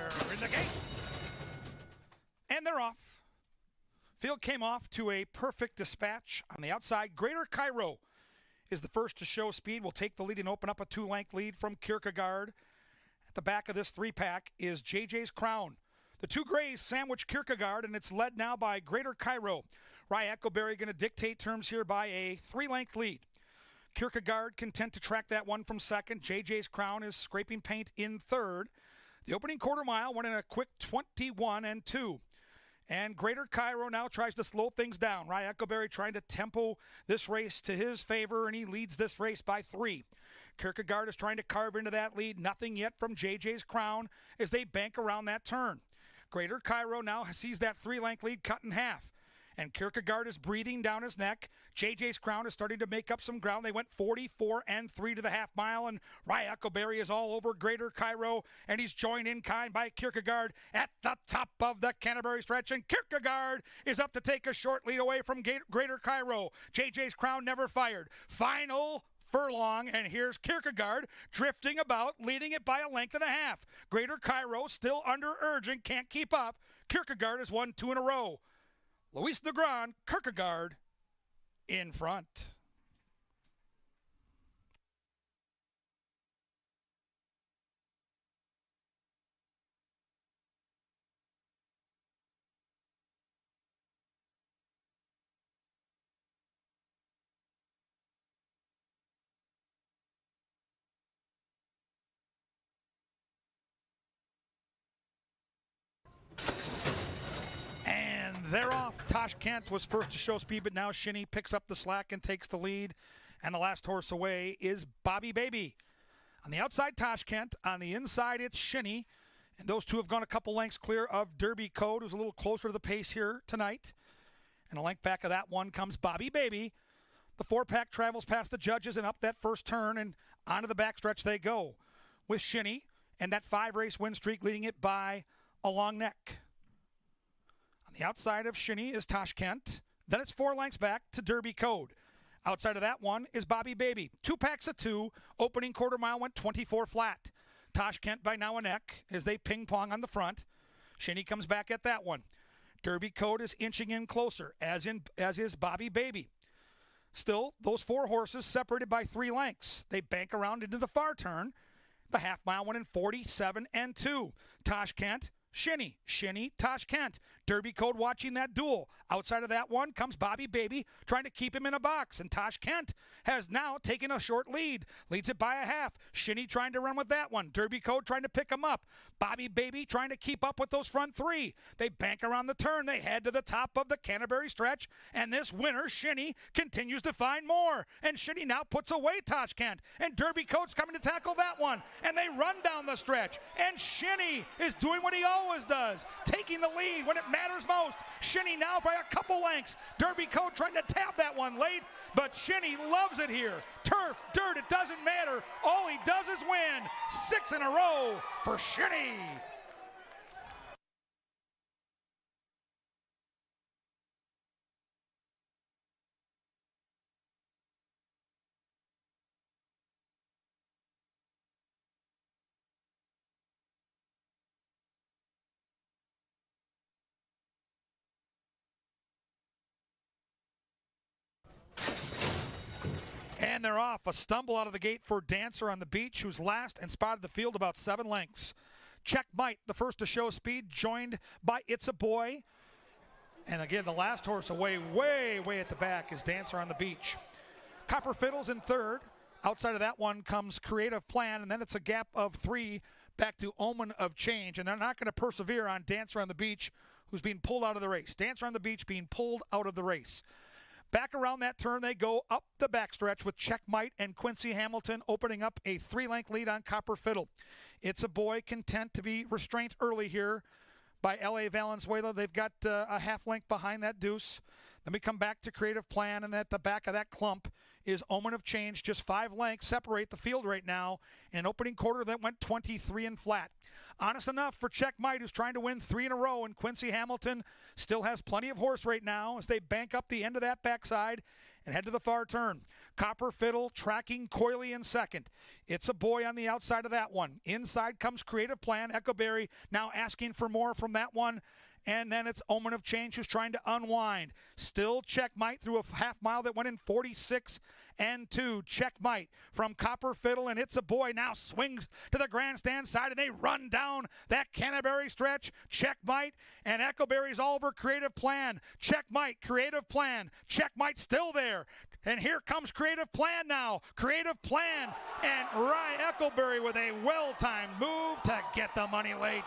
They're in the gate. And they're off. Field came off to a perfect dispatch on the outside. Greater Cairo is the first to show speed. Will take the lead and open up a 2-length lead from Kierkegaard. At the back of this 3-pack is JJ's Crown. The two grays sandwich Kierkegaard, and it's led now by Greater Cairo. Canterbury going to dictate terms here by a 3-length lead. Kierkegaard content to track that one from second. JJ's Crown is scraping paint in third. The opening quarter mile went in a quick 21-2. And Greater Cairo now tries to slow things down. Canterbury trying to tempo this race to his favor, and he leads this race by 3. Kierkegaard is trying to carve into that lead. Nothing yet from JJ's Crown as they bank around that turn. Greater Cairo now sees that 3-length lead cut in half. And Kierkegaard is breathing down his neck. JJ's Crown is starting to make up some ground. They went 44-3 to the half mile, and Canterbury is all over Greater Cairo, and he's joined in kind by Kierkegaard at the top of the Canterbury stretch, and Kierkegaard is up to take a short lead away from Greater Cairo. JJ's Crown never fired. Final furlong, and here's Kierkegaard drifting about, leading it by a length and a half. Greater Cairo still under urging, can't keep up. Kierkegaard has won 2 in a row. Luis Negron, Kierkegaard in front. They're off. Tosh Kent was first to show speed, but now Shinny picks up the slack and takes the lead. And the last horse away is Bobby Baby. On the outside, Tosh Kent. On the inside, it's Shinny. And those two have gone a couple lengths clear of Derby Code, who's a little closer to the pace here tonight. And a length back of that one comes Bobby Baby. The 4-pack travels past the judges and up that first turn, and onto the backstretch they go with Shinny and that 5-race win streak leading it by a long neck. The outside of Shinny is Tosh Kent. Then it's 4 lengths back to Derby Code. Outside of that one is Bobby Baby. 2 packs of 2. Opening quarter mile went 24 flat. Tosh Kent by now a neck as they ping pong on the front. Shinny comes back at that one. Derby Code is inching in closer, as is Bobby Baby. Still, those 4 horses separated by 3 lengths. They bank around into the far turn. The half mile went in 47-2. Tosh Kent, Shinny, Tosh Kent. Derby Code watching that duel. Outside of that one comes Bobby Baby trying to keep him in a box. And Tosh Kent has now taken a short lead. Leads it by a half. Shinny trying to run with that one. Derby Code trying to pick him up. Bobby Baby trying to keep up with those front 3. They bank around the turn. They head to the top of the Canterbury stretch. And this winner, Shinny, continues to find more. And Shinny now puts away Tosh Kent. And Derby Code's coming to tackle that one. And they run down the stretch. And Shinny is doing what he always does. Taking the lead when it matters most. Shinny now by a couple lengths. Derby Code trying to tap that one late, but Shinny loves it here. Turf, dirt, it doesn't matter. All he does is win. 6 in a row for Shinny. And they're off. A stumble out of the gate for Dancer on the Beach, who's last and spotted the field about 7 lengths. Checkmate, the first to show speed, joined by It's a Boy. And again, the last horse away, way at the back is Dancer on the Beach. Copper Fiddle's in third. Outside of that one comes Creative Plan, and then it's a gap of 3 back to Omen of Change. And they're not going to persevere on Dancer on the Beach, who's being pulled out of the race. Dancer on the Beach being pulled out of the race. Back around that turn, they go up the backstretch with Checkmate and Quincy Hamilton opening up a 3-length lead on Copper Fiddle. It's a Boy content to be restrained early here by L.A. Valenzuela. They've got a half length behind that deuce. Then we come back to Creative Plan, and at the back of that clump is Omen of Change. Just 5 lengths separate the field right now in an opening quarter that went 23 and flat. Honest enough for Checkmate, who's trying to win 3 in a row, and Quincy Hamilton still has plenty of horse right now as they bank up the end of that backside. and head to the far turn. Copper Fiddle tracking coyly in second. It's a boy on the outside of that one. Inside comes Creative Plan. Echoberry now asking for more from that one. And then it's Omen of Change who's trying to unwind. Still Checkmate through a half mile that went in 46 and 2. Checkmate from Copper Fiddle, and It's a Boy now swings to the grandstand side, and they run down that Canterbury stretch. Checkmate and Echoberry's all over Creative Plan. Checkmate, Creative Plan. Checkmate still there. And here comes Creative Plan now. Creative Plan and Rye Echoberry with a well-timed move to get the money late.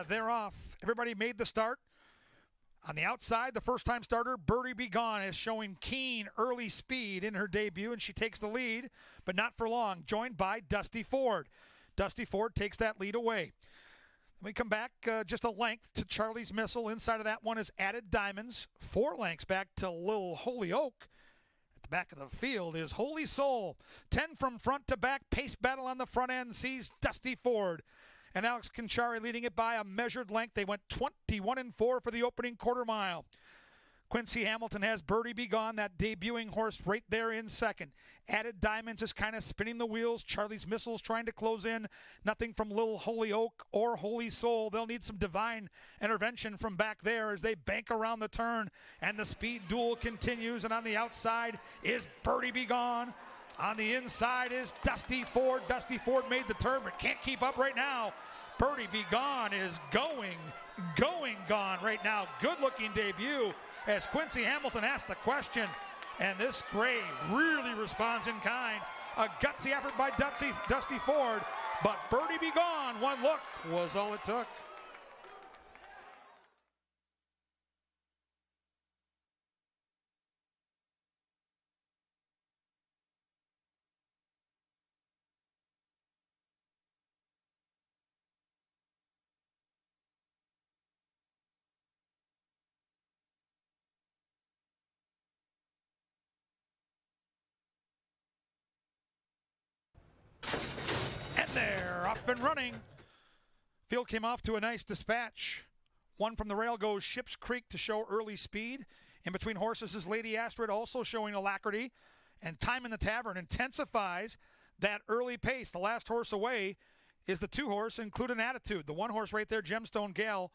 They're off. Everybody made the start. On the outside, the first-time starter, Birdie Be Gone, is showing keen early speed in her debut, and she takes the lead, but not for long, joined by Dusty Ford. Dusty Ford takes that lead away. Then we come back just a length to Charlie's Missile. Inside of that one is Added Diamonds. 4 lengths back to Lil Holy Oak. At the back of the field is Holy Soul. 10 from front to back. Pace battle on the front end sees Dusty Ford and Alex Conchari leading it by a measured length. They went 21 and 4 for the opening quarter mile. Quincy Hamilton has Birdie Be Gone, that debuting horse right there in second. Added Diamonds is kind of spinning the wheels. Charlie's Missile's trying to close in. Nothing from Little Holy Oak or Holy Soul. They'll need some divine intervention from back there as they bank around the turn. And the speed duel continues. And on the outside is Birdie Be Gone. On the inside is Dusty Ford. Dusty Ford made the turn but can't keep up right now. Birdie Be Gone is going gone right now. Good looking debut as Quincy Hamilton asked the question, and this gray really responds in kind. A gutsy effort by Dusty Ford, but Birdie Be Gone, one look was all it took. They're up and running. Field came off to a nice dispatch. One from the rail goes Ships Creek to show early speed. In between horses is Lady Astrid also showing alacrity. And Time in the Tavern intensifies that early pace. The last horse away is the 2 horse, Include an Attitude. The 1 horse right there, Gemstone Gale,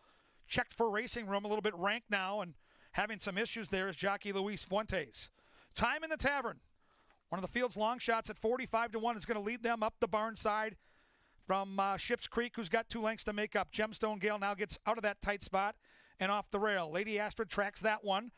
checked for racing room, a little bit ranked now, and having some issues there is jockey Luis Fuentes. Time in the Tavern, one of the field's long shots at 45 to 1 is going to lead them up the barn side from Ships Creek, who's got 2 lengths to make up. Gemstone Gale now gets out of that tight spot and off the rail. Lady Astrid tracks that one.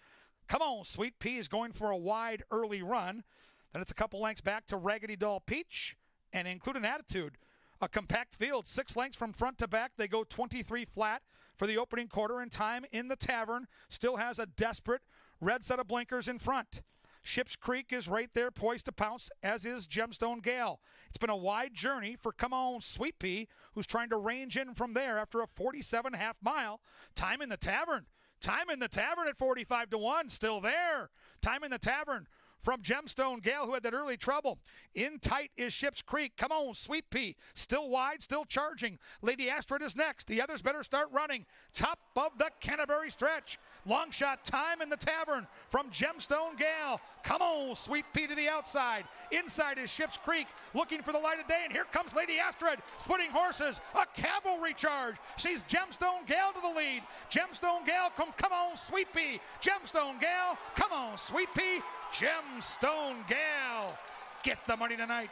Come on, Sweet Pea is going for a wide early run. Then it's a couple lengths back to Raggedy Doll Peach and Include an Attitude. A compact field, 6 lengths from front to back. They go 23 flat for the opening quarter, and Time in the Tavern still has a desperate red set of blinkers in front. Ships Creek is right there poised to pounce, as is Gemstone Gale. It's been a wide journey for Come On Sweet Pea, who's trying to range in from there after a 47 half mile. Time in the Tavern. Time in the Tavern at 45 to 1, still there. Time in the Tavern from Gemstone Gale, who had that early trouble. In tight is Ships Creek. Come on, Sweet Pea. Still wide, still charging. Lady Astrid is next. The others better start running. Top of the Canterbury stretch. Long shot, Time in the Tavern from Gemstone Gale. Come on, Sweet Pea to the outside. Inside is Ships Creek, looking for the light of day, and here comes Lady Astrid, splitting horses. A cavalry charge. She's Gemstone Gale to the lead. Gemstone Gale, come on, Sweet Pea. Gemstone Gale, come on, Sweet Pea. Gemstone Gale gets the money tonight.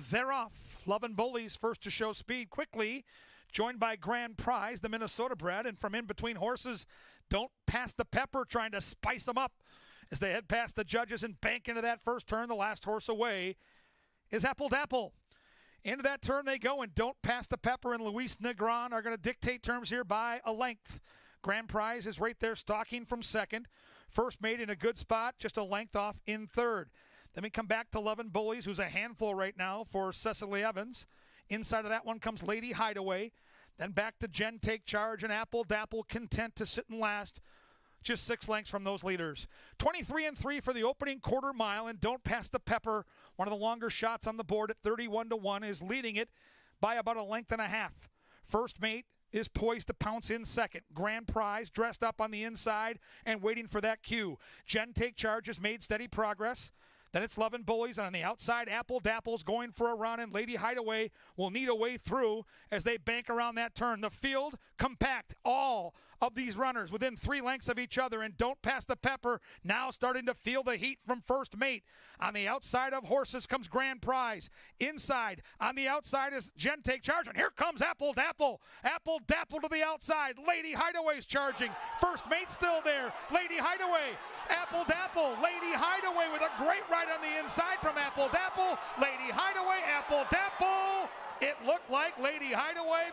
they're off. Love and Bullies first to show speed quickly, joined by Grand Prize, the Minnesota bred, and from in between horses, Don't Pass the Pepper, trying to spice them up as they head past the judges and bank into that first turn. The last horse away is Apple Dapple. Into that turn they go, and Don't Pass the Pepper and Luis Negron are going to dictate terms here by a length. Grand Prize is right there stalking from second. First Mate in a good spot, just a length off in third. Then we come back to Love and Bullies, who's a handful right now for Cecily Evans. Inside of that one comes Lady Hideaway. Then back to Jen Take Charge and Apple Dapple content to sit in last. Just 6 lengths from those leaders. 23-3 for the opening quarter mile, and Don't Pass the Pepper, one of the longer shots on the board at 31-1, is leading it by about a length and a half. First Mate is poised to pounce in second. Grand Prize dressed up on the inside and waiting for that cue. Jen Take Charge has made steady progress. Then it's Love and Bullies, and on the outside, Apple Dapple's going for a run, and Lady Hideaway will need a way through as they bank around that turn. The field compact, all of these runners within 3 lengths of each other, and Don't Pass the Pepper now starting to feel the heat from First Mate. On the outside of horses comes Grand Prize. Inside, on the outside is Jen Take Charge, and here comes Apple Dapple. Apple Dapple to the outside. Lady Hideaway's charging. First Mate still there. Lady Hideaway, Apple Dapple. Lady Hideaway with a great ride on the inside from Apple Dapple. Lady Hideaway, Apple Dapple. It looked like Lady Hideaway.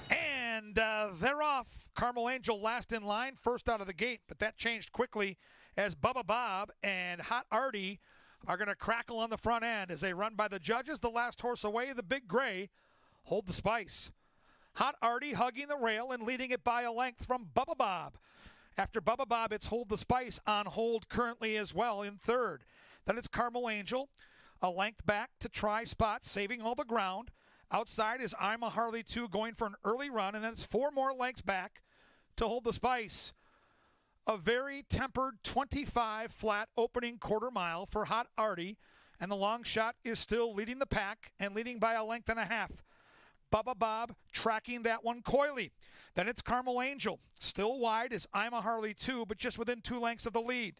And they're off. Carmel Angel last in line, first out of the gate, but that changed quickly as Bubba Bob and Hot Artie are going to crackle on the front end as they run by the judges. The last horse away, the Big Gray, Hold the Spice. Hot Artie hugging the rail and leading it by a length from Bubba Bob. After Bubba Bob, it's Hold the Spice on hold currently as well in third. Then it's Carmel Angel, a length back to Try Spot, saving all the ground. Outside is I'm a Harley 2 going for an early run, and then it's 4 more lengths back to Hold the Spice. A very tempered 25 flat opening quarter mile for Hot Artie, and the long shot is still leading the pack and leading by a length and a half. Bubba Bob tracking that one coyly. Then it's Carmel Angel. Still wide is I'm a Harley 2, but just within 2 lengths of the lead.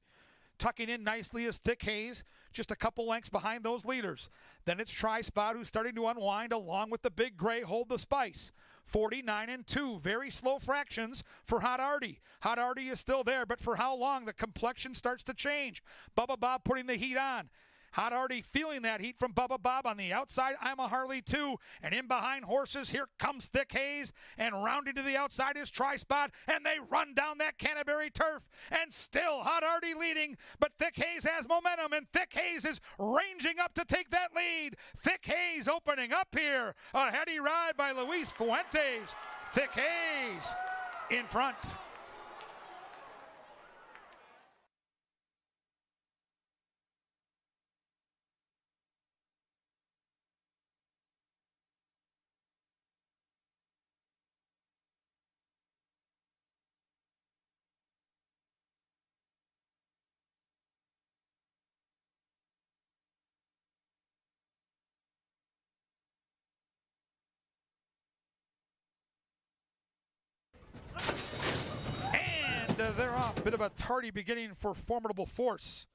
Tucking in nicely is Thick Haze, just a couple lengths behind those leaders. Then it's Try Spot, who's starting to unwind along with the Big Gray Hold the Spice. 49-2, very slow fractions for Hot Artie. Hot Artie is still there, but for how long? The complexion starts to change. Bubba Bob putting the heat on. Hot Artie feeling that heat from Bubba Bob. On the outside, I'm a Harley 2. And in behind horses, here comes Thick Haze. And rounding to the outside is Try Spot. And they run down that Canterbury turf. And still Hot Artie leading. But Thick Haze has momentum. And Thick Haze is ranging up to take that lead. Thick Haze opening up here. A heady ride by Luis Fuentes. Thick Haze in front. They're off. Bit of a tardy beginning for Formidable Force.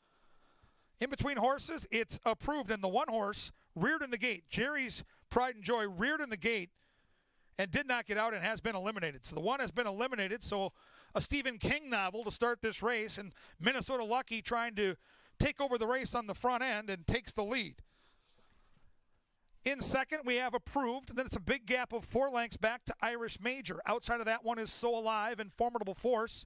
In between horses, it's approved, and the one horse reared in the gate. Jerry's Pride and Joy reared in the gate and did not get out and has been eliminated. So the one has been eliminated. So a Stephen King novel to start this race, and Minnesota Lucky trying to take over the race on the front end and takes the lead. In second, we have Approved, and then it's a big gap of 4 lengths back to Irish Major. Outside of that one is So Alive and Formidable Force.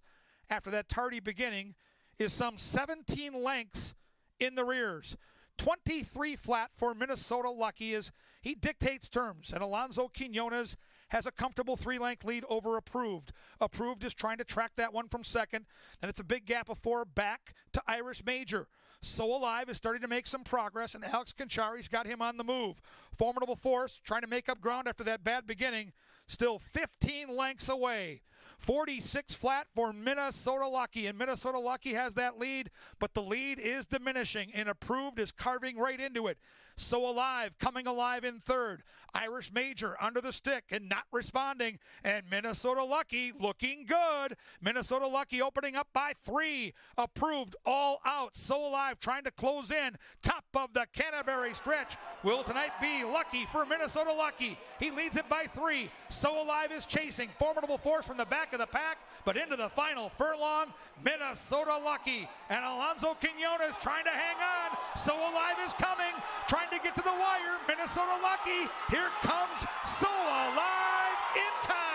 After that tardy beginning is some 17 lengths in the rears. 23 flat for Minnesota Lucky as he dictates terms, and Alonzo Quinones has a comfortable 3-length lead over Approved. Approved is trying to track that one from second, and it's a big gap of 4 back to Irish Major. So Alive is starting to make some progress, and Alex Conchari's got him on the move. Formidable Force trying to make up ground after that bad beginning, still 15 lengths away. 46 flat for Minnesota Lucky, and Minnesota Lucky has that lead, but the lead is diminishing, and Approved is carving right into it. So Alive coming alive in third. Irish Major under the stick and not responding, and Minnesota Lucky looking good. Minnesota Lucky opening up by 3. Approved all out. So Alive trying to close in. Top of the Canterbury stretch. Will tonight be lucky for Minnesota Lucky. He leads it by 3. So Alive is chasing. Formidable force from the back of the pack, but into the final furlong, Minnesota Lucky. And Alonzo Quinones trying to hang on. So Alive is coming, trying to get to the wire. Minnesota Lucky. Here comes So Alive in time.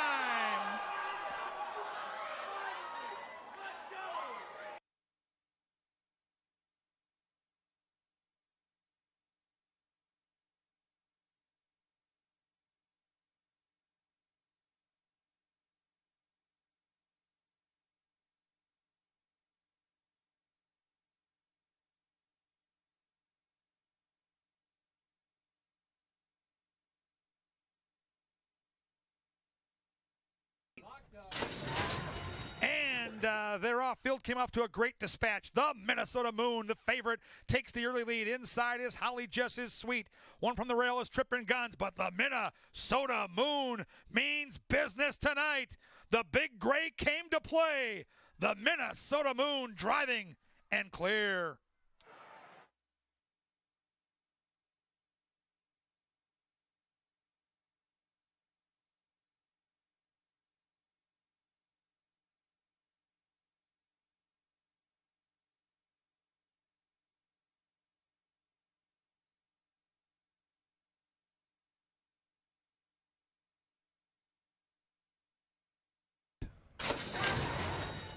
And they're off. Field came off to a great dispatch. The Minnesota Moon, the favorite, takes the early lead. Inside is Holly Jess is Sweet. One from the rail is Trippin' Guns, but the Minnesota Moon means business tonight. The Big Gray came to play. The Minnesota Moon driving and clear.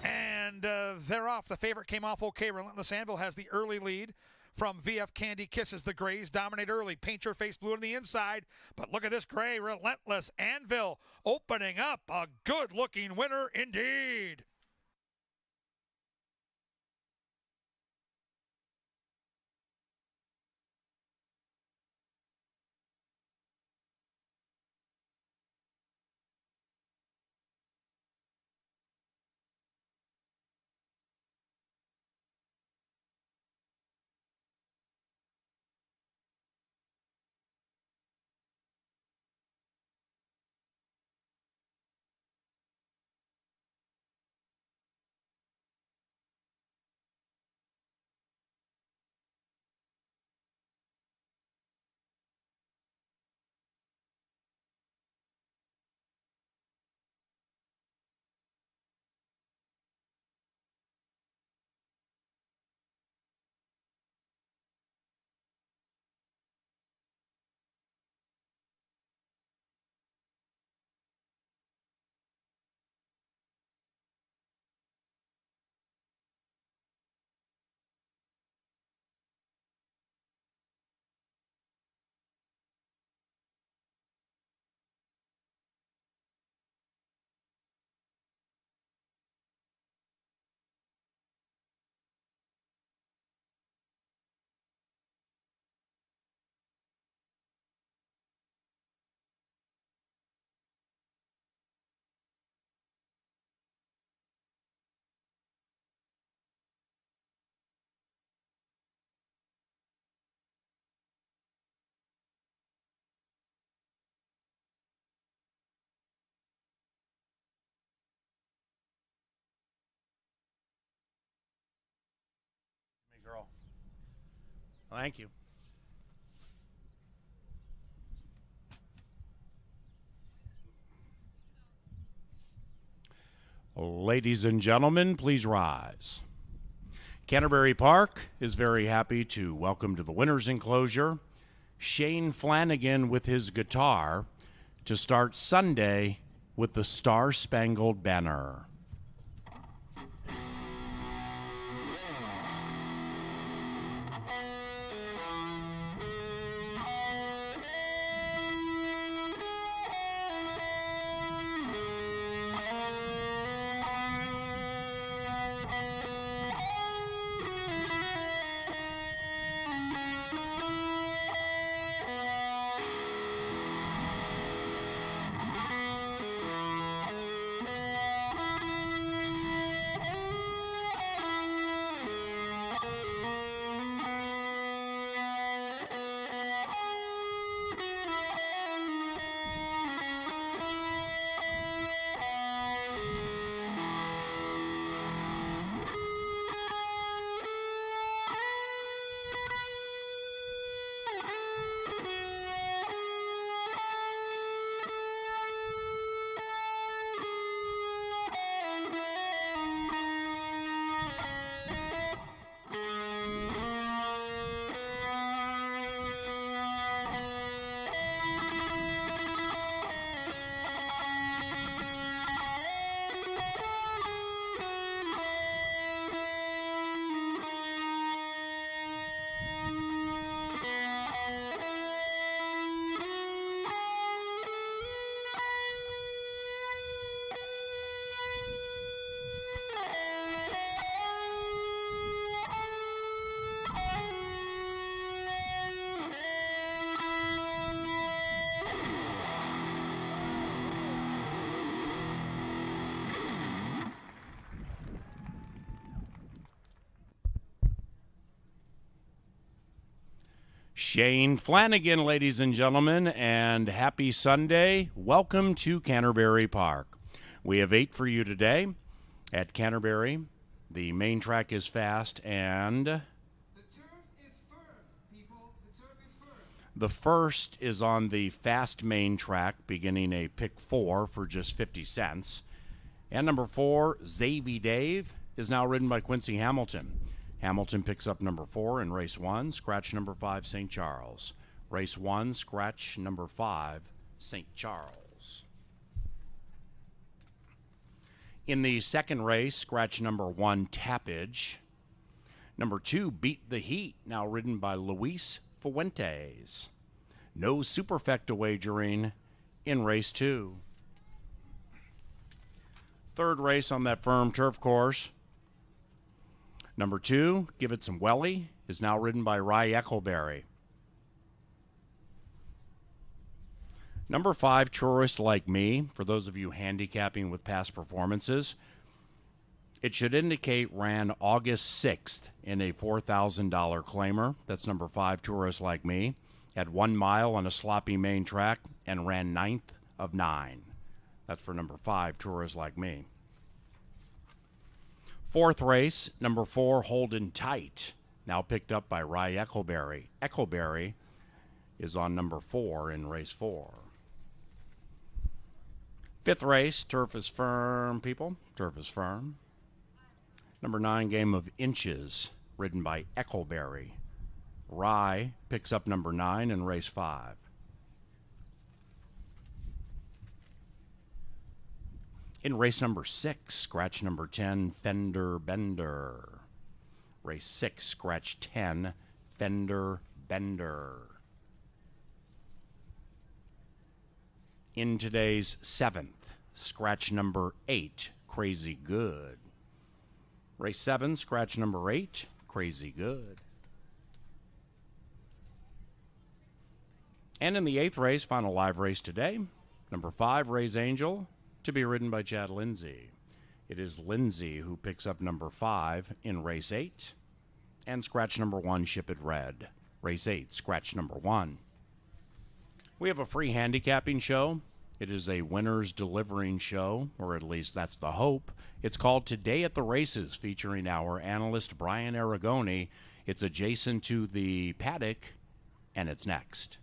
And they're off. The favorite came off okay. Relentless Anvil has the early lead from VF Candy Kisses. The Grays dominate early. Paint Your Face Blue on the inside. But look at this gray. Relentless Anvil opening up. A good-looking winner indeed. Girl. Thank you. Ladies and gentlemen, please rise. Canterbury Park is very happy to welcome to the winner's enclosure Shane Flanagan with his guitar to start Sunday with the Star Spangled Banner. Shane Flanagan, ladies and gentlemen, and happy Sunday. Welcome to Canterbury Park. We have 8 for you today at Canterbury. The main track is fast, and The turf is firm, people. The turf is firm. the first is on the fast main track, beginning a pick 4 for just 50 cents. And number 4, Zavy Dave, is now ridden by Quincy Hamilton. Hamilton picks up number 4 in race 1, scratch number 5, St. Charles. Race 1, scratch number 5, St. Charles. In the second race, scratch number 1, Tappage. Number 2, Beat the Heat, now ridden by Luis Fuentes. No superfecta wagering in race 2. Third race on that firm turf course. Number 2, Give It Some Welly, is now ridden by Rye Eccleberry. Number 5, Tourist Like Me, for those of you handicapping with past performances. It should indicate ran August 6th in a $4,000 claimer. That's number 5, Tourist Like Me. Had 1 mile on a sloppy main track and ran 9th of 9. That's for number 5, Tourist Like Me. Fourth race, number 4, Holden Tight, now picked up by Rye Eccleberry. Eccleberry is on number 4 in race 4. Fifth race, Turf is Firm, people. Turf is Firm. Number 9, Game of Inches, ridden by Eccleberry. Rye picks up number 9 in race 5. In race number 6, scratch number 10, Fender Bender. Race 6, scratch 10, Fender Bender. In today's 7th, scratch number 8, Crazy Good. Race 7, scratch number 8, Crazy Good. And in the 8th race, final live race today, number 5, Ray's Angel, to be ridden by Chad Lindsay. It is Lindsay who picks up number 5 in race 8, and scratch number 1, Ship It Red. Race 8, scratch number 1. We have a free handicapping show. It is a winner's delivering show, or at least that's the hope. It's called Today at the Races, featuring our analyst Brian Aragoni. It's adjacent to the paddock, and it's next.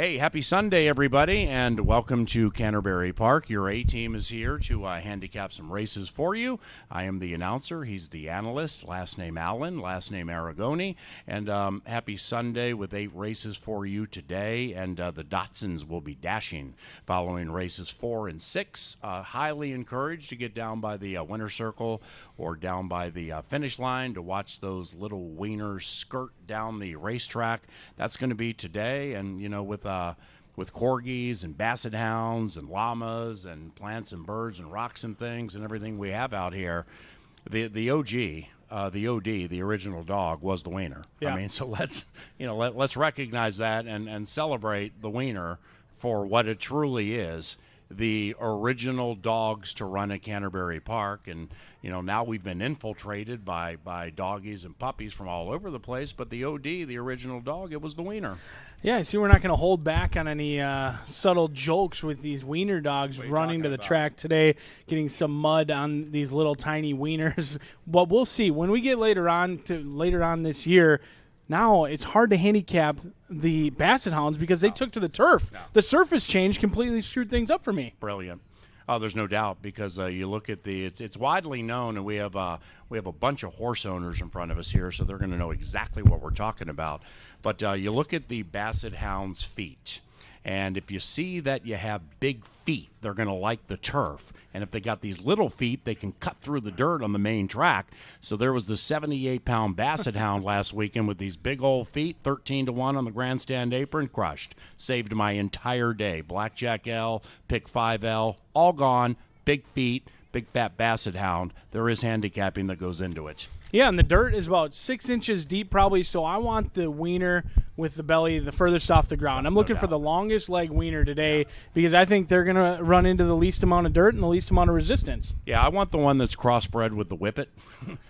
Hey, happy Sunday, everybody, and welcome to Canterbury Park. Your A-team is here to handicap some races for you. I am the announcer. He's the analyst. Last name Allen, last name Aragoni. And happy Sunday with 8 races for you today. And the Dotsons will be dashing following races 4 and 6. Highly encouraged to get down by the winner circle or down by the finish line to watch those little wieners skirt down the racetrack. That's going to be today. And, you know, with corgis and basset hounds and llamas and plants and birds and rocks and things and everything we have out here, the OG, the OD, the original dog, was the wiener. Yeah. I mean, so let's recognize that and celebrate the wiener for what it truly is. The original dogs to run at Canterbury Park, and now we've been infiltrated by doggies and puppies from all over the place, but the OD, the original dog, it was the wiener. Yeah, I see we're not going to hold back on any subtle jokes with these wiener dogs running to the track today, getting some mud on these little tiny wieners. But we'll see. When we get later on this year, now it's hard to handicap the basset hounds because they took to the turf. No. The surface change completely screwed things up for me. Brilliant. Oh, there's no doubt, because you look at it's widely known, and we have a bunch of horse owners in front of us here, so they're going to know exactly what we're talking about. But you look at the basset hound's feet, and if you see that you have big feet, they're going to like the turf. And if they got these little feet, they can cut through the dirt on the main track. So there was the 78-pound basset hound last weekend with these big old feet, 13-1 on the grandstand apron, crushed. Saved my entire day. Blackjack L, pick 5L, all gone. Big feet, big fat basset hound. There is handicapping that goes into it. Yeah, and the dirt is about 6 inches deep probably, so I want the wiener with the belly the furthest off the ground. I'm looking for the longest leg wiener today because I think they're going to run into the least amount of dirt and the least amount of resistance. Yeah, I want the one that's crossbred with the whippet.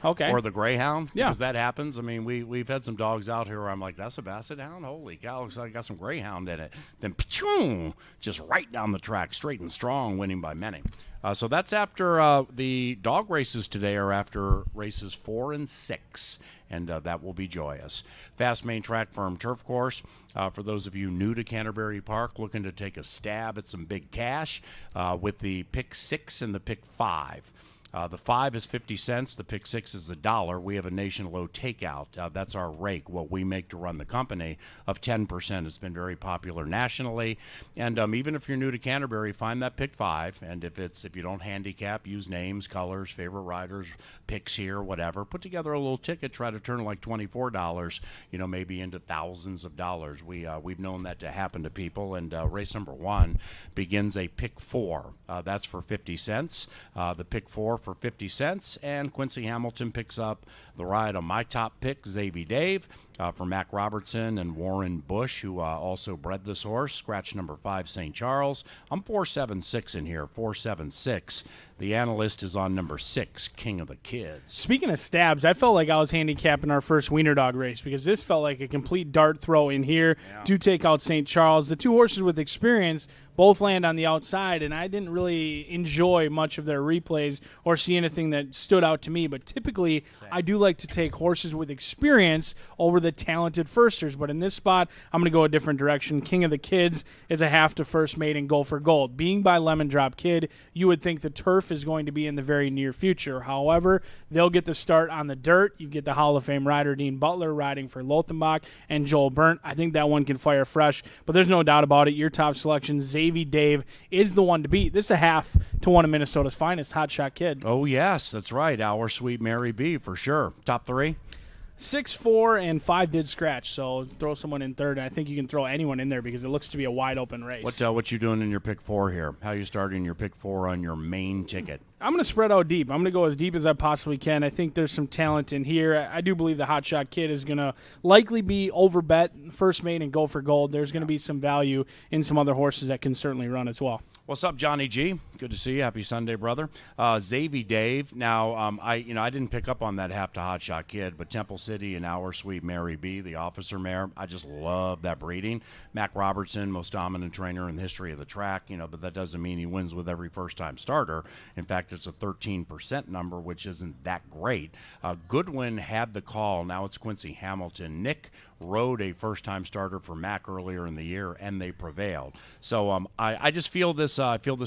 Okay. Or the greyhound, yeah, because that happens. I mean, we've had some dogs out here where I'm like, that's a basset hound? Holy cow, looks like I got some greyhound in it. Then, just right down the track, straight and strong, winning by many. So that's after the dog races today are after races 4 and 6, and that will be joyous. Fast main track firm turf course. For those of you new to Canterbury Park, looking to take a stab at some big cash with the pick 6 and the pick 5. The 5 is 50 cents. The pick 6 is $1. We have a nation low takeout. That's our rake, what we make to run the company, of 10%. It's been very popular nationally. And even if you're new to Canterbury, find that pick 5. And if you don't handicap, use names, colors, favorite riders, picks here, whatever. Put together a little ticket. Try to turn like $24, maybe into thousands of dollars. We've known that to happen to people. And race number 1 begins a pick 4. That's for 50 cents. The pick 4 for 50 cents, and Quincy Hamilton picks up the ride on my top pick, Xavier Dave, for Mac Robertson and Warren Bush, who also bred this horse. Scratch number 5, St. Charles. I'm 476 in here, 476. The analyst is on number 6, King of the Kids. Speaking of stabs, I felt like I was handicapping our first wiener dog race because this felt like a complete dart throw in here to take out St. Charles. The two horses with experience both land on the outside, and I didn't really enjoy much of their replays or see anything that stood out to me. But typically, I do like to take horses with experience over the talented firsters. But in this spot, I'm going to go a different direction. King of the Kids is a half to first mate and go for gold. Being by Lemon Drop Kid, you would think the turf is going to be in the very near future. However, they'll get the start on the dirt. You get the Hall of Fame rider Dean Butler riding for Lothenbach and Joel Burnt. I think that one can fire fresh, but there's no doubt about it. Your top selection, Xavier Dave, is the one to beat. This is a half to one of Minnesota's finest hotshot kid. Oh, yes, that's right. Our Sweet Mary B, for sure. Top 3? 6, 4, and 5 did scratch, so throw someone in third. I think you can throw anyone in there because it looks to be a wide-open race. What you doing in your pick 4 here? How you starting your pick 4 on your main ticket? I'm going to spread out deep. I'm going to go as deep as I possibly can. I think there's some talent in here. I do believe the Hotshot Kid is going to likely be overbet, first mate, and go for gold. There's going to be some value in some other horses that can certainly run as well. What's up, Johnny G? Good to see you. Happy Sunday, brother. Xavier Dave. Now, I didn't pick up on that half to Hotshot Kid, but Temple City and Our Sweet Mary B, the officer mare, I just love that breeding. Mac Robertson, most dominant trainer in the history of the track, but that doesn't mean he wins with every first-time starter. In fact, it's a 13% number, which isn't that great. Goodwin had the call. Now it's Quincy Hamilton. Nick rode a first-time starter for Mac earlier in the year, and they prevailed. So I just feel this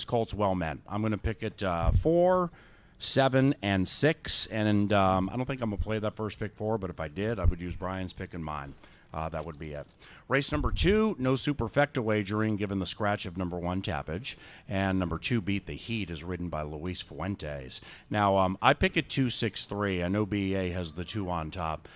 Colts well meant. I'm going to pick it 4, 7, and 6, and I don't think I'm going to play that first pick 4, but if I did, I would use Brian's pick and mine. That would be it. Race number 2, no superfecta wagering given the scratch of number 1 Tappage. And number 2, Beat the Heat, is ridden by Luis Fuentes. Now, I pick it 2-6-3. I know BEA has the 2 on top.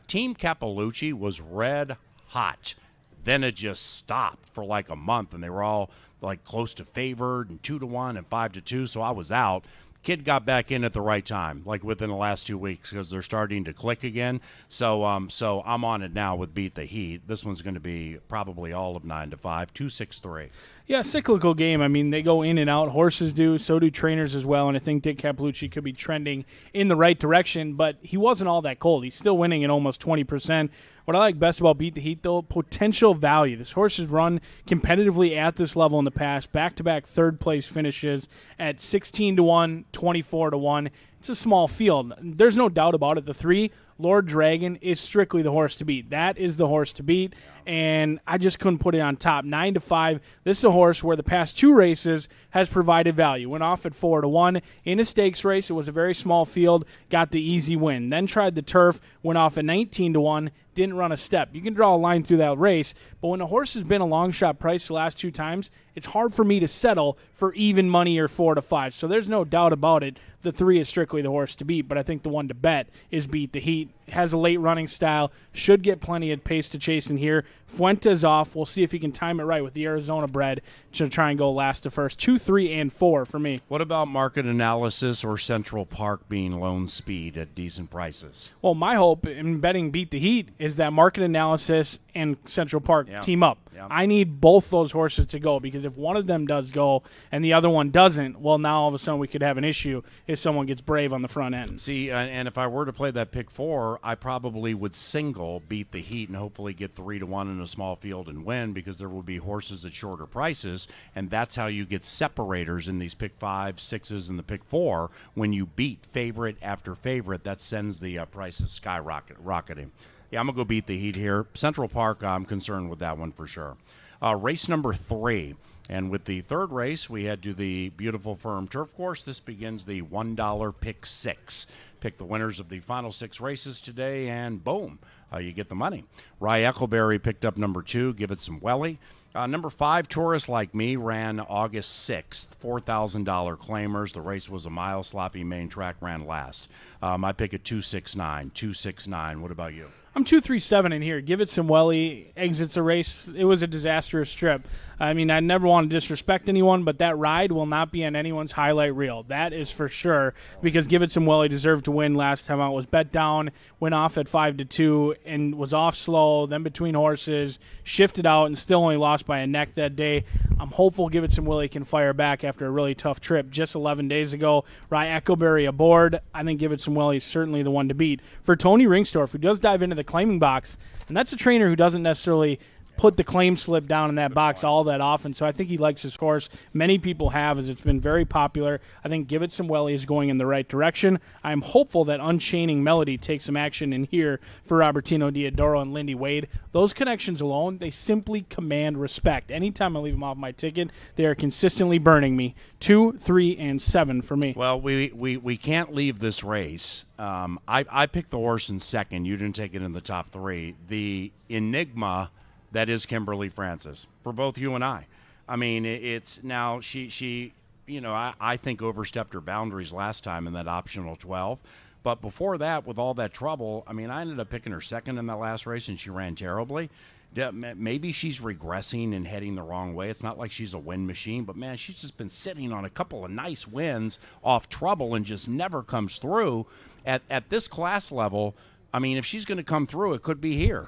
Team Capalucci was red hot. Then it just stopped for like a month, and they were all like close to favored and 2-1 and 5-2, so I was out. Kid got back in at the right time, like within the last 2 weeks, because they're starting to click again. So I'm on it now with Beat the Heat. This one's going to be probably all of 9 to 5, 2-6-3. Yeah, cyclical game. I mean, they go in and out. Horses do, so do trainers as well. And I think Dick Capalucci could be trending in the right direction, but he wasn't all that cold. He's still winning at almost 20%. What I like best about Beat the Heat, though, potential value. This horse has run competitively at this level in the past. Back-to-back third-place finishes at 16-1, 24-1. It's a small field. There's no doubt about it. The 3, Lord Dragon, is strictly the horse to beat. That is the horse to beat, and I just couldn't put it on top. 9 to 5. This is a horse where the past 2 races has provided value. Went off at 4-1 in a stakes race. It was a very small field. Got the easy win. Then tried the turf. Went off at 19-1. Didn't run a step. You can draw a line through that race, but when a horse has been a long shot price the last 2 times, it's hard for me to settle for even money or 4 to 5. So there's no doubt about it. The 3 is strictly the horse to beat, but I think the one to bet is Beat the Heat. Has a late running style, should get plenty of pace to chase in here. Fuentes off. We'll see if he can time it right with the Arizona bred to try and go last to first. 2, 3, and 4 for me. What about market analysis or Central Park being lone speed at decent prices? Well, my hope in betting Beat the Heat is that market analysis and Central Park team up. Yeah. I need both those horses to go, because if one of them does go and the other one doesn't, well, now all of a sudden we could have an issue if someone gets brave on the front end. See, and if I were to play that pick 4, I probably would single Beat the Heat and hopefully get 3-1 in a small field and win, because there will be horses at shorter prices, and that's how you get separators in these pick 5, 6s, and the pick 4. When you beat favorite after favorite, that sends the prices skyrocketing. Yeah, I'm going to go Beat the Heat here. Central Park, I'm concerned with that one for sure. Race number 3. And with the third race, we head to the beautiful Firm Turf Course. This begins the $1 pick 6. Pick the winners of the final 6 races today, and boom, you get the money. Rye Eccleberry picked up number 2, Give It Some Welly. Number 5, Tourist Like Me, ran August 6th, $4,000 claimers. The race was a mile. Sloppy main track ran last. I pick it 269. 269. What about you? I'm 2-3-7 in here. Give It Some Welly exits a race. It was a disastrous trip. I mean, I never want to disrespect anyone, but that ride will not be on anyone's highlight reel. That is for sure, because Give It Some Welly deserved to win last time out. Was bet down, went off at 5-2, and was off slow, then between horses, shifted out, and still only lost by a neck that day. I'm hopeful Give It Some Welly can fire back after a really tough trip just 11 days ago. Rye Eccleberry aboard. I think Give It Some Welly is certainly the one to beat. For Tony Ringstorff, who does dive into the claiming box, and that's a trainer who doesn't necessarily put the claim slip down in that box all that often, so I think he likes his horse. Many people have, as it's been very popular. I think Give It Some Welly is going in the right direction. I'm hopeful that Unchaining Melody takes some action in here for Robertino Diodoro and Lindy Wade. Those connections alone, they simply command respect. Anytime I leave them off my ticket, they are consistently burning me. 2, 3, and 7 for me. Well, we can't leave this race. I picked the horse in second. You didn't take it in the top 3. The Enigma that is Kimberly Francis, for both you and I. I mean, it's now she I think overstepped her boundaries last time in that optional 12. But before that, with all that trouble, I mean, I ended up picking her second in that last race, and she ran terribly. Maybe she's regressing and heading the wrong way. It's not like she's a win machine, but, man, she's just been sitting on a couple of nice wins off trouble and just never comes through. At this class level, I mean, if she's going to come through, it could be here.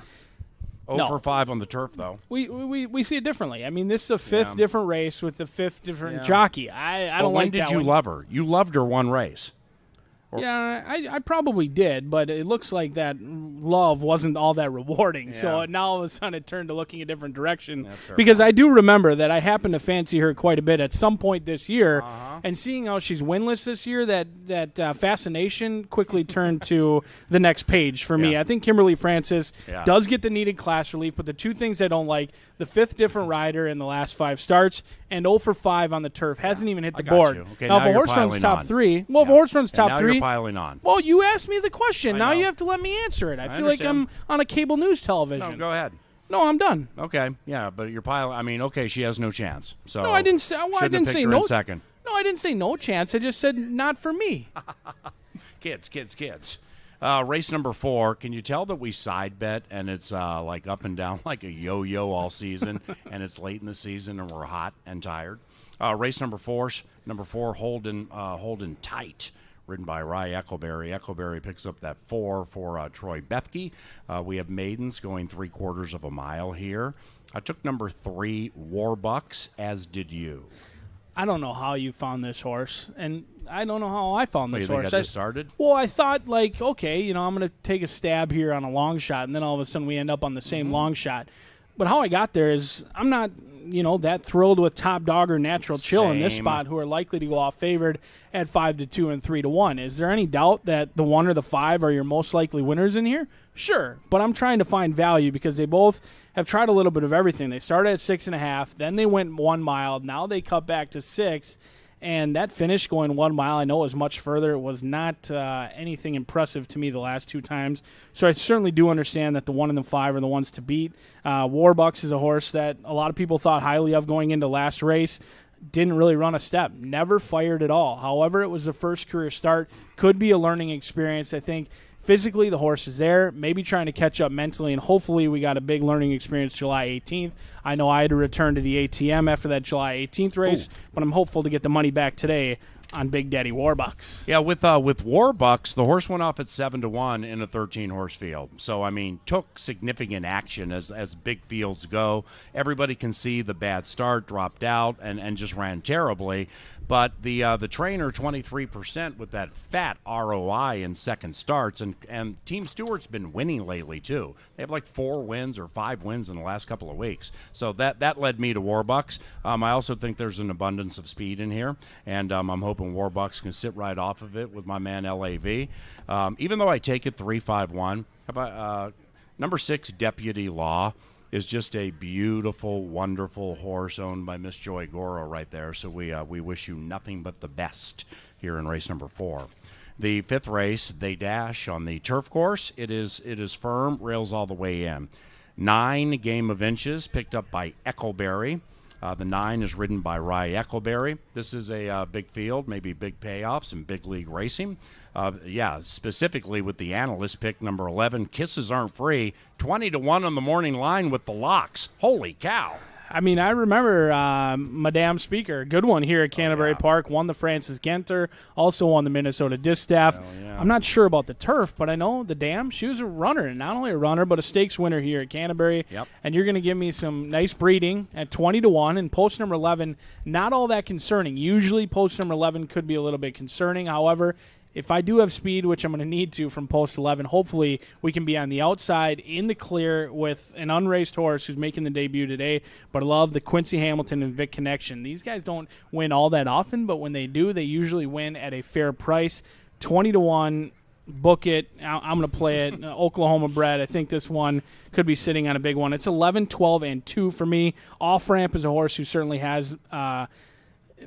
0 for 5 on the turf, though. We see it differently. I mean, this is a 5th different race with the 5th different jockey. I don't like that. When did you love her? You loved her one race. Yeah, I probably did, but it looks like that love wasn't all that rewarding. Yeah. So now all of a sudden it turned to looking a different direction. That's fair Because point. I do remember that I happened to fancy her quite a bit at some point this year, Uh-huh. and seeing how she's winless this year, that fascination quickly turned to the next page for me. Yeah. I think Kimberly Francis Yeah. does get the needed class relief, but the two things I don't like, the fifth different rider in the last 5 starts, and 0 for 5 on the turf, hasn't even hit the got board. you. Okay, now, now if a you're horse runs piling top on. 3, if a Yeah. horse runs And top now 3, you're piling on. well, you asked me the question. I Now know. you have to let me answer it. I feel like understand. I'm on a cable news television. No, go ahead. No, I'm done. Okay, yeah, but you're piling. I mean, okay, she has no chance. So No, I didn't say. Well, I shouldn't didn't have say picked her no. in second. No, I didn't say no chance. I just said not for me. Kids. Race number 4. Can you tell that we side bet and it's like up and down like a yo-yo all season, and it's late in the season and we're hot and tired? Race number 4, Holden Tight, ridden by Rye Eccleberry. Eccleberry picks up that 4 for Troy Bethke. We have maidens going 3/4 of a mile here. I took number 3, Warbucks, as did you. I don't know how you found this horse, and I don't know how I found What, this you think horse. I just started? Well, I thought, like, okay, I'm going to take a stab here on a long shot, and then all of a sudden we end up on the same Mm-hmm. long shot. But how I got there is I'm not, that thrilled with Top Dog or Natural Chill in this Same. spot, who are likely to go off favored at 5-2 and 3-1. Is there any doubt that the 1 or the 5 are your most likely winners in here? Sure, but I'm trying to find value because they both have tried a little bit of everything. They started at 6.5, then they went 1 mile, now they cut back to 6. And that finish going 1 mile, I know it was much further. It was not anything impressive to me the last 2 times. So I certainly do understand that the 1 and the 5 are the ones to beat. Warbucks is a horse that a lot of people thought highly of going into last race. Didn't really run a step. Never fired at all. However, it was the first career start. Could be a learning experience. I think physically the horse is there, maybe trying to catch up mentally, and hopefully we got a big learning experience July 18th. I know I had to return to the ATM after that July 18th race, but I'm hopeful to get the money back today on Big Daddy Warbucks. Yeah, with Warbucks, the horse went off at 7-1 in a 13-horse field. So I mean, took significant action as big fields go. Everybody can see the bad start, dropped out, and just ran terribly. But the trainer 23% with that fat ROI in second starts, and Team Stewart's been winning lately too. They have like 4 wins or 5 wins in the last couple of weeks. So that led me to Warbucks. I also think there's an abundance of speed in here, and I'm hoping Warbucks can sit right off of it with my man LAV. Even though I take it 3-5-1, how about number 6 Deputy Law is just a beautiful, wonderful horse owned by Miss Joy Goro right there. So we wish you nothing but the best here in race number 4. The 5th race, They Dash on the turf course. It is firm, rails all the way in. 9 Game of Inches picked up by Eccleberry. The 9 is ridden by Rye Eccleberry. This is a big field, maybe big payoffs and big league racing. Specifically with the analyst pick, number 11, Kisses Aren't Free, 20-1 on the morning line with the locks. Holy cow. I mean, I remember Madame Speaker, good one here at Canterbury Park, won the Francis Genter, also won the Minnesota Distaff. yeah. I'm not sure about the turf, but I know the Dam, she was a runner, and not only a runner, but a stakes winner here at Canterbury. Yep. And you're going to give me some nice breeding at 20-1, and post number 11, not all that concerning. Usually post number 11 could be a little bit concerning. However, if I do have speed, which I'm going to need to from post 11, hopefully we can be on the outside in the clear with an unraced horse who's making the debut today. But I love the Quincy Hamilton and Vic connection. These guys don't win all that often, but when they do, they usually win at a fair price. 20-1, book it. I'm going to play it. Oklahoma bred. I think this one could be sitting on a big one. It's 11, 12, and 2 for me. Off Ramp is a horse who certainly has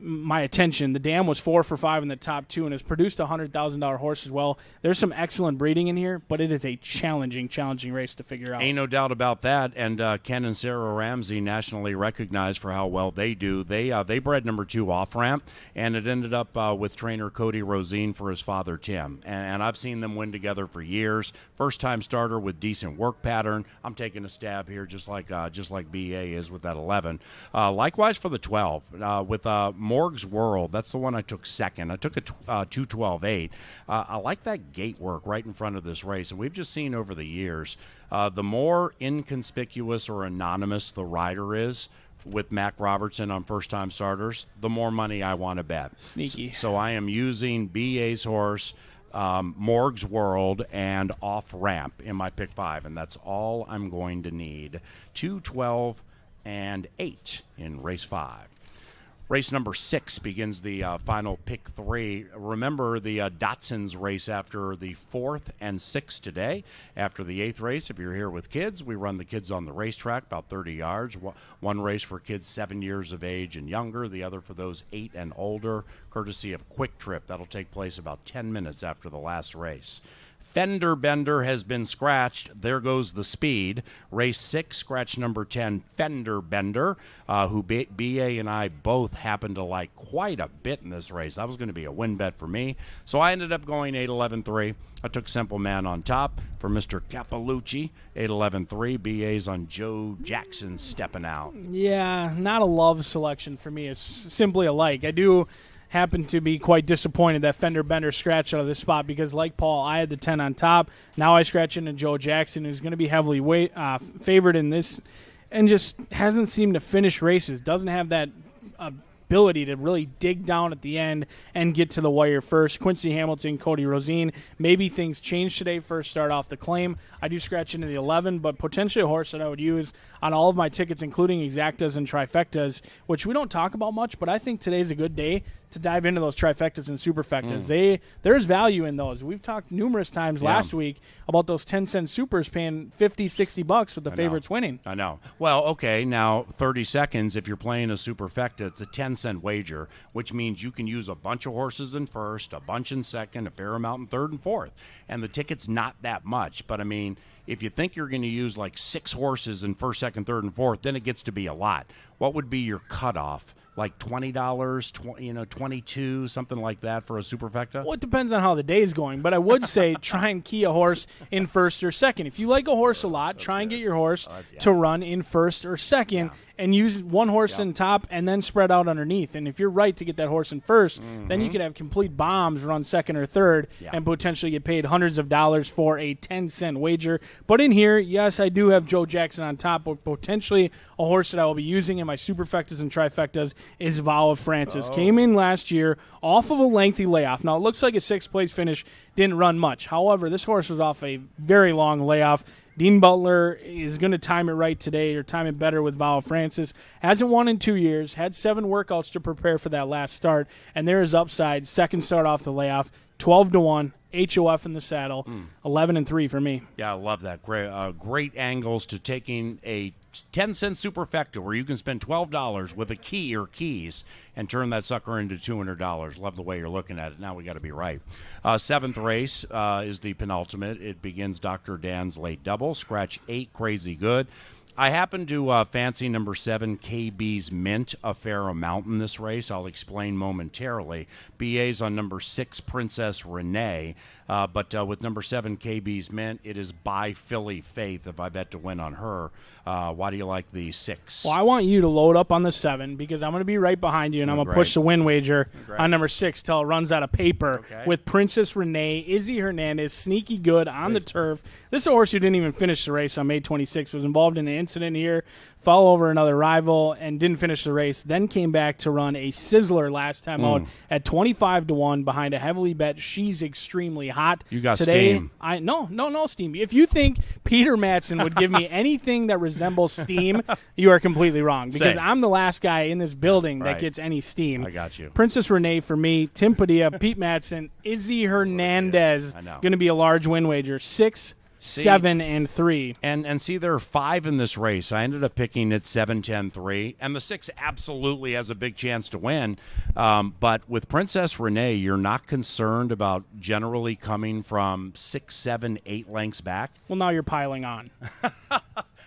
my attention. The Dam was 4 for 5 in the top 2 and has produced a $100,000 horse as well. There's some excellent breeding in here, but it is a challenging race to figure out. Ain't no doubt about that. And Ken and Sarah Ramsey, nationally recognized for how well they do. They bred number 2 Off Ramp, and it ended up with trainer Cody Rosine for his father Tim. And I've seen them win together for years. First time starter with decent work pattern. I'm taking a stab here, just like BA is with that 11. Likewise for the 12 with Morg's World. That's the one I took second. I took a 2-12-8. I like that gate work right in front of this race, and we've just seen over the years, the more inconspicuous or anonymous the rider is with Mac Robertson on first-time starters, the more money I want to bet. Sneaky. So I am using BA's horse, Morg's World, and Off Ramp in my pick 5, and that's all I'm going to need. 2, 12, and 8 in race 5. Race number 6 begins the final pick 3. Remember the Datsuns race after the 4th and 6th today. After the 8th race, if you're here with kids, we run the kids on the racetrack about 30 yards. One race for kids 7 years of age and younger, the other for those 8 and older, courtesy of Quick Trip. That'll take place about 10 minutes after the last race. Fender Bender has been scratched. There goes the speed. Race 6, scratch number 10, Fender Bender, who B.A. and I both happened to like quite a bit in this race. That was going to be a win bet for me. So I ended up going 8-11-3. I took Simple Man on top for Mr. Capalucci, 8-11-3. B.A.'s on Joe Jackson stepping out. Yeah, not a love selection for me. It's simply a like. I do happen to be quite disappointed that Fender Bender scratched out of this spot because, like Paul, I had the 10 on top. Now I scratch into Joe Jackson, who's going to be heavily favored in this and just hasn't seemed to finish races. Doesn't have that ability to really dig down at the end and get to the wire first. Quincy Hamilton, Cody Rosine. Maybe things change today. First start off the claim. I do scratch into the 11, but potentially a horse that I would use on all of my tickets, including exactas and trifectas, which we don't talk about much, but I think today's a good day to dive into those trifectas and superfectas. There's value in those. We've talked numerous times last week about those 10-cent supers paying $50, $60 with the favorites winning. I know. Well, okay, now 30 seconds. If you're playing a superfecta, it's a 10-cent wager, which means you can use a bunch of horses in first, a bunch in second, a fair amount in third and fourth. And the ticket's not that much. But, I mean, if you think you're going to use like 6 horses in first, second, third, and fourth, then it gets to be a lot. What would be your cutoff? Like $20, $22, something like that for a superfecta? Well, it depends on how the day is going, but I would say try and key a horse in first or second. If you like a horse a lot, try and get your horse to run in first or second and use one horse in top and then spread out underneath. And if you're right to get that horse in first, then you could have complete bombs run second or third and potentially get paid hundreds of dollars for a 10-cent wager. But in here, yes, I do have Joe Jackson on top, but potentially a horse that I will be using in my superfectas and trifectas is Vow of Francis. Came in last year off of a lengthy layoff. Now, it looks like a 6th-place finish, didn't run much. However, this horse was off a very long layoff. Dean Butler is going to time it right today or time it better with Vow of Francis. Hasn't won in 2 years, had 7 workouts to prepare for that last start, and there is upside. Second start off the layoff, 12-1. HOF in the saddle, 11-3 for me. Yeah, I love that. Great angles to taking a 10-cent superfecta where you can spend $12 with a key or keys and turn that sucker into $200. Love the way you're looking at it. Now we got to be right. 7th race is the penultimate. It begins Dr. Dan's late double. Scratch 8, Crazy Good. I happen to fancy number 7, KB's Mint, a fair amount in this race. I'll explain momentarily. BA's on number 6, Princess Renee. But with number 7, KB's Mint, it is by Philly Faith if I bet to win on her. Why do you like the 6? Well, I want you to load up on the 7 because I'm going to be right behind you, and I'm going to push the win wager on number 6 till it runs out of paper with Princess Renee, Izzy Hernandez, sneaky good on the turf. This is a horse who didn't even finish the race on May 26th, was involved in an incident here, fell over another rival, and didn't finish the race, then came back to run a sizzler last time out at 25-1 behind a heavily bet She's Extremely Hot. You got today, steam. No steam. If you think Peter Mattson would give me anything that resembles steam, you are completely wrong because I'm the last guy in this building that gets any steam. I got you. Princess Renee for me, Tim Padilla, Pete Mattson, Izzy Hernandez, going to be a large win wager. 6, 7, and 3. And see, there are 5 in this race. I ended up picking it 7, 10, 3. And the 6 absolutely has a big chance to win. But with Princess Renee, you're not concerned about generally coming from 6, 7, 8 lengths back? Well, now you're piling on.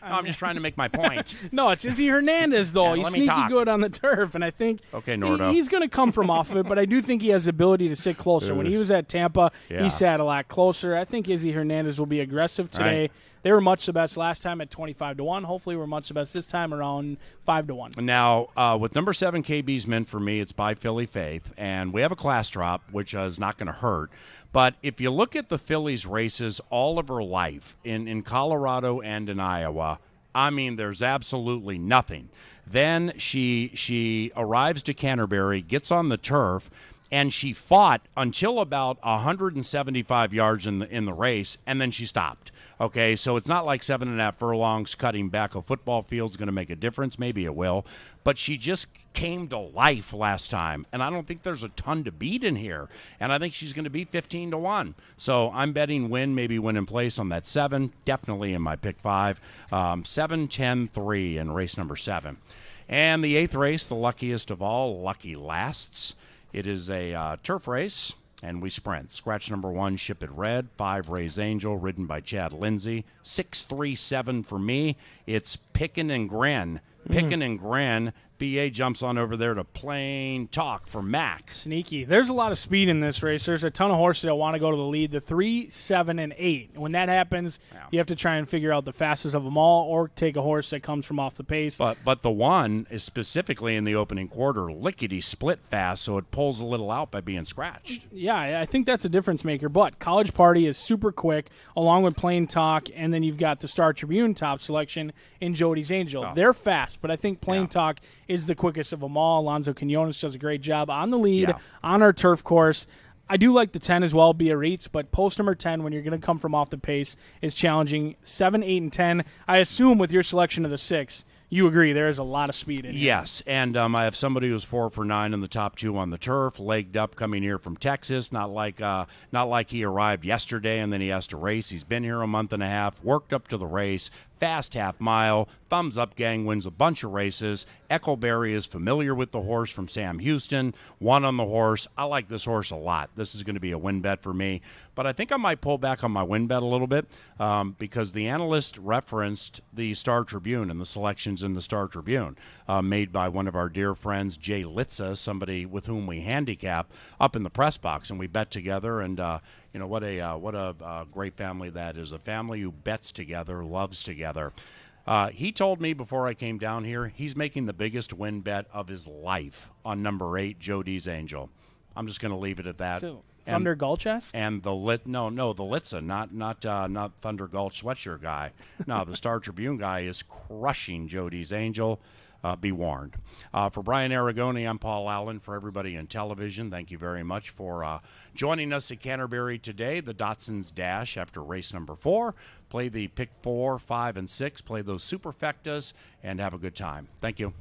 No, I'm just trying to make my point. No, it's Izzy Hernandez, though. He's sneaky good on the turf, and I think he's going to come from off of it, but I do think he has the ability to sit closer. When he was at Tampa, he sat a lot closer. I think Izzy Hernandez will be aggressive today. Right. They were much the best last time at 25-1. Hopefully we're much the best this time around 5-1. Now, with number 7, KB's Mint, for me, it's by Philly Faith, and we have a class drop, which is not going to hurt. But if you look at the Phillies races all of her life in Colorado and in Iowa, I mean, there's absolutely nothing. Then she arrives to Canterbury, gets on the turf, and she fought until about 175 yards in the race, and then she stopped. Okay, so it's not like 7.5 furlongs cutting back a football field is going to make a difference. Maybe it will, but she just came to life last time, and I don't think there's a ton to beat in here, and I think she's going to be 15-1. So I'm betting maybe win in place on that 7, definitely in my pick 5, 7, 10, 3 in race number 7. And the 8th race, the luckiest of all, Lucky Lasts. It is a turf race, and we sprint. Scratch number 1, Ship It Red. 5, Ray's Angel, ridden by Chad Lindsay. 6, 3, 7 for me. It's Pickin' and Gren. Pickin' and Gren. BA jumps on over there to Plain Talk for Max. Sneaky. There's a lot of speed in this race. There's a ton of horses that want to go to the lead. The 3, 7, and 8. When that happens, you have to try and figure out the fastest of them all, or take a horse that comes from off the pace. But the 1 is specifically in the opening quarter lickety split fast, so it pulls a little out by being scratched. Yeah, I think that's a difference maker. But College Party is super quick, along with Plain Talk, and then you've got the Star Tribune top selection in Jody's Angel. Oh. They're fast, but I think Plain Talk is the quickest of them all. Alonzo Quinones does a great job on the lead on our turf course. I do like the 10 as well, Biarritz, but post number 10, when you're going to come from off the pace, is challenging. 7, 8, and 10. I assume with your selection of the 6, you agree there is a lot of speed in here. Yes, and I have somebody who's 4 for 9 in the top 2 on the turf, legged up, coming here from Texas. Not like he arrived yesterday and then he has to race. He's been here a month and a half, worked up to the race. Fast half mile, thumbs up gang, wins a bunch of races. Echoberry is familiar with the horse from Sam Houston, won on the horse. I like this horse a lot. This is going to be a win bet for me. But I think I might pull back on my win bet a little bit because the analyst referenced the Star Tribune and the selections in the Star Tribune made by one of our dear friends, Jay Litza, somebody with whom we handicap up in the press box, and we bet together. And what a great family that is. A family who bets together, loves together. He told me before I came down here, he's making the biggest win bet of his life on number 8, Jody's Angel. I'm just going to leave it at that. So, Thunder Gulch-esque? And the Litza, not Thunder Gulch sweatshirt guy. No, the Star Tribune guy is crushing Jody's Angel. Be warned. For Brian Aragoni, I'm Paul Allen. For everybody in television, thank you very much for joining us at Canterbury today. The Dotsons Dash after race number 4. Play the pick 4, 5, and 6. Play those superfectas and have a good time. Thank you.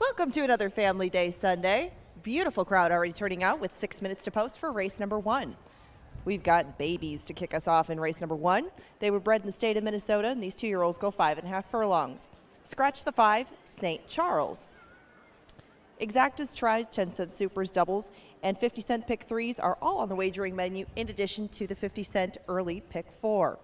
Welcome to another Family Day Sunday. Beautiful crowd already turning out with 6 minutes to post for race number 1. We've got babies to kick us off in race number 1. They were bred in the state of Minnesota, and these 2-year-olds go 5.5 furlongs. Scratch the 5, St. Charles. Exactas, tries, 10-cent supers, doubles, and 50-cent pick 3s are all on the wagering menu in addition to the 50-cent early pick 4.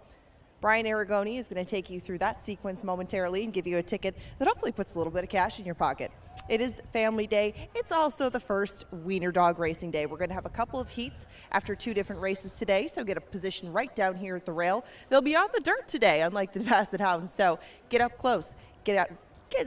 Brian Aragoni is going to take you through that sequence momentarily and give you a ticket that hopefully puts a little bit of cash in your pocket. It is Family Day. It's also the first Wiener Dog Racing Day. We're going to have a couple of heats after 2 different races today, so get a position right down here at the rail. They'll be on the dirt today, unlike the Basset Hounds, so get up close, get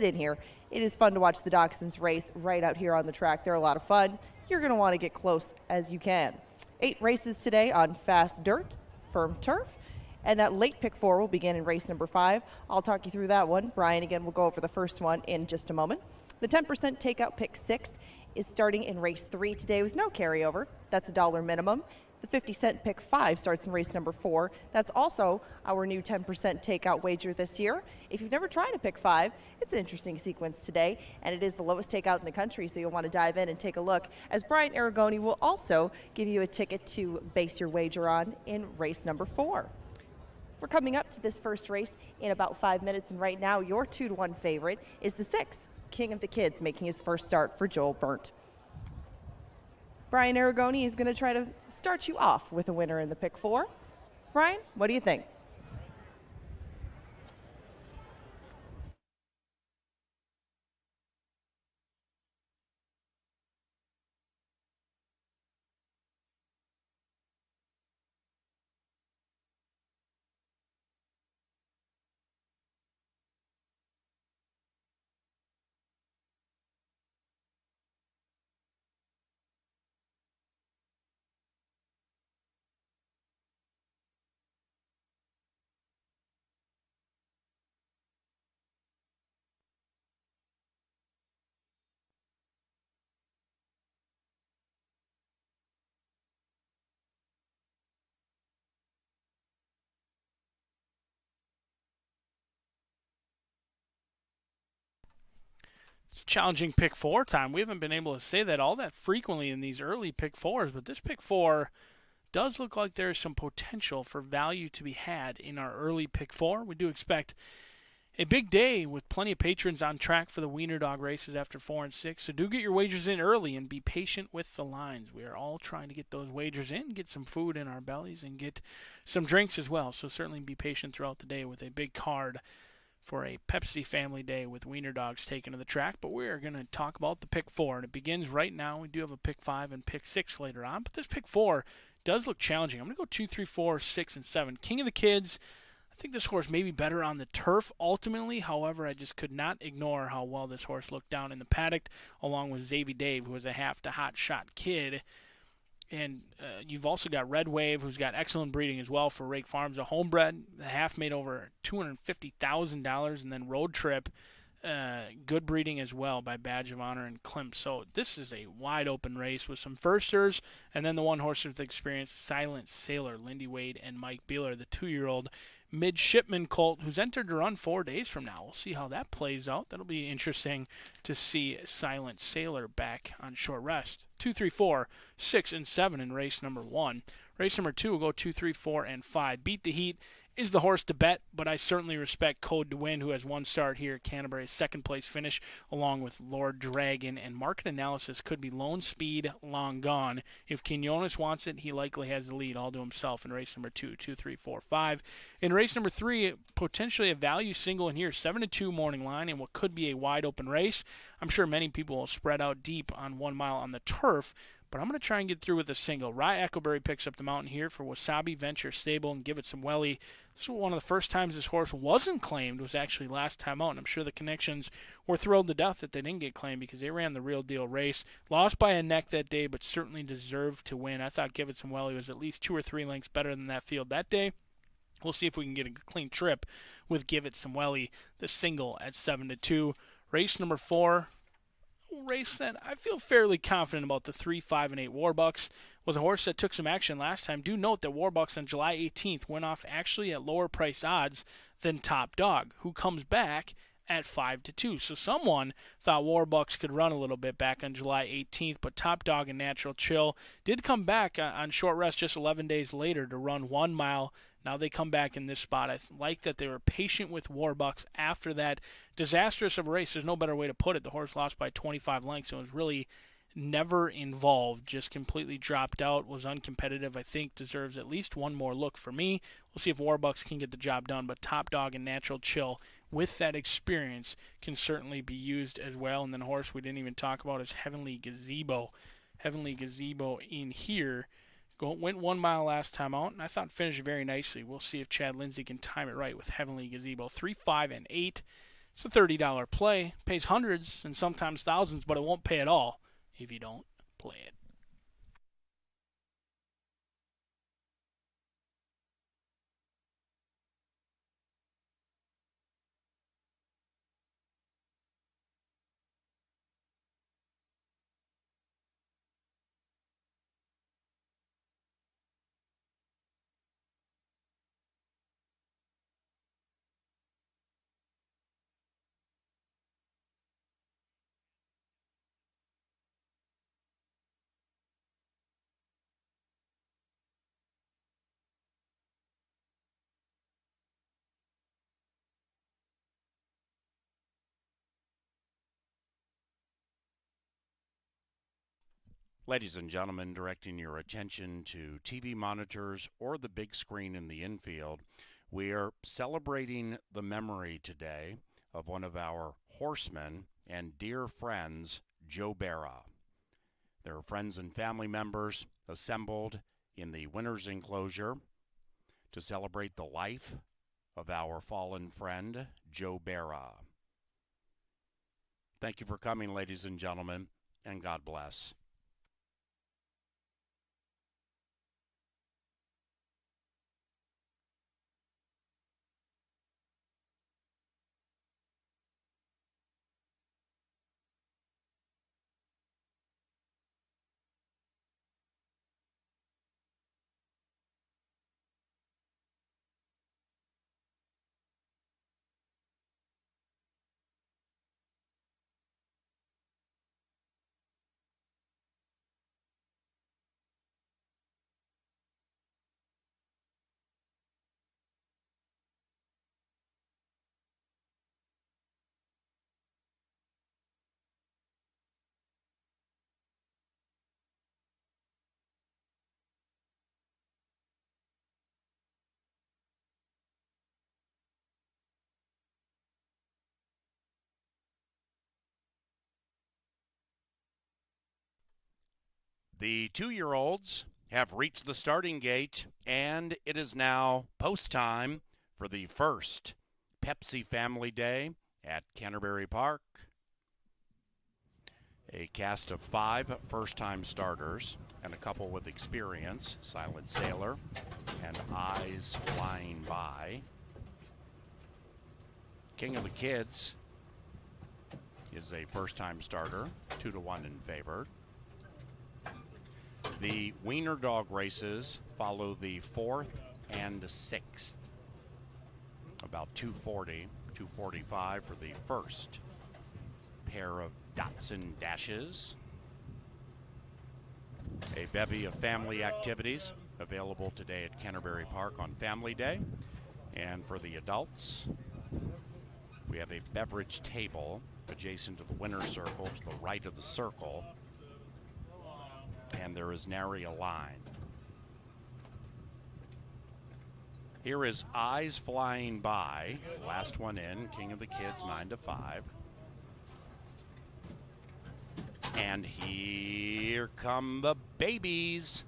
in here. It is fun to watch the Dachshunds race right out here on the track. They're a lot of fun. You're going to want to get close as you can. 8 races today on fast dirt, firm turf. And that late pick 4 will begin in race number 5. I'll talk you through that one. Brian, again, will go over the first one in just a moment. The 10% takeout pick 6 is starting in race 3 today with no carryover. That's $1 minimum. The 50-cent pick 5 starts in race number 4. That's also our new 10% takeout wager this year. If you've never tried a pick 5, it's an interesting sequence today, and it is the lowest takeout in the country, so you'll want to dive in and take a look, as Brian Aragoni will also give you a ticket to base your wager on in race number 4. We're coming up to this first race in about 5 minutes, and right now your 2-1 favorite is the 6, King of the Kids, making his first start for Joel Burnt. Brian Aragoni is going to try to start you off with a winner in the pick 4. Brian, what do you think? It's challenging pick 4 time. We haven't been able to say that all that frequently in these early pick 4s, but this pick 4 does look like there's some potential for value to be had in our early pick 4. We do expect a big day with plenty of patrons on track for the Wiener Dog races after 4 and 6, so do get your wagers in early and be patient with the lines. We are all trying to get those wagers in, get some food in our bellies, and get some drinks as well, so certainly be patient throughout the day with a big card for a Pepsi Family Day with Wiener Dogs taken to the track. But we're going to talk about the pick 4, and it begins right now. We do have a pick 5 and pick 6 later on, but this pick 4 does look challenging. I'm going to go 2, 3, 4, 6, and 7. King of the Kids, I think this horse may be better on the turf ultimately. However, I just could not ignore how well this horse looked down in the paddock, along with Xavier Dave, who was a half-to-hot shot kid. And you've also got Red Wave, who's got excellent breeding as well for Rake Farms, a homebred. The half made over $250,000, and then Road Trip, good breeding as well by Badge of Honor and Klimt. So this is a wide open race with some firsters, and then the one horse with experience, Silent Sailor, Lindy Wade and Mike Beeler, the 2-year-old midshipman colt who's entered to run 4 days from now. We'll see how that plays out. That'll be interesting to see Silent Sailor back on short rest. 2, 3, 4, 6, and 7 in race number 1. Race number 2 will go 2, 3, 4, and 5. Beat the Heat is the horse to bet, but I certainly respect Code to Win, who has one start here at Canterbury's second-place finish, along with Lord Dragon, and market analysis could be Lone Speed, Long Gone. If Quinones wants it, he likely has the lead all to himself in race number 2, 2, 3, 4, 5. In race number 3, potentially a value single in here, 7-2 morning line in what could be a wide-open race. I'm sure many people will spread out deep on 1 mile on the turf, but I'm going to try and get through with a single. Rye Echoberry picks up the mountain here for Wasabi Venture Stable and Give It Some Welly. This was one of the first times this horse wasn't claimed, was actually last time out, and I'm sure the connections were thrilled to death that they didn't get claimed because they ran the real deal race. Lost by a neck that day, but certainly deserved to win. I thought Give It Some Welly was at least 2 or 3 lengths better than that field that day. We'll see if we can get a clean trip with Give It Some Welly, the single at 7-2. Race number 4. Race that I feel fairly confident about, the 3, 5, and 8 Warbucks. Was a horse that took some action last time. Do note that Warbucks on July 18th went off actually at lower price odds than Top Dog, who comes back at 5-2. So someone thought Warbucks could run a little bit back on July 18th, but Top Dog and Natural Chill did come back on short rest just 11 days later to run 1 mile. Now they come back in this spot. I like that they were patient with Warbucks after that disastrous of a race. There's no better way to put it. The horse lost by 25 lengths. It was really never involved, just completely dropped out, was uncompetitive. I think deserves at least one more look for me. We'll see if Warbucks can get the job done, but Top Dog and Natural Chill with that experience can certainly be used as well. And then a horse we didn't even talk about is Heavenly Gazebo. Heavenly Gazebo in here went 1 mile last time out, and I thought finished very nicely. We'll see if Chad Lindsay can time it right with Heavenly Gazebo. 3, 5, and 8. It's a $30 play. Pays hundreds and sometimes thousands, but it won't pay at all if you don't play it. Ladies and gentlemen, directing your attention to TV monitors or the big screen in the infield, we are celebrating the memory today of one of our horsemen and dear friends, Joe Barra. There are friends and family members assembled in the winner's enclosure to celebrate the life of our fallen friend, Joe Barra. Thank you for coming, ladies and gentlemen, and God bless. The 2-year-olds have reached the starting gate, and it is now post time for the first Pepsi Family Day at Canterbury Park. A cast of 5 first-time starters and a couple with experience, Silent Sailor and Eyes Flying By. King of the Kids is a first-time starter, 2-1 in favor. The Wiener Dog races follow the 4th and 6th. About 240, 245 for the first pair of Datsun Dashes. A bevy of family activities available today at Canterbury Park on Family Day. And for the adults, we have a beverage table adjacent to the winner's circle, to the right of the circle. And there is nary a line. Here is Eyes Flying By, last one in, King of the Kids, 9-5. And here come the babies.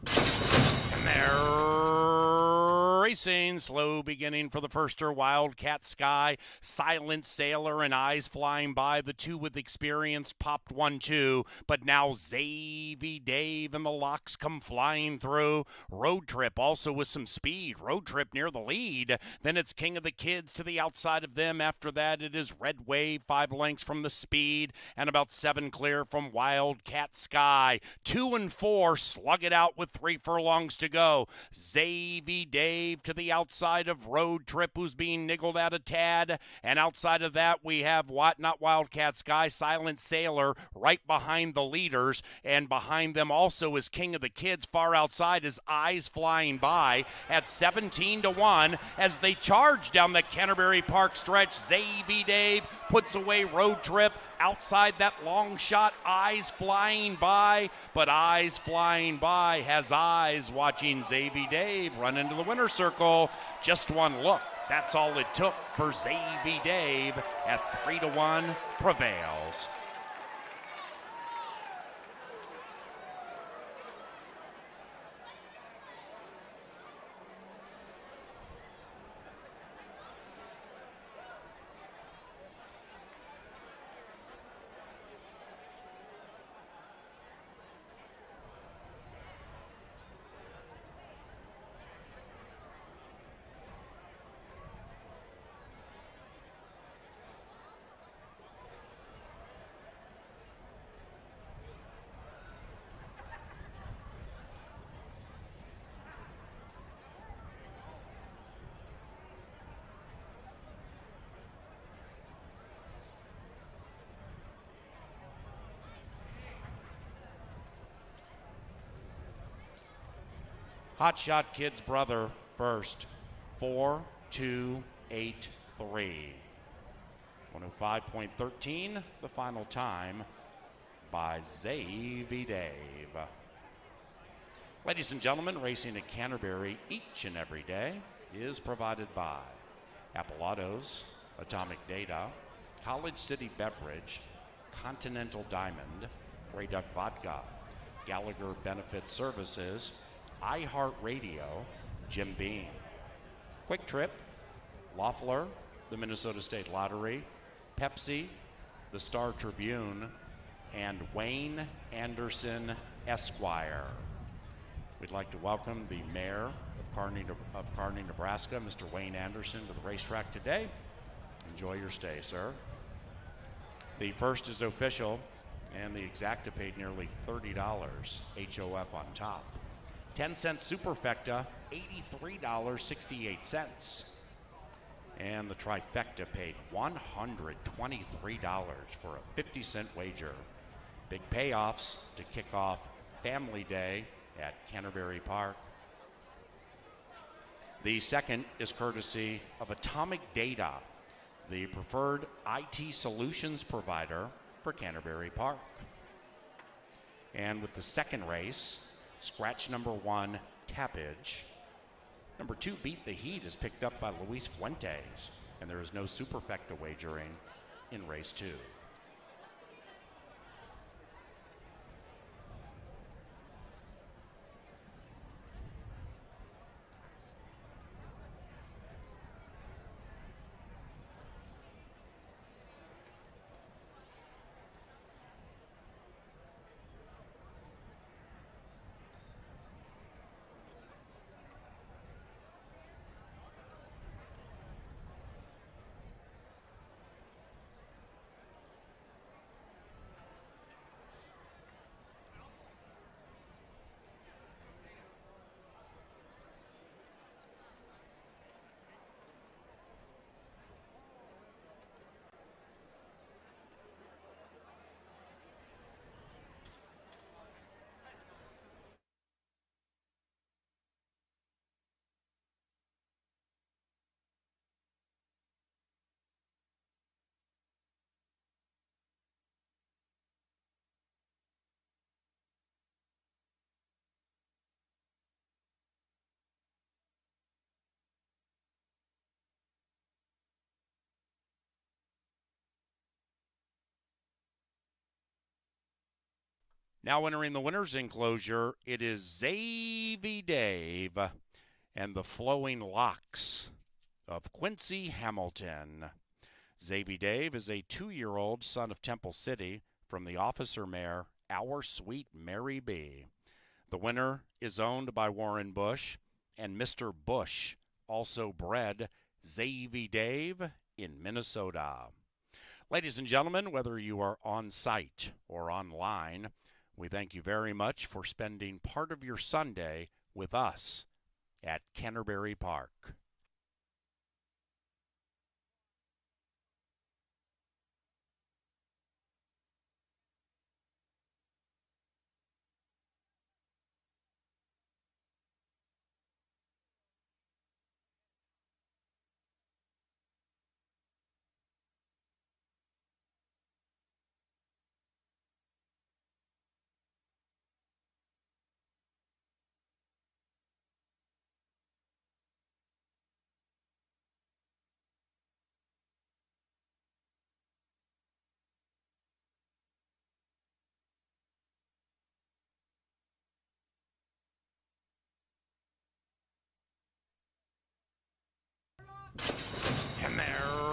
And they're racing. Slow beginning for the firster. Wildcat Sky, Silent Sailor, and Eyes Flying By. The 2 with experience popped 1-2. But now Zavy Dave and the locks come flying through. Road Trip also with some speed. Road Trip near the lead. Then it's King of the Kids to the outside of them. After that, it is Red Wave, 5 lengths from the speed. And about 7 clear from Wildcat Sky. 2 and 4 slug it out with 3 furlongs to go. Zavy Dave Dave to the outside of Road Trip, who's being niggled at a tad. And outside of that, we have not Wildcat Sky, Silent Sailor right behind the leaders. And behind them also is King of the Kids far outside, his eyes flying by at 17-1 as they charge down the Canterbury Park stretch. Zavy Dave puts away Road Trip. Outside that long shot, eyes flying by, but eyes flying by has eyes watching Zavy Dave run into the winner's circle. Just one look. That's all it took for Zavy Dave at 3-1 prevails. Hot Shot Kid's brother first, 4-2-8-3. 105.13, the final time by Zavy Dave. Ladies and gentlemen, racing at Canterbury each and every day is provided by Apple Autos, Atomic Data, College City Beverage, Continental Diamond, Grey Duck Vodka, Gallagher Benefit Services, iHeartRadio, Jim Beam, Quick Trip, Loeffler, the Minnesota State Lottery, Pepsi, the Star Tribune, and Wayne Anderson Esquire. We'd like to welcome the mayor of Kearney, Nebraska, Mr. Wayne Anderson, to the racetrack today. Enjoy your stay, sir. The first is official, and the exacta paid nearly $30, HOF on top. 10-cent superfecta, $83.68. And the trifecta paid $123 for a 50-cent wager. Big payoffs to kick off Family Day at Canterbury Park. The second is courtesy of Atomic Data, the preferred IT solutions provider for Canterbury Park. And with the second race, scratch number 1, Tappage. Number 2, Beat the Heat, is picked up by Luis Fuentes, and there is no superfecta wagering in race 2. Now entering the winner's enclosure, it is Zavy Dave and the Flowing Locks of Quincy Hamilton. Zavy Dave is a 2-year-old son of Temple City from the officer mare, Our Sweet Mary B. The winner is owned by Warren Bush, and Mr. Bush also bred Zavy Dave in Minnesota. Ladies and gentlemen, whether you are on site or online, we thank you very much for spending part of your Sunday with us at Canterbury Park. And they're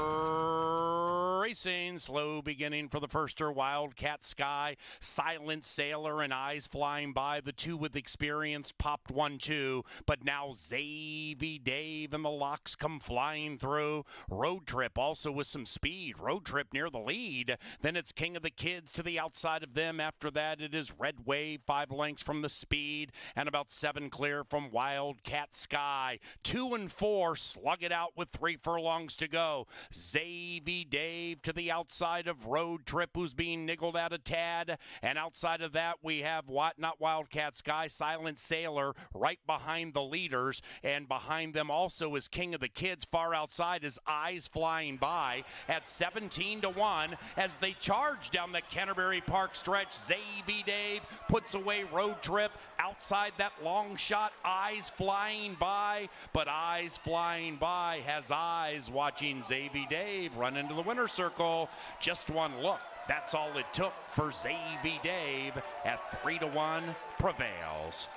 racing. Slow beginning for the firster. Wildcat Sky, Silent Sailor, and Eyes Flying By. The two with experience popped 1-2. But now Zavy Dave and the locks come flying through. Road Trip also with some speed. Road Trip near the lead. Then it's King of the Kids to the outside of them. After that, it is Red Wave, 5 lengths from the speed. And about 7 clear from Wildcat Sky. 2 and 4 slug it out with 3 furlongs to go. Zavy Dave to the outside of Road Trip, who's being niggled out a tad. And outside of that, we have not Wildcat Sky, Silent Sailor right behind the leaders. And behind them also is King of the Kids. Far outside is Eyes Flying By at 17-1 as they charge down the Canterbury Park stretch. Zavy Dave puts away Road Trip. Outside that long shot, Eyes Flying By. But Eyes Flying By has eyes watching Zavy Dave run into the winner's circle. Just one look. That's all it took for Zavy Dave at 3-1 prevails.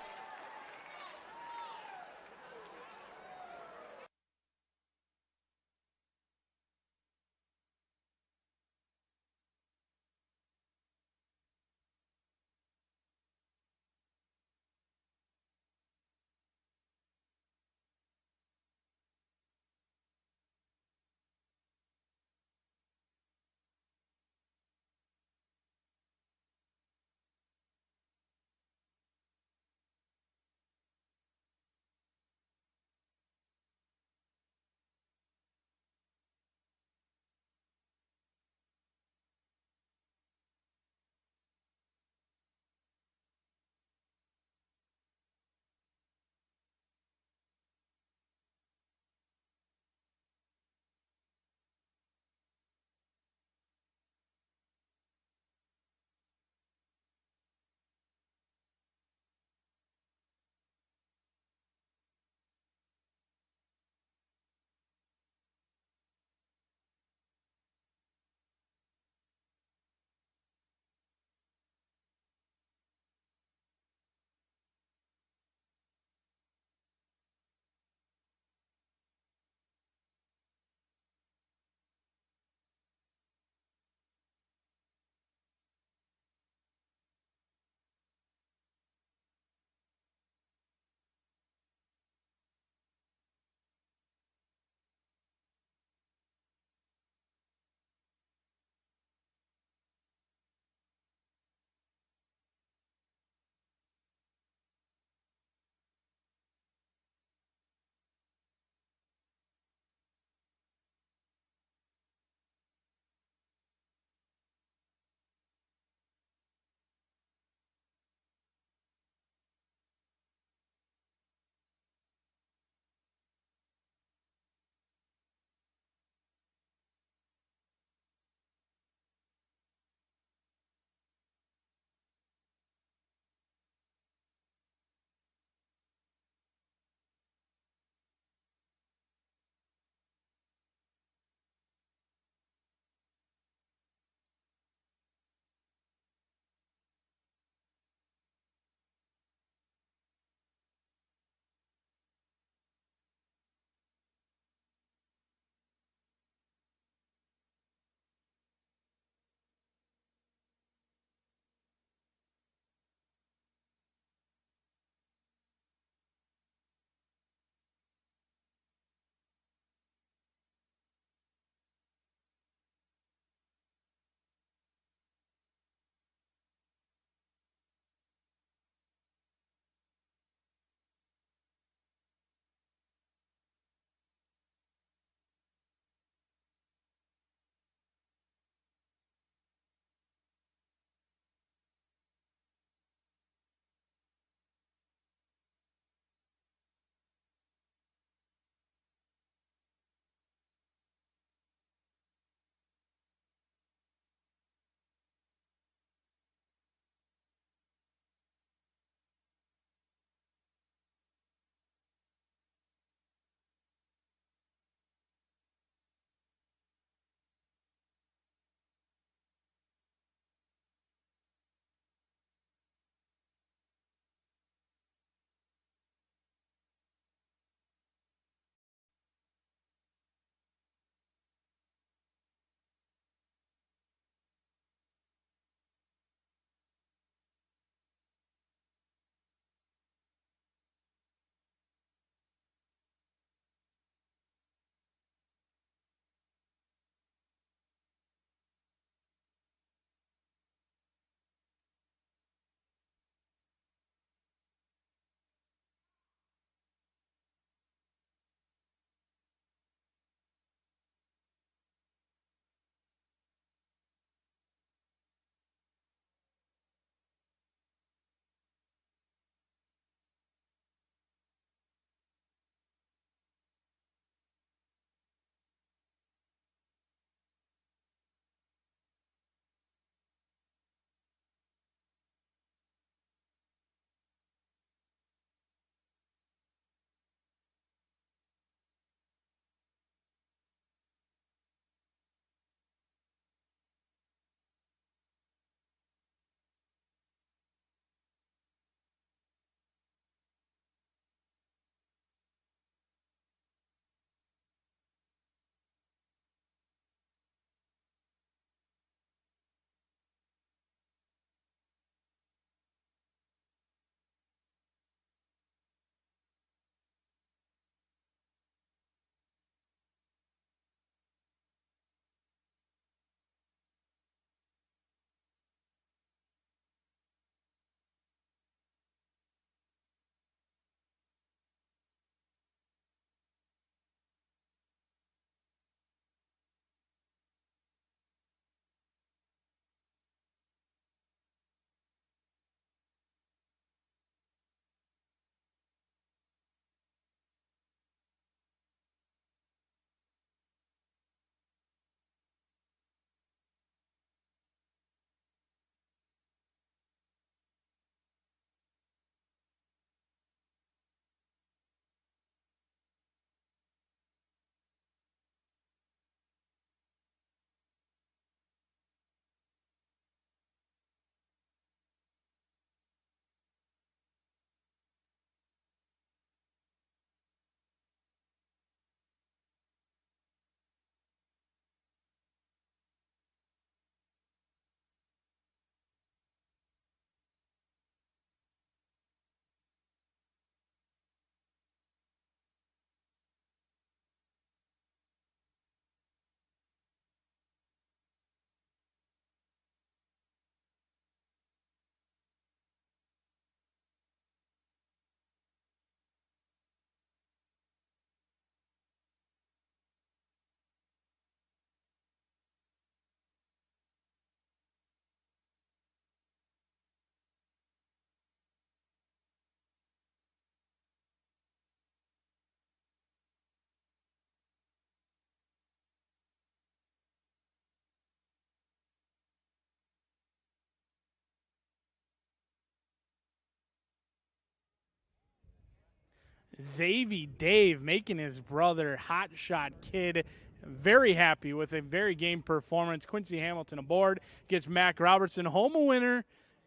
Xavier Dave making his brother Hot Shot Kid very happy with a very game performance. Quincy Hamilton aboard, gets Mac Robertson home a winner,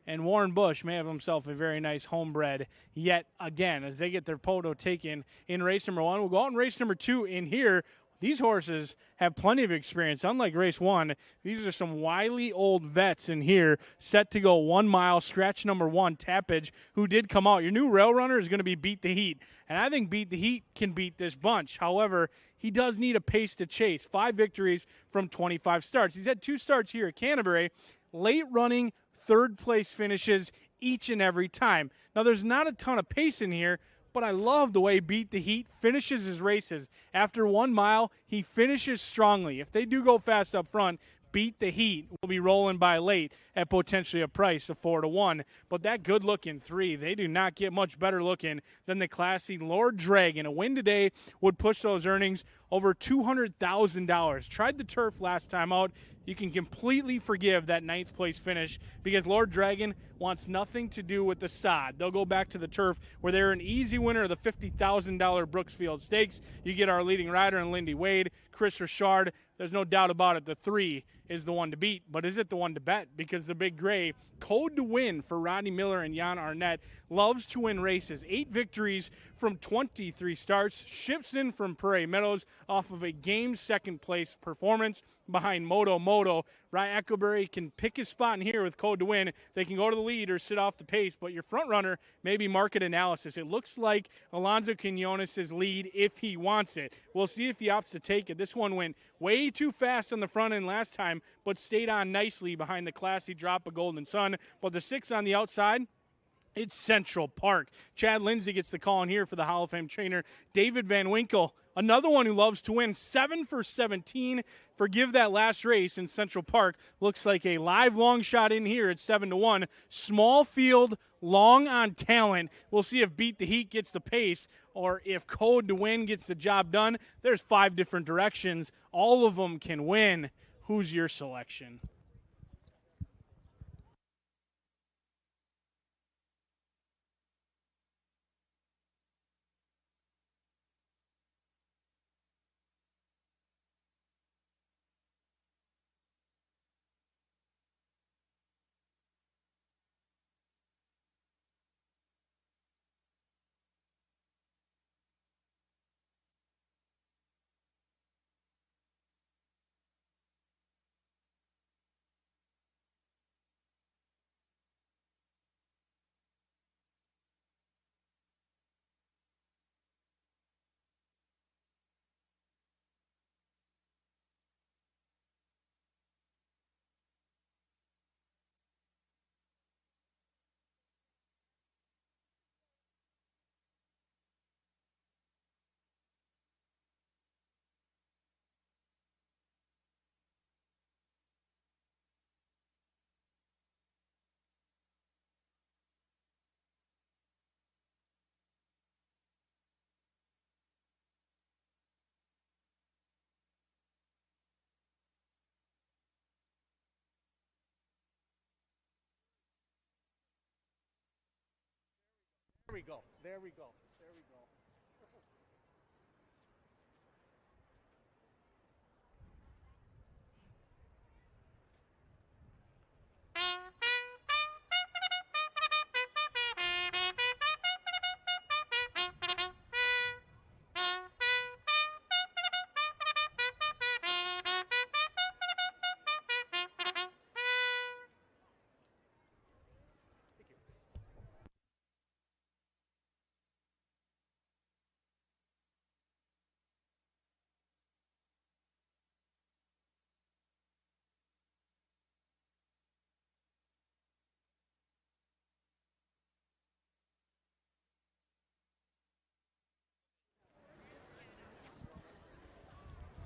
and Warren Bush may have himself a very nice homebred yet again as they get their photo taken in race number 1. We'll go out in race number 2 in here. These horses have plenty of experience. Unlike race 1, these are some wily old vets in here, set to go 1 mile, scratch number 1, Tappage, who did come out. Your new rail runner is going to be Beat the Heat, and I think Beat the Heat can beat this bunch. However, he does need a pace to chase. 5 victories from 25 starts. He's had 2 starts here at Canterbury, late running, third-place finishes each and every time. Now, there's not a ton of pace in here, but I love the way Beat the Heat finishes his races. After 1 mile, he finishes strongly. If they do go fast up front, Beat the Heat will be rolling by late at potentially a price of 4-1. But that good-looking 3, they do not get much better looking than the classy Lord Dragon. A win today would push those earnings over $200,000. Tried the turf last time out. You can completely forgive that 9th place finish because Lord Dragon wants nothing to do with the sod. They'll go back to the turf where they're an easy winner of the $50,000 Brooksfield Stakes. You get our leading rider in Lindy Wade, Chris Richard. There's no doubt about it. The 3 is the one to beat, but is it the one to bet? Because the Big Gray, code to win for Rodney Miller and Jan Arnett, loves to win races. 8 victories from 23 starts, ships in from Prairie Meadows off of a game 2nd place performance behind Moto Moto. Ryan Eckleberry can pick his spot in here with code to win. They can go to the lead or sit off the pace, but your front runner may be market analysis. It looks like Alonzo Quinones' lead if he wants it. We'll see if he opts to take it. This one went way too fast on the front end last time, but stayed on nicely behind the classy Drop of Golden Sun. But the 6 on the outside, it's Central Park. Chad Lindsay gets the call in here for the Hall of Fame trainer, David Van Winkle. Another one who loves to win, 7 for 17. Forgive that last race in Central Park. Looks like a live long shot in here at 7-1. Small field, long on talent. We'll see if Beat the Heat gets the pace or if Code to Win gets the job done. There's 5 different directions. All of them can win. Who's your selection? There we go. There we go. There we go.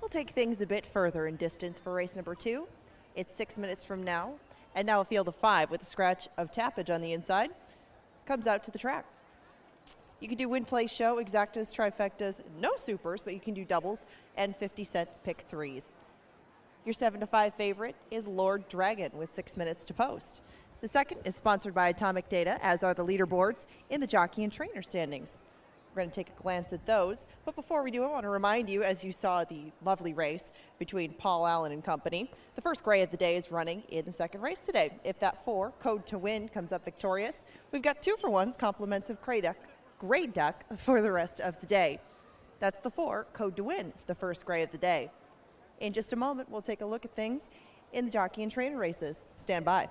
We'll take things a bit further in distance for race number 2. It's 6 minutes from now. And now a field of 5 with a scratch of Tappage on the inside comes out to the track. You can do win, play, show, exactas, trifectas, no supers, but you can do doubles and 50-cent pick 3s. Your 7-5 favorite is Lord Dragon with 6 minutes to post. The second is sponsored by Atomic Data, as are the leaderboards in the jockey and trainer standings. We're going to take a glance at those. But before we do, I want to remind you, as you saw the lovely race between Paul Allen and company, the first gray of the day is running in the second race today. If that 4, Code to Win, comes up victorious, we've got 2-for-1s, compliments of Gray Duck for the rest of the day. That's the 4, Code to Win, the first gray of the day. In just a moment, we'll take a look at things in the jockey and trainer races. Stand by.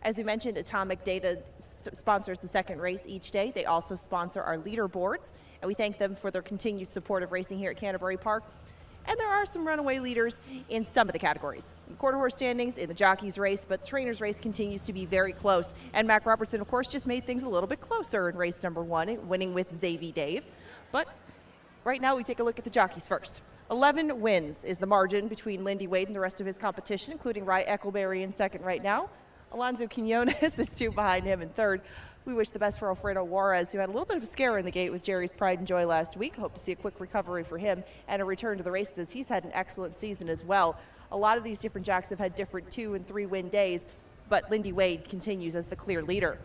As we mentioned, Atomic Data sponsors the second race each day. They also sponsor our leaderboards, and we thank them for their continued support of racing here at Canterbury Park. And there are some runaway leaders in some of the categories. The quarter horse standings in the jockeys race, but the trainers race continues to be very close. And Mac Robertson, of course, just made things a little bit closer in race number 1, winning with Xavier Dave. But right now we take a look at the jockeys first. 11 wins is the margin between Lindy Wade and the rest of his competition, including Rye Eccleberry in second right now. Alonzo Quinones is 2 behind him in third. We wish the best for Alfredo Juarez, who had a little bit of a scare in the gate with Jerry's Pride and Joy last week. Hope to see a quick recovery for him and a return to the races. He's had an excellent season as well. A lot of these different jocks have had different 2- and 3-win days, but Lindy Wade continues as the clear leader.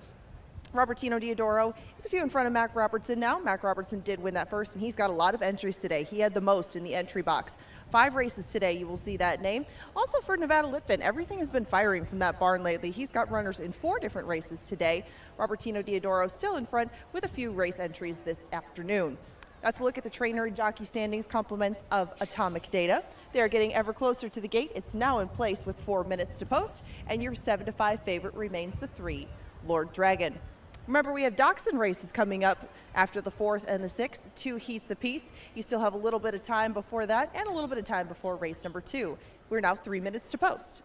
Robertino Diodoro is a few in front of Mac Robertson now. Mac Robertson did win that first, and he's got a lot of entries today. He had the most in the entry box. 5 races today, you will see that name. Also for Nevada Litvin, everything has been firing from that barn lately. He's got runners in 4 different races today. Robertino Diodoro still in front with a few race entries this afternoon. That's a look at the trainer and jockey standings, compliments of Atomic Data. They are getting ever closer to the gate. It's now in place with 4 minutes to post, and your 7-5 favorite remains the 3, Lord Dragon. Remember, we have Dachshund races coming up after the 4th and the 6th, 2 heats apiece. You still have a little bit of time before that and a little bit of time before race number 2. We're now 3 minutes to post.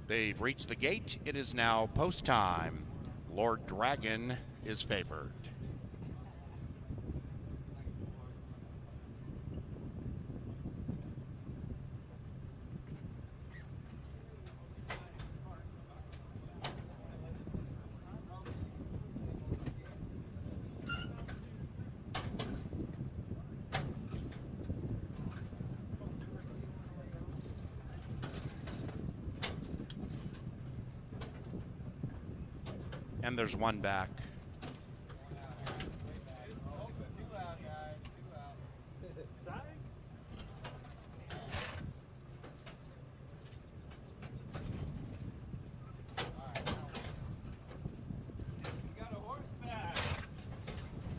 They've reached the gate. It is now post time. Lord Dragon is favored. And there's one back.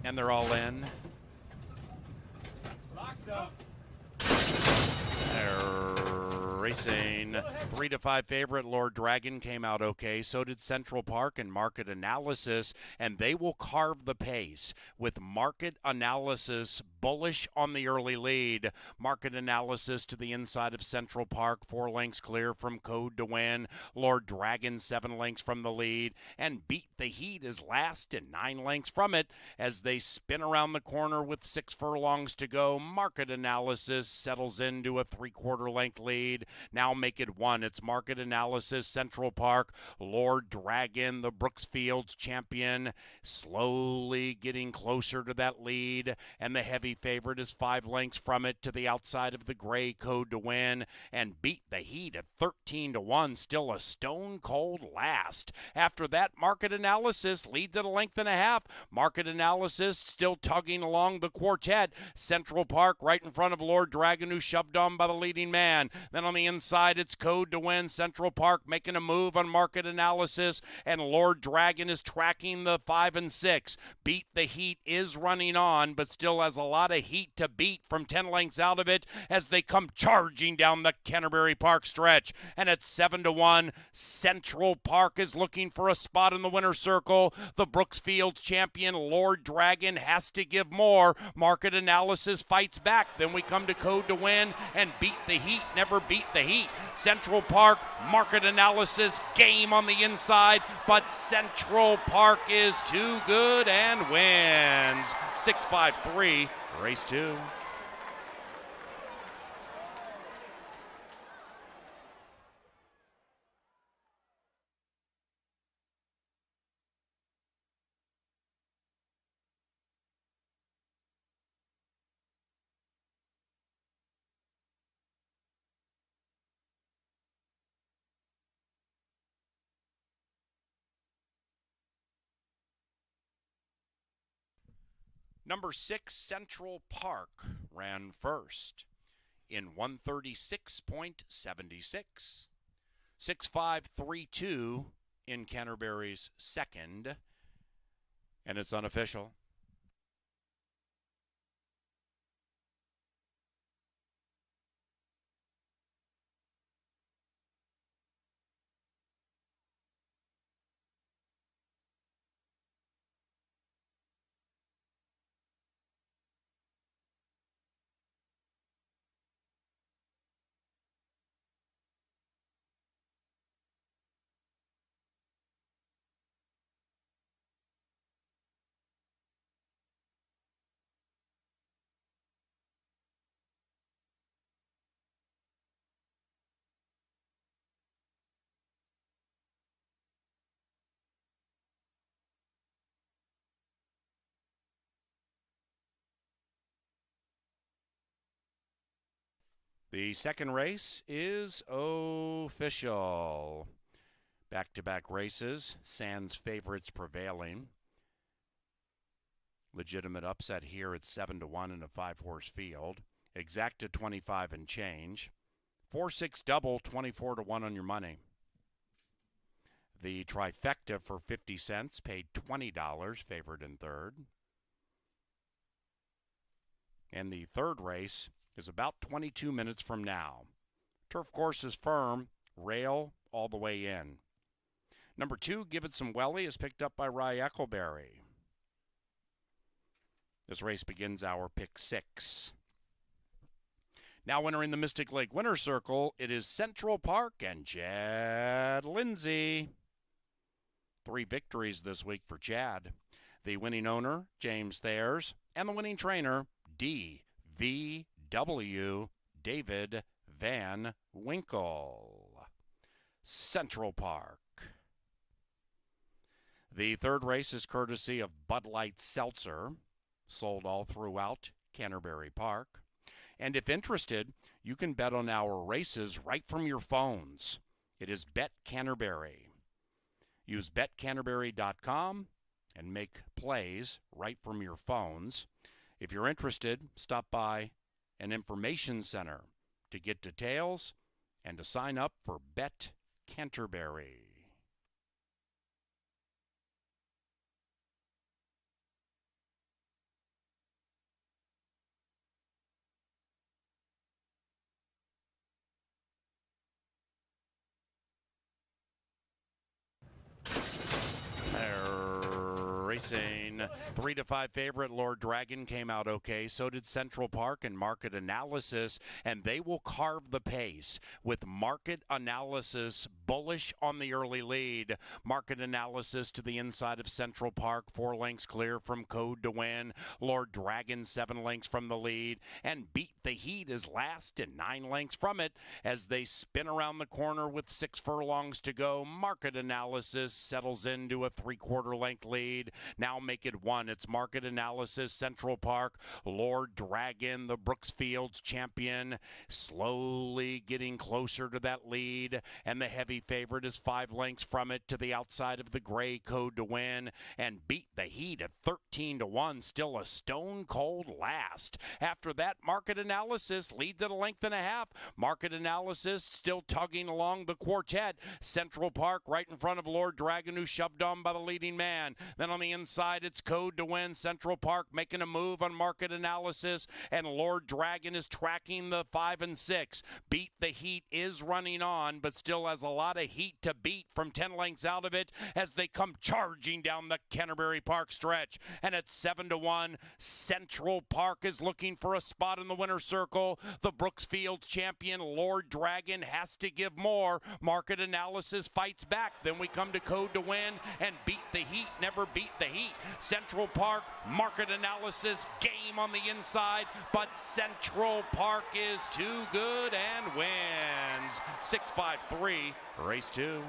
And they're all in. They're racing. 3-5 favorite Lord Dragon came out okay. So did Central Park and Market Analysis, and they will carve the pace with Market Analysis bullish on the early lead. Market Analysis to the inside of Central Park, 4 lengths clear from Code to Win. Lord Dragon 7 lengths from the lead, and Beat the Heat is last and 9 lengths from it as they spin around the corner with 6 furlongs to go. Market Analysis settles into a 3/4 length lead. Now make it 1. It's Market Analysis, Central Park, Lord Dragon, the Brooksfields champion, slowly getting closer to that lead, and the heavy favorite is 5 lengths from it to the outside of the gray Code to Win, and Beat the Heat at 13-1, still a stone cold last. After that, Market Analysis leads at 1.5 lengths. Market Analysis still tugging along the quartet. Central Park right in front of Lord Dragon, who shoved on by the leading man. Then on the inside, it's Code to Win. Central Park making a move on Market Analysis, and Lord Dragon is tracking the 5 and 6. Beat the Heat is running on, but still has a lot of heat to beat from 10 lengths out of it as they come charging down the Canterbury Park stretch. And at 7-1, Central Park is looking for a spot in the winner's circle. The Brooksfields champion Lord Dragon has to give more. Market Analysis fights back. Then we come to Code to Win, and Beat the Heat never beat the Heat. Central Park, Market Analysis, game on the inside, but Central Park is too good and wins. 6-5-3, race 2. Number 6, Central Park, ran first in 136.76. 6-5-3-2 in Canterbury's second, and it's unofficial. The second race is official. Back-to-back races, Sands favorites prevailing. Legitimate upset here at 7-1 in a 5-horse field. Exacta 25 and change. 4-6 double, 24-1 on your money. The trifecta for 50 cents, paid $20, favored in third. And the third race is about 22 minutes from now. Turf course is firm, rail all the way in. Number 2, Give It Some Welly, is picked up by Rye Eccleberry. This race begins our pick 6. Now entering the Mystic Lake Winner Circle, it is Central Park and Chad Lindsay. 3 victories this week for Chad. The winning owner, James Thayers, and the winning trainer, DVW, David Van Winkle. Central Park. The 3rd race is courtesy of Bud Light Seltzer, sold all throughout Canterbury Park. And if interested, you can bet on our races right from your phones. It is Bet Canterbury. Use betcanterbury.com and make plays right from your phones. If you're interested, stop by an information center to get details and to sign up for Bet Canterbury. Racing 3-5 favorite Lord Dragon came out okay. So did Central Park and Market Analysis, and they will carve the pace with Market Analysis bullish on the early lead. Market Analysis to the inside of Central Park, 4 lengths clear from Code to Win. Lord Dragon 7 lengths from the lead, and Beat the Heat is last and 9 lengths from it as they spin around the corner with 6 furlongs to go. Market Analysis settles into a 3/4 length lead. Now make it 1. It's Market Analysis, Central Park, Lord Dragon, the Brooksfields champion, slowly getting closer to that lead, and the heavy favorite is 5 lengths from it to the outside of the gray Code to Win, and Beat the Heat at 13-1, still a stone cold last. After that, Market Analysis leads at 1.5 lengths. Market Analysis still tugging along the quartet. Central Park right in front of Lord Dragon, who shoved on by the leading man. Then on the inside, it's Code to Win. Central Park making a move on Market Analysis, and Lord Dragon is tracking the 5 and 6. Beat the Heat is running on, but still has a lot of heat to beat from 10 lengths out of it as they come charging down the Canterbury Park stretch. And at 7-1, Central Park is looking for a spot in the winner's circle. The Brooksfield champion, Lord Dragon, has to give more. Market Analysis fights back. Then we come to Code to Win, and Beat the Heat never beat the Heat. Central Park, Market Analysis, game on the inside, but Central Park is too good and wins. 6-5-3, race 2.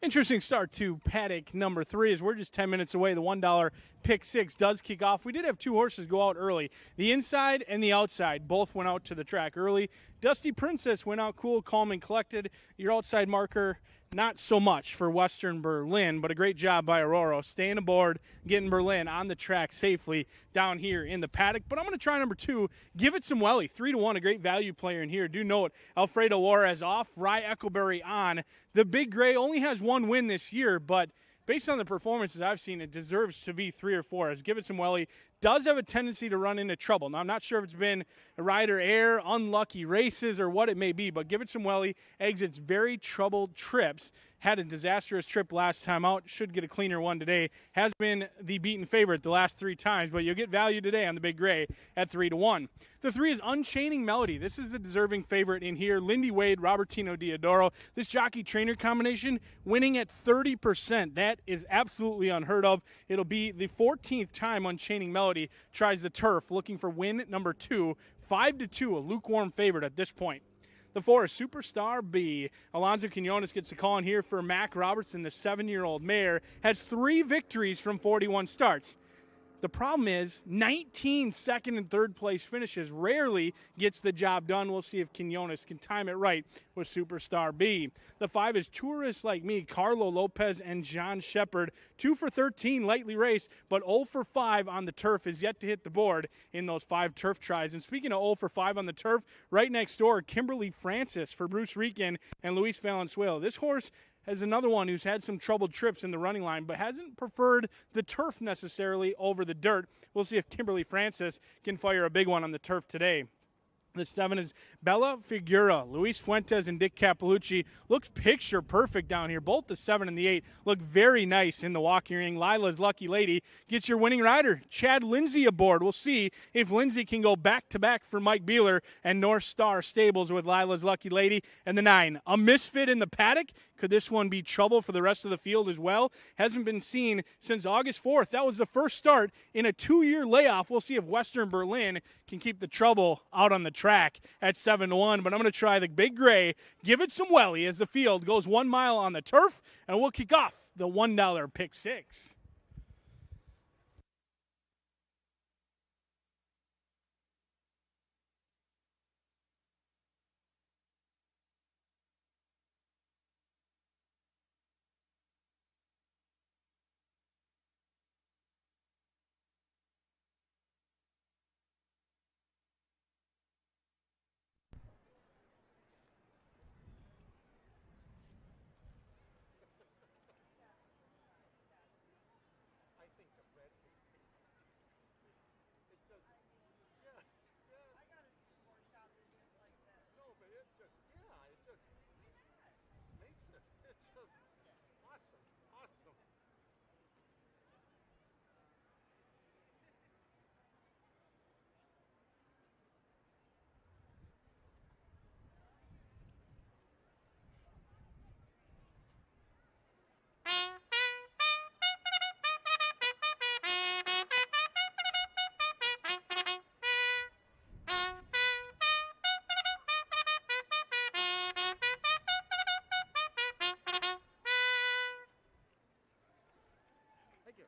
Interesting start to paddock number 3 as we're just 10 minutes away. The $1 pick 6 does kick off. We did have 2 horses go out early. The inside and the outside both went out to the track early. Dusty Princess went out cool, calm, and collected. Your outside marker, not so much for Western Berlin, but a great job by Aurora staying aboard, getting Berlin on the track safely down here in the paddock. But I'm going to try number 2, Give It Some Welly, 3-1, a great value player in here. Do note, Alfredo Juarez off, Rye Eckleberry on. The Big Gray only has 1 win this year, but based on the performances I've seen, it deserves to be 3 or 4. As Give It Some Welly does have a tendency to run into trouble. Now, I'm not sure if it's been a rider error, unlucky races, or what it may be, but Give It Some Welly exits very troubled trips. Had a disastrous trip last time out. Should get a cleaner one today. Has been the beaten favorite the last 3 times, but you'll get value today on the Big Gray at 3-1. The 3 is Unchaining Melody. This is a deserving favorite in here. Lindy Wade, Robertino Diodoro. This jockey-trainer combination winning at 30%. That is absolutely unheard of. It'll be the 14th time Unchaining Melody tries the turf, looking for win number 2. 5-2, a lukewarm favorite at this point. The 4 is Superstar B. Alonzo Quinones gets the call in here for Mac Robertson, the 7-year-old mare. Has 3 victories from 41 starts. The problem is 19 second and third place finishes. Rarely gets the job done. We'll see if Quinones can time it right with Superstar B. The 5 is Tourists Like Me, Carlo Lopez and John Shepard. 2 for 13, lightly raced, but 0 for 5 on the turf is yet to hit the board in those 5 turf tries. And speaking of 0 for 5 on the turf, right next door, Kimberly Francis for Bruce Rican and Luis Valenzuela. This horse has another one who's had some troubled trips in the running line, but hasn't preferred the turf necessarily over the dirt. We'll see if Kimberly Francis can fire a big one on the turf today. The 7 is Bella Figura. Luis Fuentes and Dick Cappellucci looks picture perfect down here. Both the 7 and the 8 look very nice in the walking ring. Lila's Lucky Lady gets your winning rider, Chad Lindsay, aboard. We'll see if Lindsay can go back-to-back for Mike Beeler and North Star Stables with Lila's Lucky Lady. And the 9, a misfit in the paddock. Could this one be trouble for the rest of the field as well? Hasn't been seen since August 4th. That was the first start in a 2-year layoff. We'll see if Western Berlin can keep the trouble out on the track at 7-1. But I'm going to try the Big Gray, Give It Some Welly, as the field goes 1 mile on the turf. And we'll kick off the $1 pick 6. I think the red is it doesn't. Yes, yes. I gotta do more shopping like that. No, but it just makes it. It's just awesome, awesome. Thank you.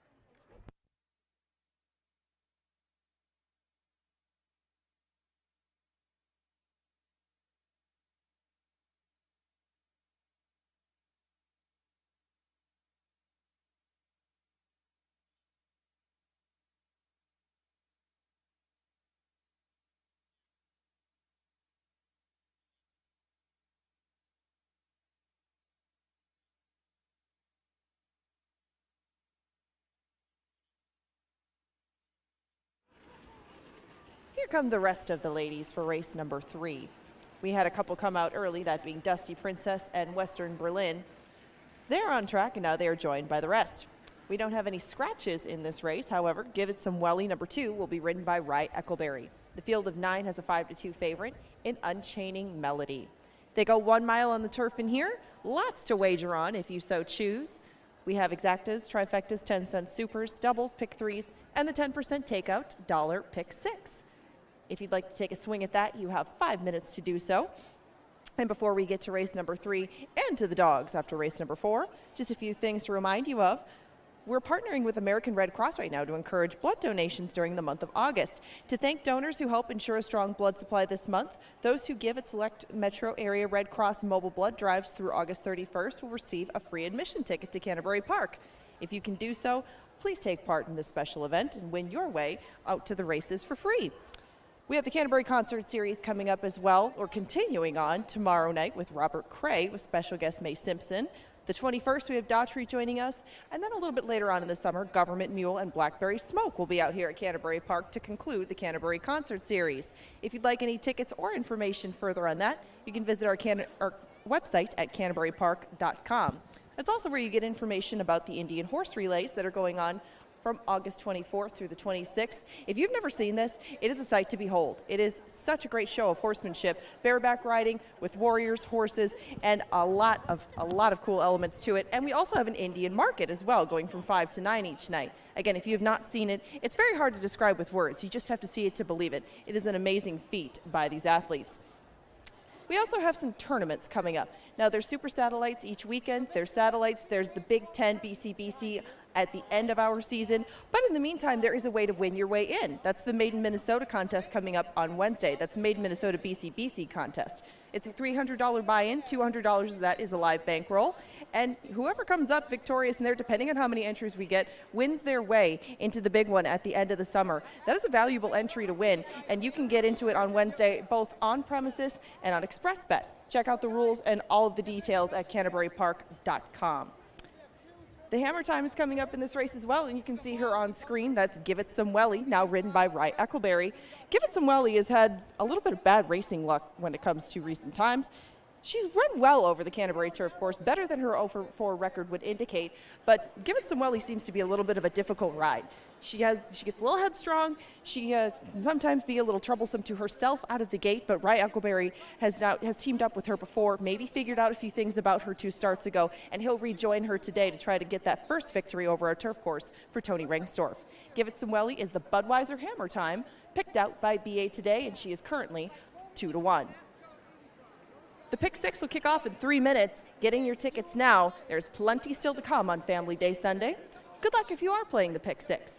Here come the rest of the ladies for race number 3. We had a couple come out early, that being Dusty Princess and Western Berlin. They're on track, and now they are joined by the rest. We don't have any scratches in this race. However, Give It Some Welly number 2 will be ridden by Rye Eckleberry. The field of 9 has a 5-2 favorite in Unchaining Melody. They go 1 mile on the turf in here. Lots to wager on if you so choose. We have exactas, trifectas, 10-cent supers, doubles, pick 3s, and the 10% takeout $1 pick 6. If you'd like to take a swing at that, you have 5 minutes to do so. And before we get to race number 3 and to the dogs after race number 4, just a few things to remind you of. We're partnering with American Red Cross right now to encourage blood donations during the month of August. To thank donors who help ensure a strong blood supply this month, those who give at select metro area Red Cross mobile blood drives through August 31st will receive a free admission ticket to Canterbury Park. If you can do so, please take part in this special event and win your way out to the races for free. We have the Canterbury Concert Series coming up as well, or continuing on tomorrow night with Robert Cray with special guest Mae Simpson. The 21st, we have Daughtry joining us, and then a little bit later on in the summer, Government Mule and Blackberry Smoke will be out here at Canterbury Park to conclude the Canterbury Concert Series. If you'd like any tickets or information further on that, you can visit our website at canterburypark.com. That's also where you get information about the Indian horse relays that are going on from August 24th through the 26th. If you've never seen this, it is a sight to behold. It is such a great show of horsemanship, bareback riding with warriors, horses, and a lot of cool elements to it. And we also have an Indian market as well, going from 5 to 9 each night. Again, if you have not seen it, it's very hard to describe with words. You just have to see it to believe it. It is an amazing feat by these athletes. We also have some tournaments coming up. Now, there's Super Satellites each weekend. There's Satellites. There's the Big Ten BCBC at the end of our season. But in the meantime, there is a way to win your way in. That's the Made in Minnesota contest coming up on Wednesday. That's the Made in Minnesota BCBC contest. It's a $300 buy-in. $200 of that is a live bankroll. And whoever comes up victorious in there, depending on how many entries we get, wins their way into the big one at the end of the summer. That is a valuable entry to win, and you can get into it on Wednesday, both on premises and on ExpressBet. Check out the rules and all of the details at CanterburyPark.com. The hammer time is coming up in this race as well, and you can see her on screen. That's Give It Some Welly, now ridden by Rye Eccleberry. Give It Some Welly has had a little bit of bad racing luck when it comes to recent times. She's run well over the Canterbury turf course, better than her 0-4 record would indicate, but Give It Some Welly seems to be a little bit of a difficult ride. She gets a little headstrong. She can sometimes be a little troublesome to herself out of the gate, but Rye Eccleberry has teamed up with her before, maybe figured out a few things about her 2 starts ago, and he'll rejoin her today to try to get that first victory over our turf course for Tony Rengstorff. Give It Some Welly is the Budweiser Hammer Time, picked out by BA today, and she is currently 2-1. The Pick 6 will kick off in 3 minutes. Getting your tickets now. There's plenty still to come on Family Day Sunday. Good luck if you are playing the Pick 6.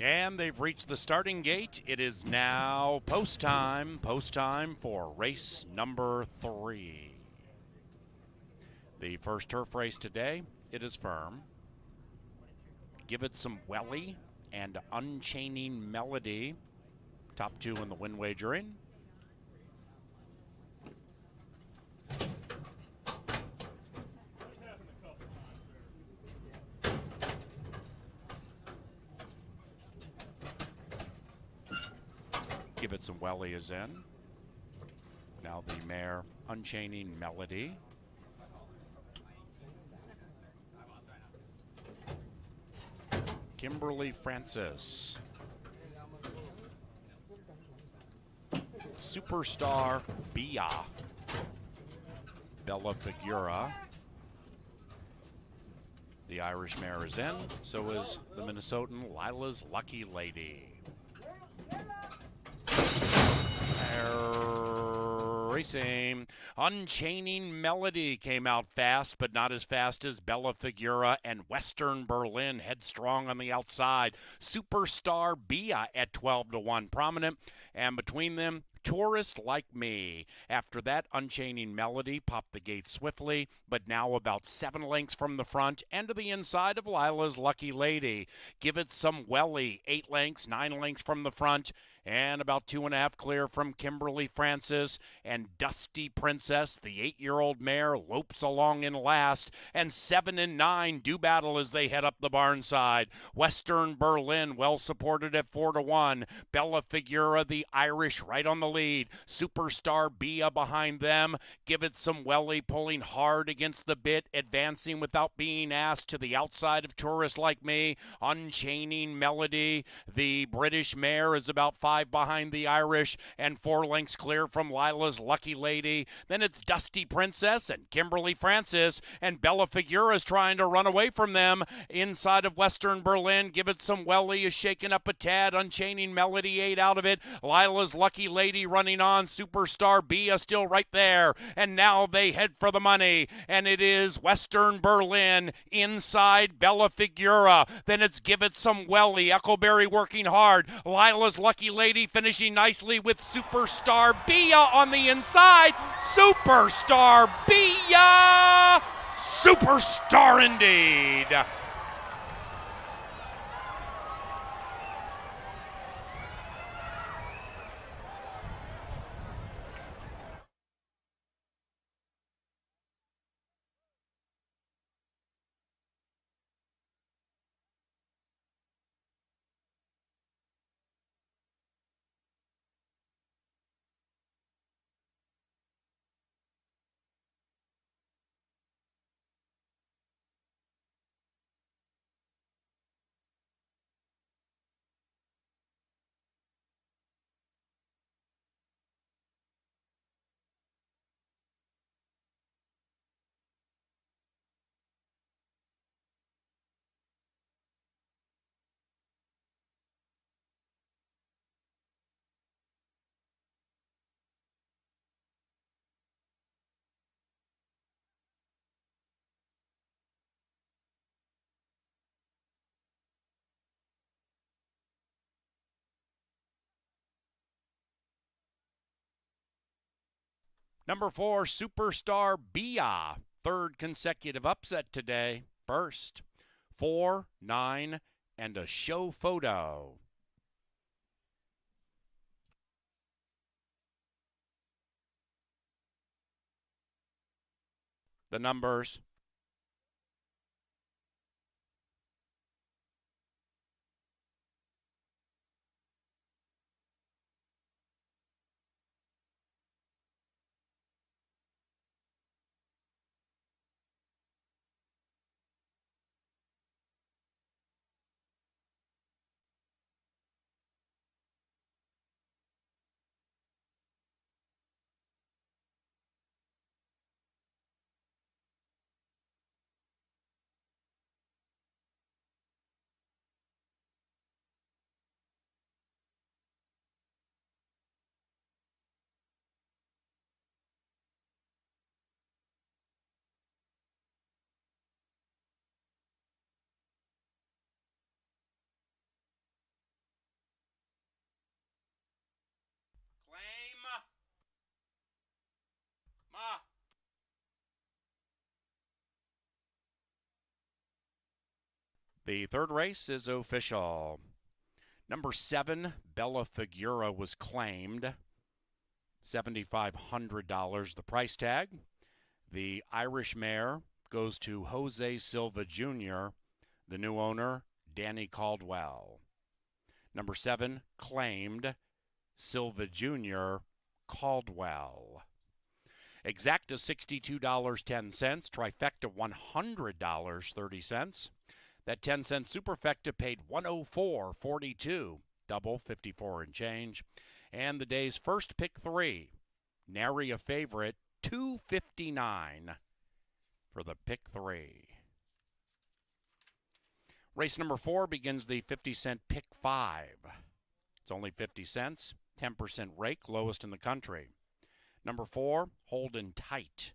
And they've reached the starting gate. It is now post time for race number 3. The first turf race today, it is firm. Give It Some Welly and Unchaining Melody, top 2 in the win wagering. Give It Some Welly is in. Now the mare Unchaining Melody. Kimberly Francis. Superstar Bia. Bella Figura. The Irish mare is in. So is the Minnesotan Lila's Lucky Lady. Racing. Unchaining Melody came out fast, but not as fast as Bella Figura, and Western Berlin headstrong on the outside. Superstar Bia at 12-1 prominent, and between them, Tourist Like Me. After that, Unchaining Melody popped the gate swiftly, but now about 7 lengths from the front and to the inside of Lila's Lucky Lady. Give It Some Welly, 8 lengths, 9 lengths from the front, and about 2.5 clear from Kimberly Francis. And Dusty Princess, the 8-year-old mare, lopes along in last. And 7 and 9 do battle as they head up the barn side. Western Berlin well supported at 4-1. Bella Figura, the Irish, right on the lead. Superstar Bia behind them. Give It Some Welly pulling hard against the bit, advancing without being asked to the outside of Tourist Like Me. Unchaining Melody, the British mare, is about 5 behind the Irish and 4 lengths clear from Lila's Lucky Lady. Then it's Dusty Princess and Kimberly Francis, and Bella Figura is trying to run away from them inside of Western Berlin. Give It Some Welly is shaking up a tad. Unchaining Melody 8 out of it. Lila's Lucky Lady running on. Superstar Bia still right there, and now they head for the money, and it is Western Berlin inside Bella Figura. Then it's Give It Some Welly. Echoberry working hard. Lila's Lucky Lady finishing nicely with Superstar Bia on the inside. Superstar Bia! Superstar indeed! Number 4, Superstar Bia. 3rd consecutive upset today. First, 4, 9, and a show photo. The numbers. The third race is official. Number 7, Bella Figura, was claimed. $7,500 the price tag. The Irish mare goes to Jose Silva Jr., the new owner, Danny Caldwell. Number 7, claimed, Silva Jr., Caldwell. Exacta $62.10, trifecta $100.30. That 10-cent superfecta paid $104.42, double 54 and change. And the day's first pick 3, nary a favorite, $2.59 for the pick 3. Race number 4 begins the 50-cent pick 5. It's only 50 cents, 10% rake, lowest in the country. Number 4, Holden Tight,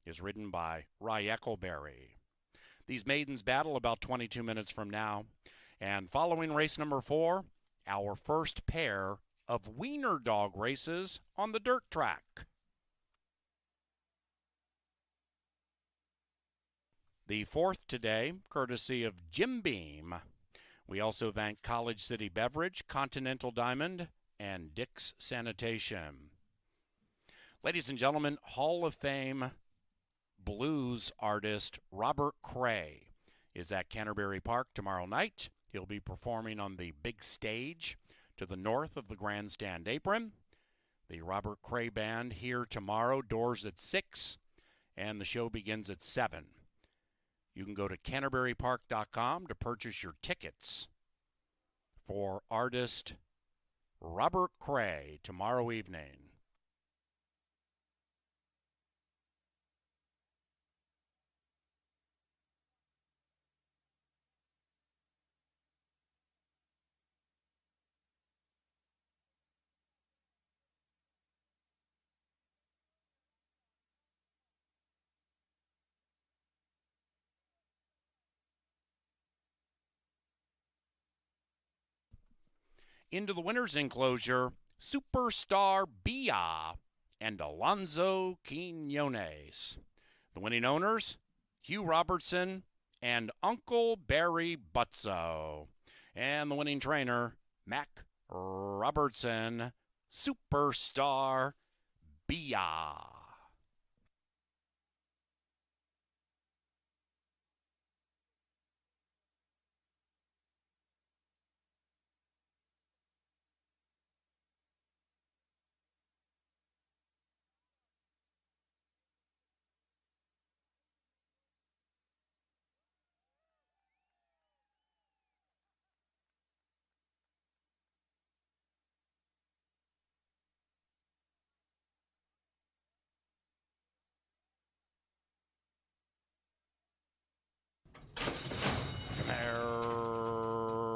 is ridden by Rye Eccleberry. These maidens battle about 22 minutes from now. And following race number 4, our first pair of wiener dog races on the dirt track. The fourth today, courtesy of Jim Beam. We also thank College City Beverage, Continental Diamond, and Dick's Sanitation. Ladies and gentlemen, Hall of Fame blues artist Robert Cray is at Canterbury Park tomorrow night. He'll be performing on the big stage to the north of the grandstand apron. The Robert Cray Band here tomorrow, doors at 6, and the show begins at 7. You can go to CanterburyPark.com to purchase your tickets for artist Robert Cray tomorrow evening. Into the winner's enclosure, Superstar Bia and Alonzo Quinones. The winning owners, Hugh Robertson and Uncle Barry Butzo. And the winning trainer, Mac Robertson, Superstar Bia.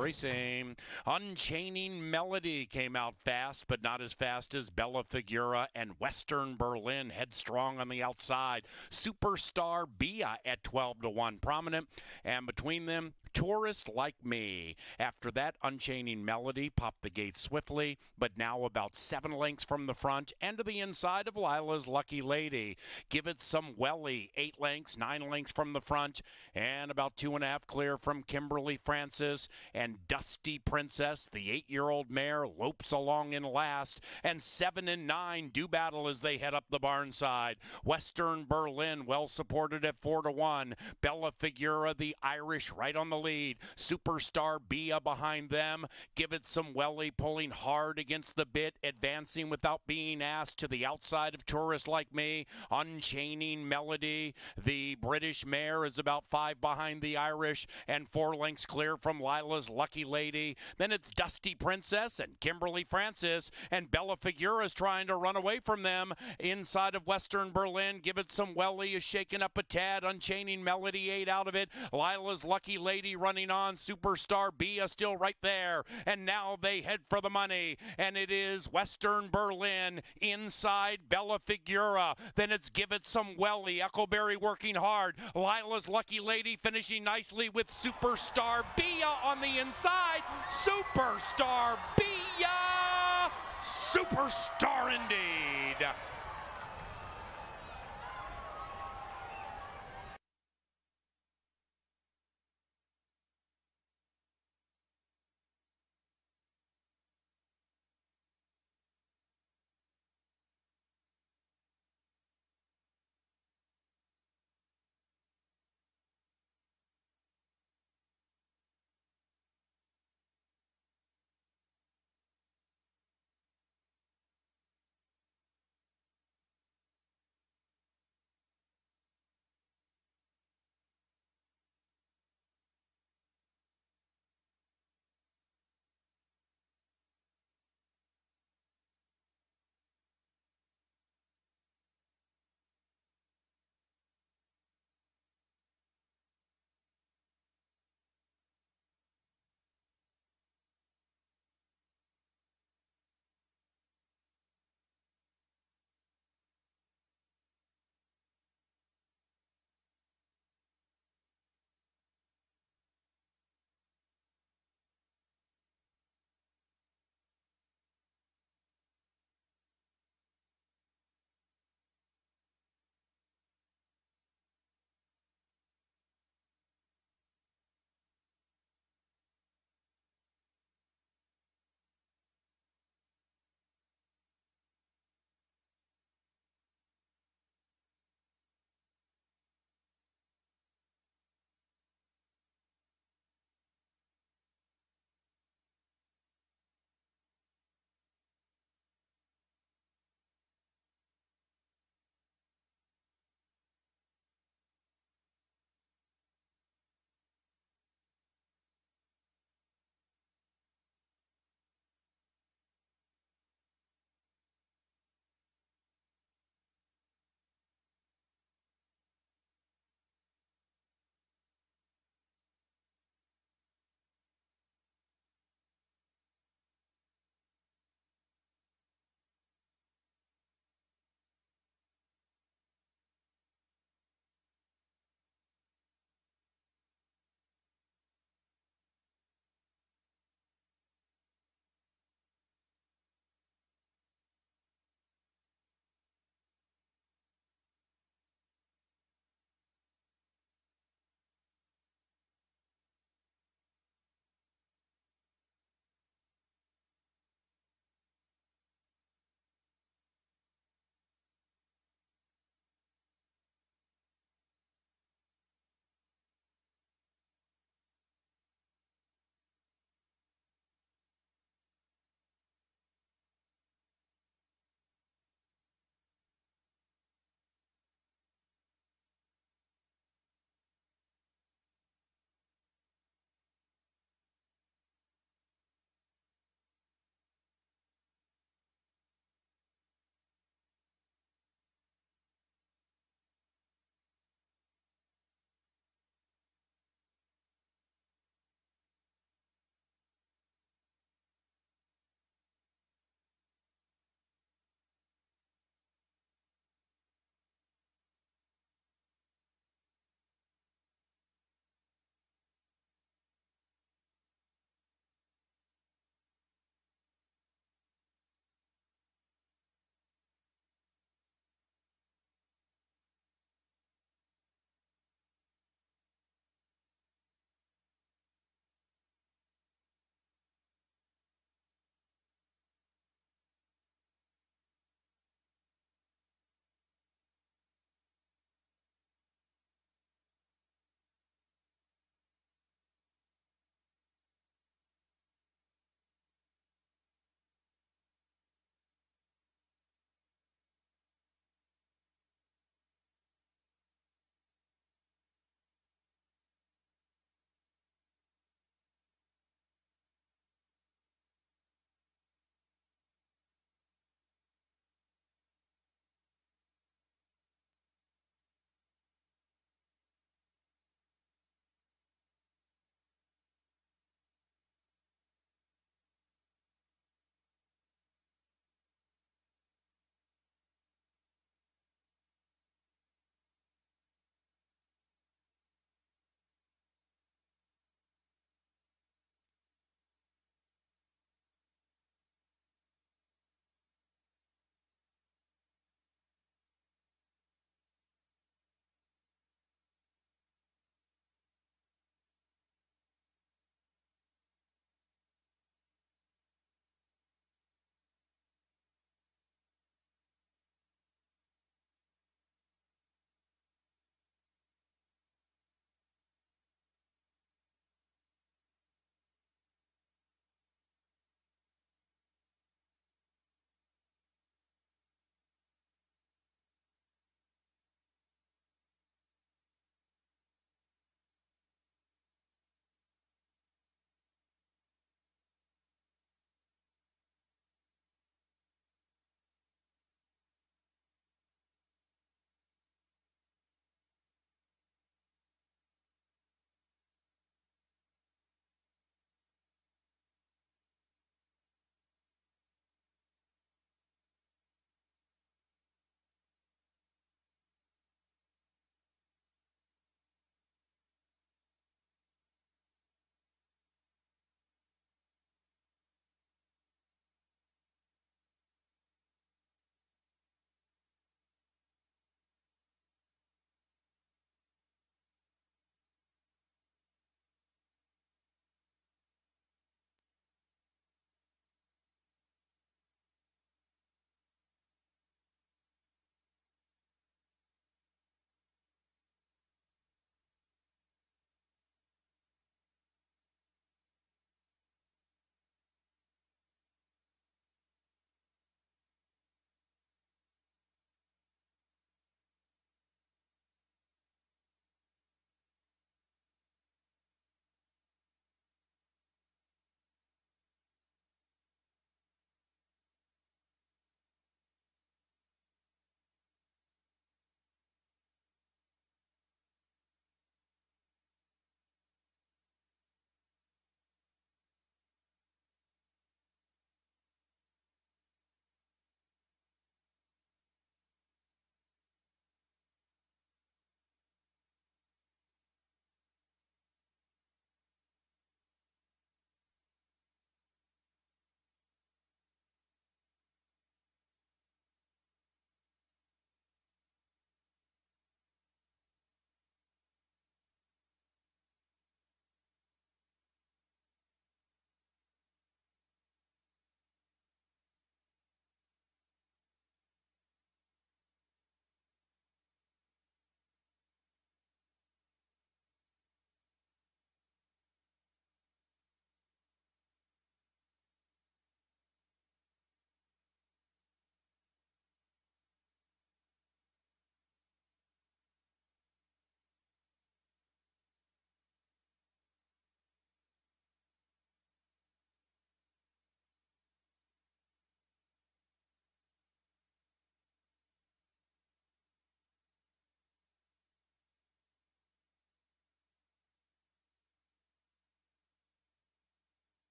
Racing. Unchaining Melody came out fast, but not as fast as Bella Figura and Western Berlin. Headstrong on the outside. Superstar Bia at 12-1 prominent. And between them, Tourist Like Me. After that, Unchaining Melody popped the gate swiftly, but now about 7 lengths from the front and to the inside of Lila's Lucky Lady. Give It Some Welly, 8 lengths, 9 lengths from the front, and about 2.5 clear from Kimberly Francis. And Dusty Princess, the 8-year-old mare, lopes along in last. And 7 and 9 do battle as they head up the barn side. Western Berlin, well supported at 4-1. Bella Figura, the Irish, right on the lead. Superstar Bia behind them. Give It Some Welly pulling hard against the bit, advancing without being asked to the outside of Tourist Like Me. Unchaining Melody, the British mare, is about 5 behind the Irish and 4 lengths clear from Lila's Lucky Lady. Then it's Dusty Princess and Kimberly Francis, and Bella Figura is trying to run away from them inside of Western Berlin. Give It Some Welly is shaking up a tad. Unchaining Melody, 8 out of it. Lila's Lucky Lady running on. Superstar Bia still right there. And now they head for the money. And it is Western Berlin inside Bella Figura. Then it's Give It Some Welly. Eccleberry working hard. Lila's Lucky Lady finishing nicely with Superstar Bia on the inside. Superstar Bia! Superstar indeed.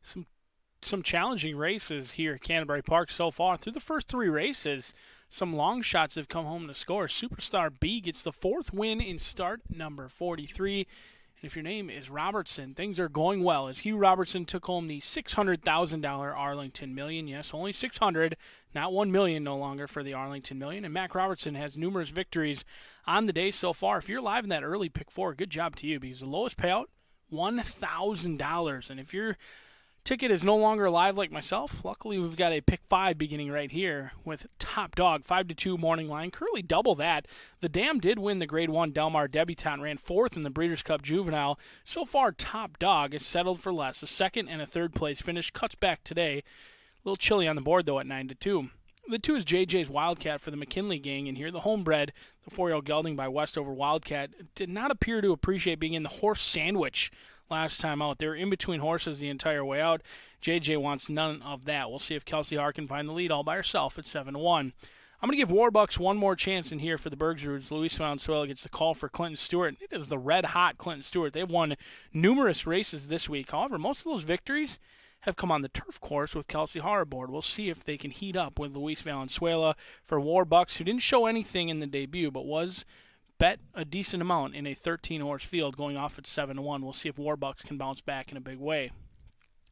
some challenging races here at Canterbury Park so far. Through the first 3 races, some long shots have come home to score. Superstar B gets the 4th win in start number 43. And if your name is Robertson, things are going well as Hugh Robertson took home the $600,000 Arlington Million. Yes, only 600, not 1 million no longer for the Arlington Million. And Mac Robertson has numerous victories on the day so far. If you're live in that early pick 4, good job to you because the lowest payout, $1,000. And if your ticket is no longer live like myself, luckily we've got a pick 5 beginning right here with Top Dog, 5-2 morning line. Currently double that. The Dam did win the Grade 1 Del Mar Debutante, ran 4th in the Breeders' Cup Juvenile. So far, Top Dog is settled for less. A 2nd and a 3rd place finish. Cuts back today. A little chilly on the board, though, at 9-2. The 2 is JJ's Wildcat for the McKinley gang in here. The homebred, the 4-year-old gelding by Westover Wildcat, did not appear to appreciate being in the horse sandwich last time out. They were in between horses the entire way out. JJ wants none of that. We'll see if Kelsey Hart can find the lead all by herself at 7-1. I'm going to give Warbucks one more chance in here for the Bergsroods. Luis Valenzuela gets the call for Clinton Stewart. It is the red-hot Clinton Stewart. They've won numerous races this week. However, most of those victories have come on the turf course with Kelsey Hart aboard. We'll see if they can heat up with Luis Valenzuela for Warbucks, who didn't show anything in the debut, but was bet a decent amount in a 13-horse field going off at 7-1. We'll see if Warbucks can bounce back in a big way.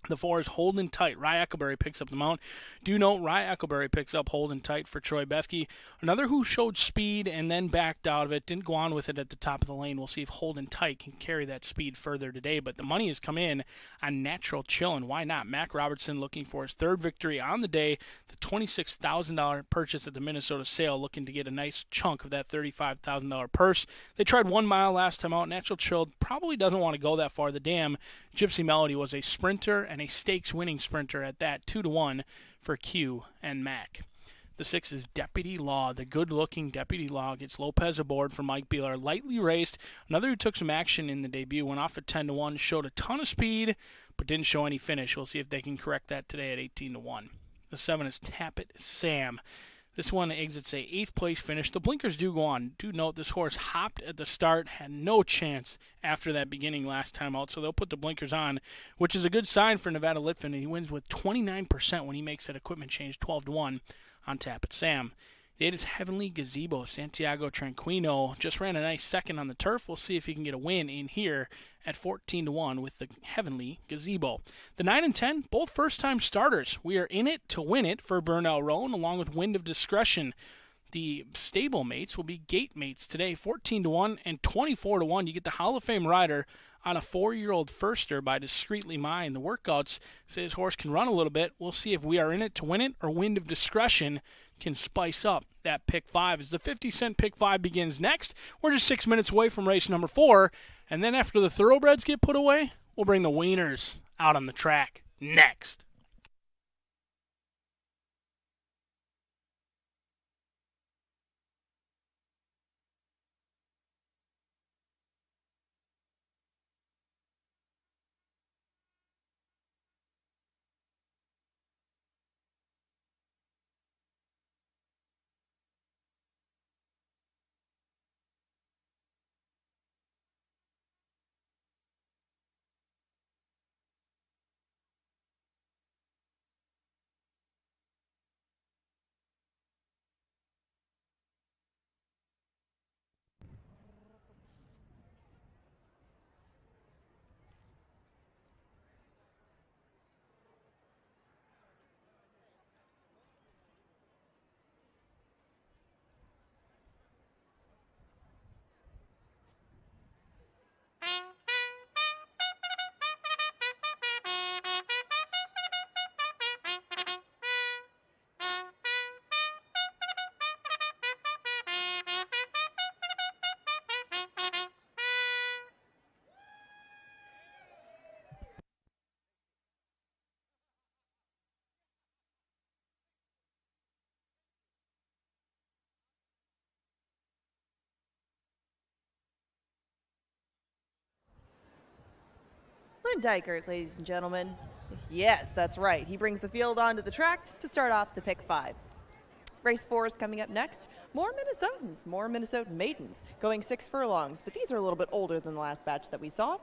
The 4 is Holding Tight. Rye Eckleberry picks up the mount. Do note Rye Eckleberry picks up Holding Tight for Troy Bethke. Another who showed speed and then backed out of it. Didn't go on with it at the top of the lane. We'll see if Holding Tight can carry that speed further today. But the money has come in on Natural Chillin'. Why not? Mac Robertson looking for his 3rd victory on the day. The $26,000 purchase at the Minnesota sale, looking to get a nice chunk of that $35,000 purse. They tried 1 mile last time out. Natural Chillin' probably doesn't want to go that far. The Dam, Gypsy Melody, was a sprinter and a stakes winning sprinter at that, 2-1 for Q and Mac. The 6 is Deputy Law. The good-looking Deputy Law gets Lopez aboard for Mike Beeler. Lightly raced. Another who took some action in the debut. Went off at 10-1. Showed a ton of speed, but didn't show any finish. We'll see if they can correct that today at 18-1. The 7 is Tap It Sam. This one exits a 8th place finish. The blinkers do go on. Do note this horse hopped at the start, had no chance after that beginning last time out, so they'll put the blinkers on, which is a good sign for Nevada Litfin, and he wins with 29% when he makes that equipment change, 12-1 on Tap It Sam. The 8 is Heavenly Gazebo. Santiago Tranquino just ran a nice 2nd on the turf. We'll see if he can get a win in here at 14-1 with the Heavenly Gazebo. The 9 and 10, both first-time starters. We are in it to win it for Burnell Roan, along with Wind of Discretion. The stable mates will be gate mates today, 14-1 and 24-1. You get the Hall of Fame rider on a 4-year-old firster by Discreetly Mine. The workouts say his horse can run a little bit. We'll see if we are in it to win it or Wind of Discretion can spice up that pick 5. As the 50-cent pick 5 begins next, we're just 6 minutes away from race number 4. And then after the thoroughbreds get put away, we'll bring the wieners out on the track next. Lynn Dykert, ladies and gentlemen. Yes, that's right. He brings the field onto the track to start off the pick 5. Race 4 is coming up next. More Minnesotans, more Minnesotan maidens, going 6 furlongs, but these are a little bit older than the last batch that we saw.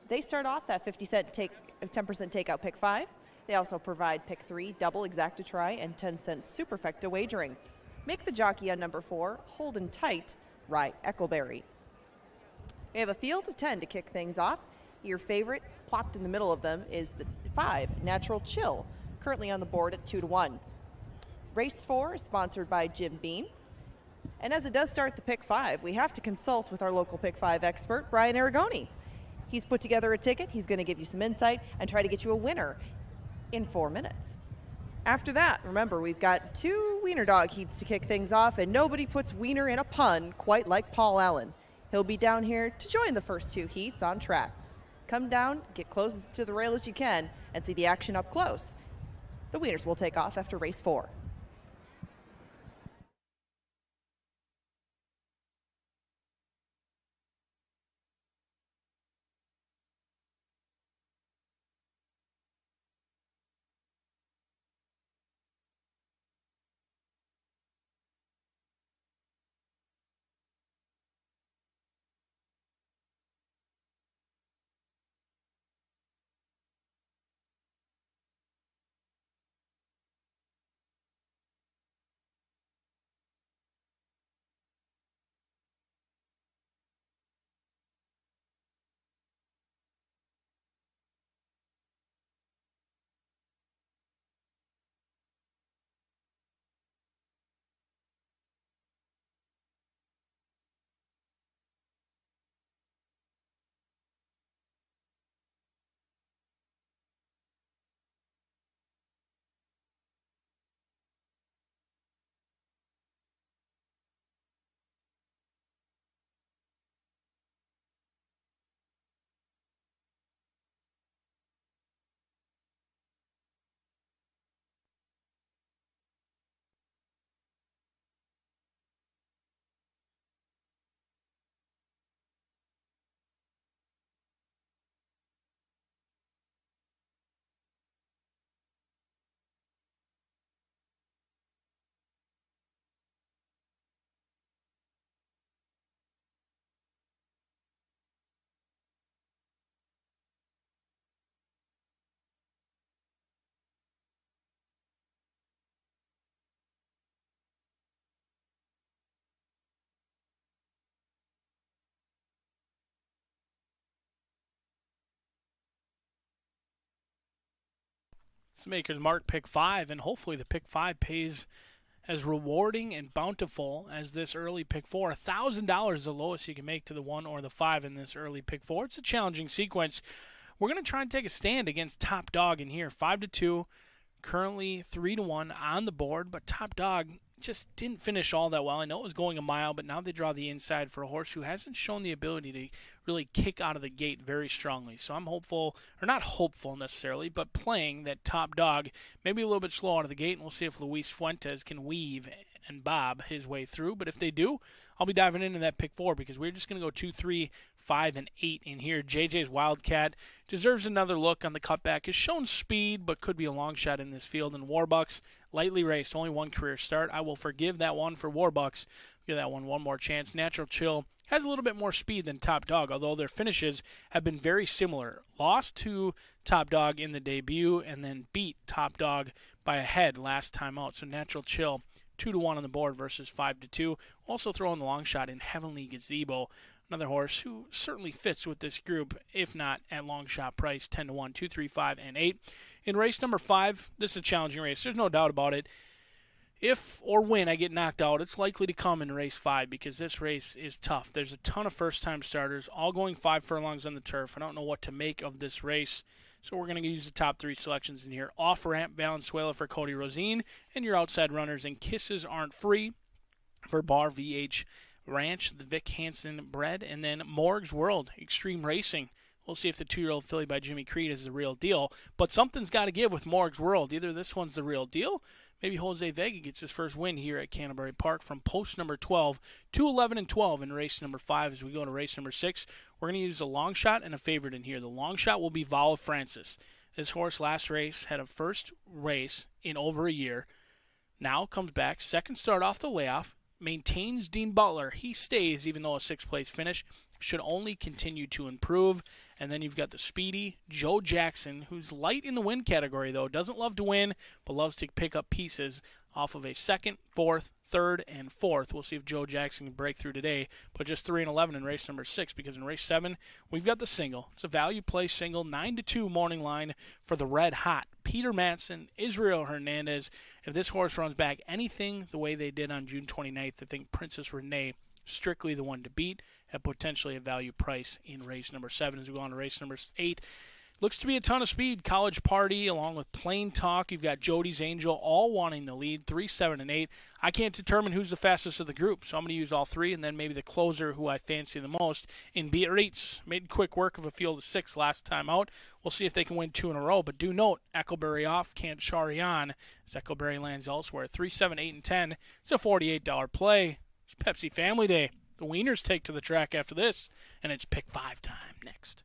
They start off that 10% takeout pick 5. They also provide pick 3, double exacta try, and 10-cent superfecta wagering. Make the jockey on number 4, Holding Tight, Rye Eccleberry. We have a field of 10 to kick things off. Your favorite, plopped in the middle of them, is the 5, Natural Chill, currently on the board at 2-1. Race 4 is sponsored by Jim Beam. And as it does start the pick 5, we have to consult with our local pick 5 expert, Brian Aragoni. He's put together a ticket. He's going to give you some insight and try to get you a winner in 4 minutes. After that, remember, we've got 2 wiener dog heats to kick things off, and nobody puts wiener in a pun quite like Paul Allen. He'll be down here to join the first 2 heats on track. Come down, get close to the rail as you can, and see the action up close. The wieners will take off after race 4. This maker's mark pick 5, and hopefully the pick 5 pays as rewarding and bountiful as this early pick 4. $1,000 is the lowest you can make to the 1 or the 5 in this early pick 4. It's a challenging sequence. We're going to try and take a stand against Top Dog in here. 5-2, currently 3-1 on the board, but Top Dog just didn't finish all that well. I know it was going a mile, but now they draw the inside for a horse who hasn't shown the ability to really kick out of the gate very strongly. So I'm hopeful, or not hopeful necessarily, but playing that Top Dog maybe a little bit slow out of the gate, and we'll see if Luis Fuentes can weave and bob his way through. But if they do, I'll be diving into that pick 4 because we're just going to go 2, 3, 5, and 8 in here. JJ's Wildcat deserves another look on the cutback. Has shown speed, but could be a long shot in this field. And Warbucks, lightly raced, only 1 career start. I will forgive that one for Warbucks. Give that one more chance. Natural Chill has a little bit more speed than Top Dog, although their finishes have been very similar. Lost to Top Dog in the debut and then beat Top Dog by a head last time out. So Natural Chill, 2-1 on the board versus 5-2. Also throwing the long shot in Heavenly Gazebo, another horse who certainly fits with this group, if not at long shot price, 10-1, 2, 3, 5, and 8. In race number 5, this is a challenging race. There's no doubt about it. If or when I get knocked out, it's likely to come in race 5 because this race is tough. There's a ton of first-time starters, all going 5 furlongs on the turf. I don't know what to make of this race, so we're going to use the top 3 selections in here. Off-ramp, Valenzuela for Cody Rosine, and your outside runners and Kisses Aren't Free for Bar VH Ranch, the Vic Hansen bred, and then Morg's World, Extreme Racing. We'll see if the 2-year-old filly by Jimmy Creed is the real deal, but something's got to give with Morg's World. Either this one's the real deal, maybe Jose Vega gets his first win here at Canterbury Park from post number 12 to 11 and 12 in race number 5. As we go to race number 6, we're going to use a long shot and a favorite in here. The long shot will be Val Francis. This horse last race had a first race in over a year. Now comes back, second start off the layoff, maintains Dean Butler. He stays even though a 6th place finish. should only continue to improve. And then you've got the speedy Joe Jackson, who's light in the win category, though. Doesn't love to win, but loves to pick up pieces off of a second, fourth, third, and fourth. We'll see if Joe Jackson can break through today, but just 3-11 in race number 6, because in race 7, we've got the single. It's a value play single, 9-2 morning line for the Red Hot. Peter Matson, Israel Hernandez. If this horse runs back anything the way they did on June 29th, I think Princess Renee strictly the one to beat at potentially a value price in race number 7. As we go on to race number 8, looks to be a ton of speed. College Party along with Plain Talk. You've got Jody's Angel all wanting the lead, 3, 7, and 8. I can't determine who's the fastest of the group, so I'm going to use all 3, and then maybe the closer who I fancy the most in Biarritz. Made quick work of a field of 6 last time out. We'll see if they can win 2 in a row, but do note, Eckleberry off, Canterbury on, as Eckleberry lands elsewhere. 3, 7, 8, and 10. It's a $48 play. It's Pepsi Family Day. The Wieners take to the track after this, and it's pick 5 time next.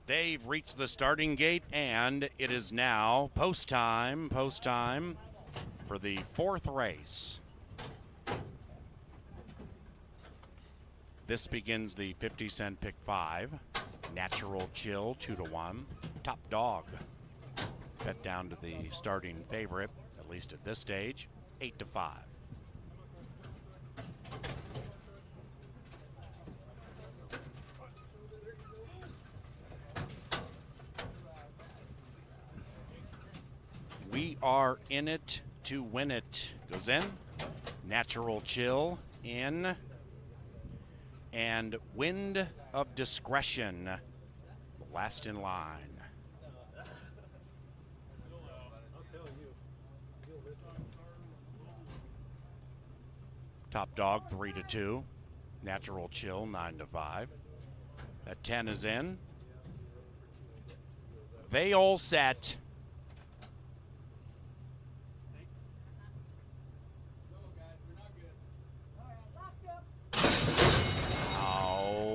They've reached the starting gate, and it is now post time for the 4th race. This begins the 50-cent pick 5. Natural Chill, 2-1. Top Dog, bet down to the starting favorite, at least at this stage, 8-5. We are in it to win it. Goes in. Natural Chill in. And Wind of Discretion, last in line. Top Dog 3-2. Natural Chill 9-5. That 10 is in. They all set.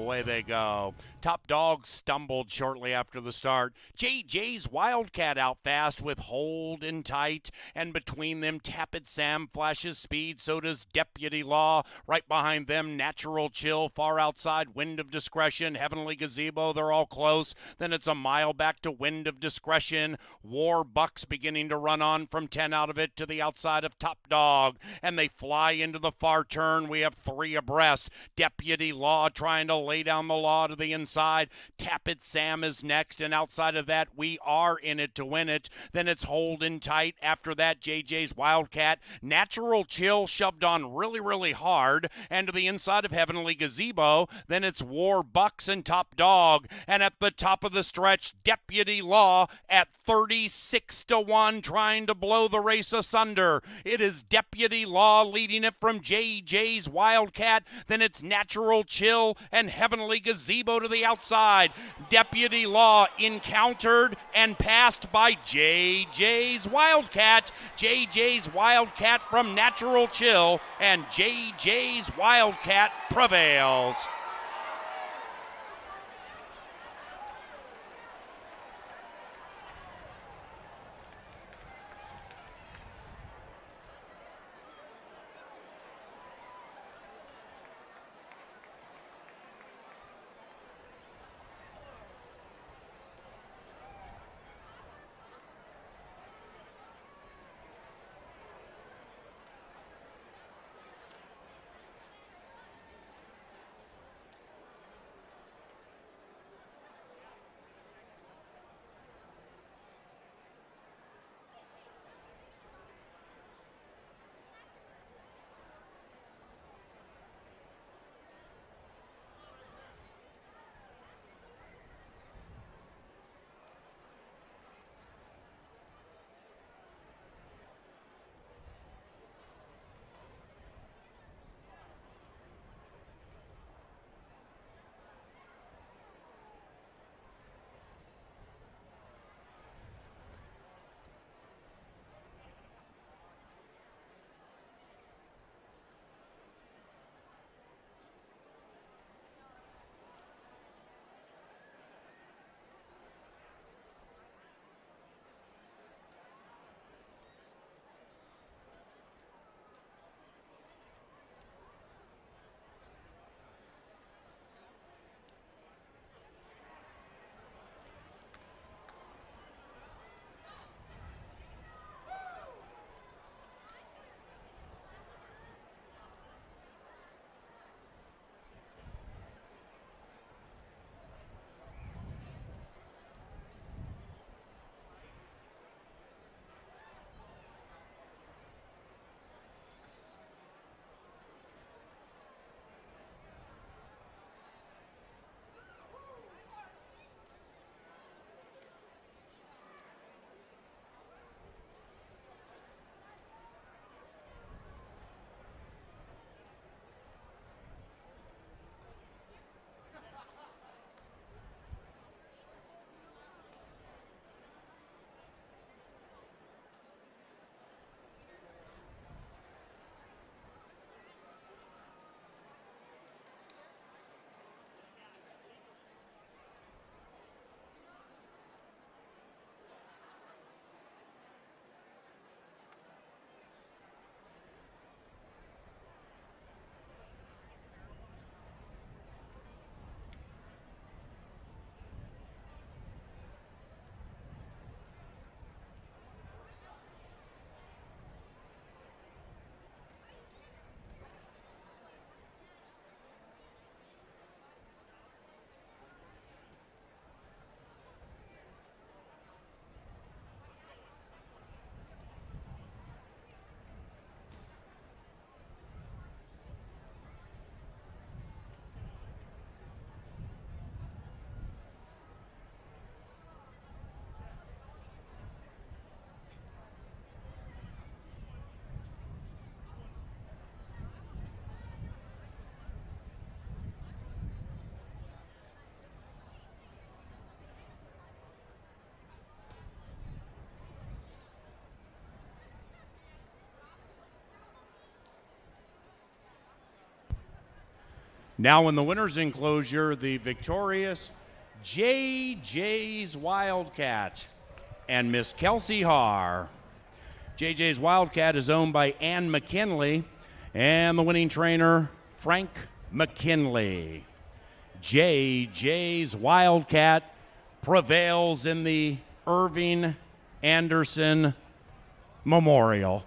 Away they go. Top Dog stumbled shortly after the start. JJ's Wildcat out fast with Hold and Tight, and between them Tappet Sam flashes speed, so does Deputy Law. Right behind them Natural Chill, far outside Wind of Discretion, Heavenly Gazebo, they're all close. Then it's a mile back to Wind of Discretion. War Bucks beginning to run on from 10 out of it to the outside of Top Dog, and they fly into the far turn. We have 3 abreast. Deputy Law trying to lay down the law to the inside. Tappet Sam is next, and outside of that, We Are In It to Win It. Then it's Holding Tight. After that, JJ's Wildcat. Natural Chill shoved on really, really hard, and to the inside of Heavenly Gazebo. Then it's War Bucks and Top Dog, and at the top of the stretch, Deputy Law at 36-1, trying to blow the race asunder. It is Deputy Law leading it from JJ's Wildcat. Then it's Natural Chill and Heavenly Gazebo to the outside. Deputy Law encountered and passed by JJ's Wildcat. JJ's Wildcat from Natural Chill, and JJ's Wildcat prevails. Now in the winner's enclosure, the victorious JJ's Wildcat and Miss Kelsey Haar. JJ's Wildcat is owned by Ann McKinley and the winning trainer, Frank McKinley. JJ's Wildcat prevails in the Irving Anderson Memorial.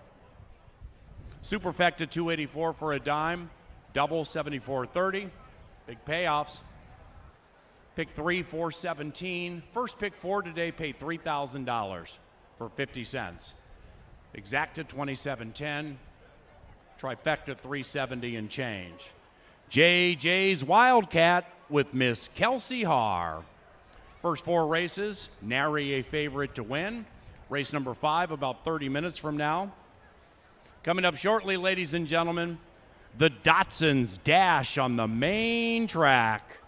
Superfecta 284 for a dime. Double 74.30. Big payoffs. Pick 3, 417. First pick 4 today paid $3,000 for 50 cents. Exacta 27.10. Trifecta 370 and change. JJ's Wildcat with Miss Kelsey Haar. First 4 races, nary a favorite to win. Race number 5 about 30 minutes from now. Coming up shortly, ladies and gentlemen, the Datsuns dash on the main track.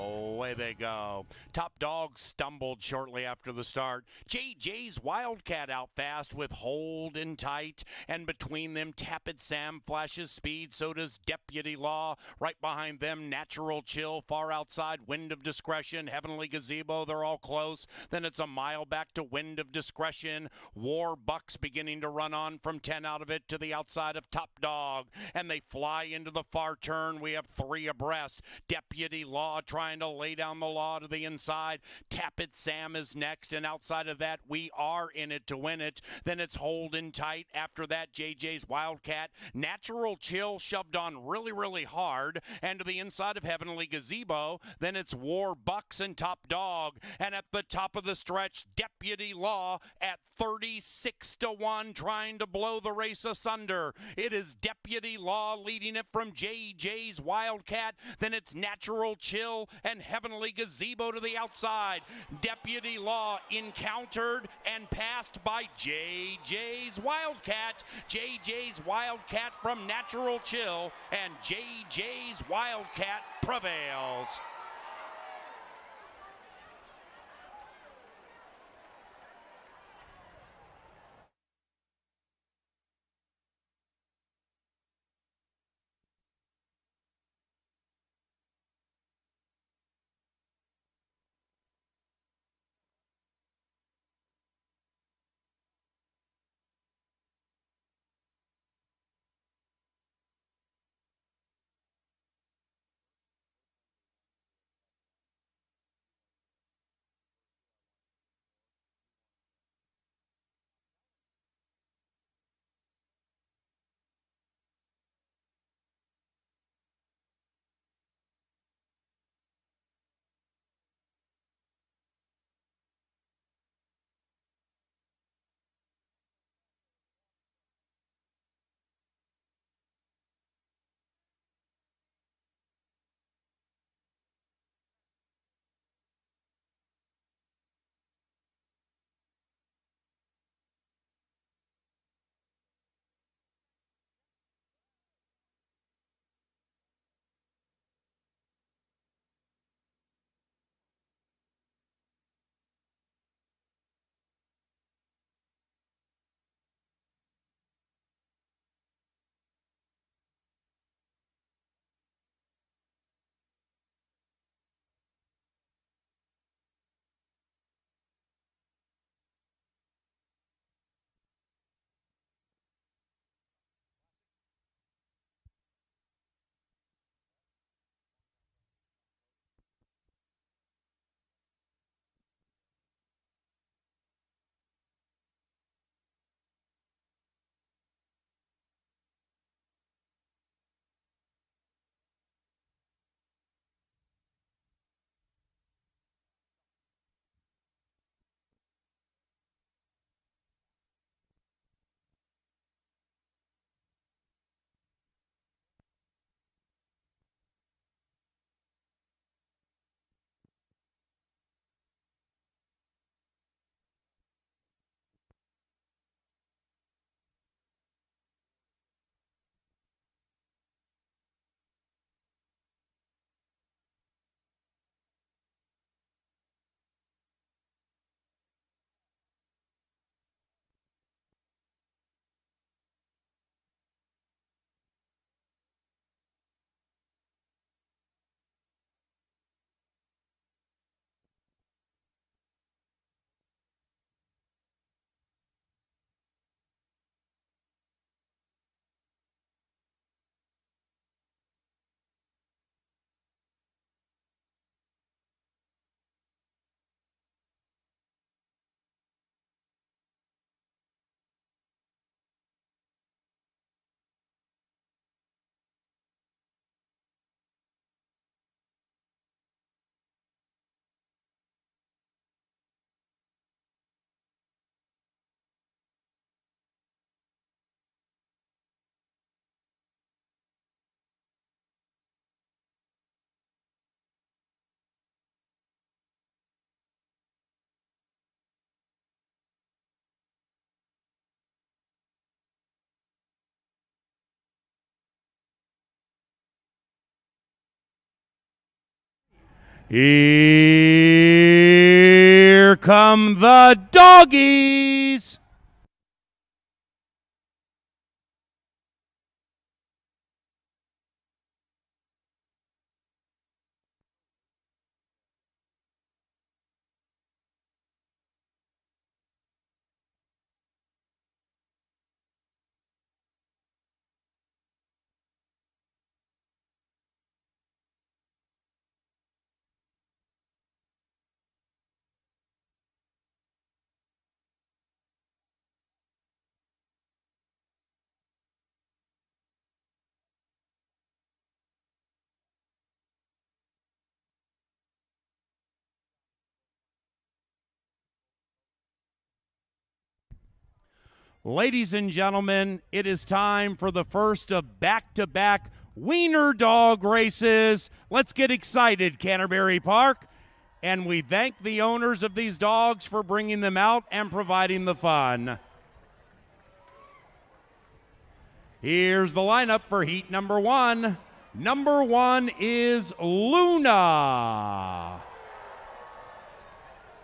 Away they go. Top Dog stumbled shortly after the start. JJ's Wildcat out fast with Hold in Tight, and between them Tappet Sam flashes speed, so does Deputy Law. Right behind them Natural Chill, far outside Wind of Discretion, Heavenly Gazebo, they're all close. Then it's a mile back to Wind of Discretion. War Bucks beginning to run on from 10 out of it to the outside of Top Dog, and they fly into the far turn. We have 3 abreast. Deputy Law trying to lay down the law to the inside. Tappet Sam is next, and outside of that, We Are in It to win it. Then it's Holding Tight. After that, JJ's Wildcat. Natural Chill shoved on really, really hard, and to the inside of Heavenly Gazebo. Then it's War Bucks and Top Dog, and at the top of the stretch, Deputy Law at 36-1, trying to blow the race asunder. It is Deputy Law leading it from JJ's Wildcat. Then it's Natural Chill and Heavenly Gazebo to the outside. Deputy Law encountered and passed by JJ's Wildcat. JJ's Wildcat from Natural Chill, and JJ's Wildcat prevails. Here come the doggies. Ladies and gentlemen, it is time for the first of back-to-back wiener dog races. Let's get excited, Canterbury Park. And we thank the owners of these dogs for bringing them out and providing the fun. Here's the lineup for heat number 1. Number 1 is Luna.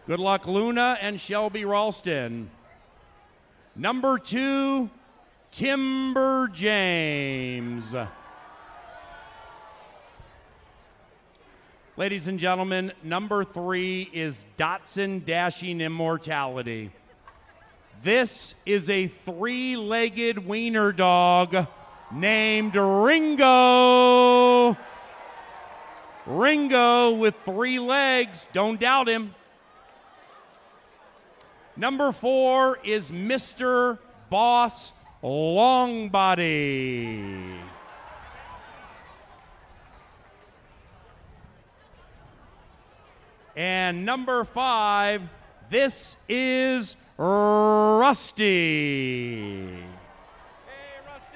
Good luck, Luna and Shelby Ralston. Number 2, Timber James. Ladies and gentlemen, number 3 is Dotson Dashing Immortality. This is a 3-legged wiener dog named Ringo. Ringo with 3 legs, don't doubt him. Number 4 is Mr. Boss Longbody. And number 5, this is Rusty. Hey, Rusty.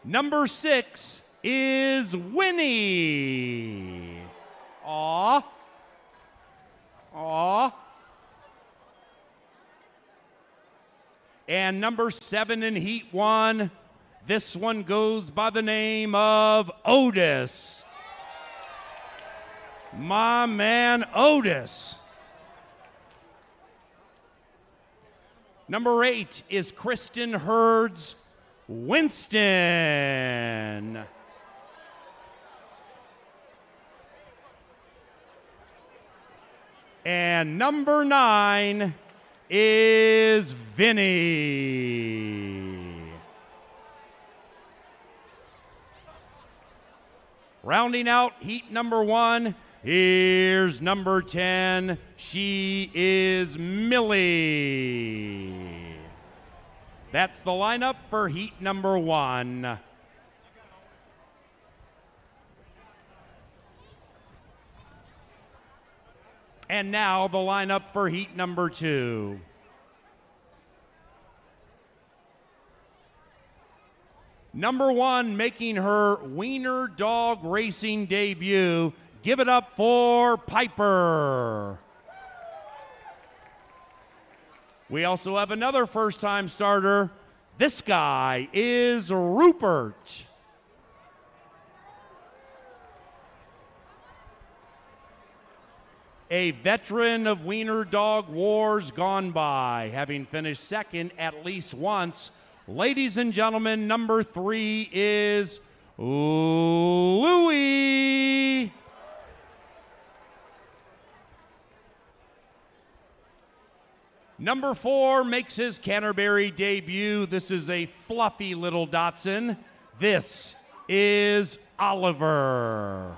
Number 6 is Winnie. Aw. Aw. And number 7 in Heat 1, this one goes by the name of Otis. My man Otis. Number 8 is Kristen Hurd's Winston. And number 9 is Vinny. Rounding out heat number 1, here's number 10. She is Millie. That's the lineup for heat number 1. And now the lineup for heat number 2. Number 1 making her wiener dog racing debut. Give it up for Piper. We also have another first-time starter. This guy is Rupert. A veteran of wiener dog wars gone by, having finished second at least once. Ladies and gentlemen, number 3 is Louie. Number 4 makes his Canterbury debut. This is a fluffy little Dotson. This is Oliver.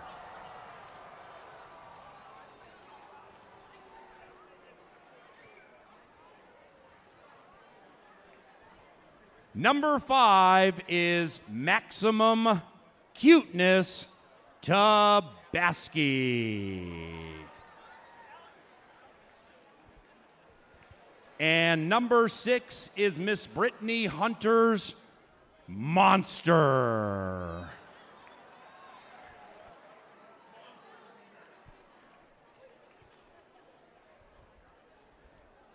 Number 5 is Maximum Cuteness Tabaski. And number 6 is Miss Brittany Hunter's Monster.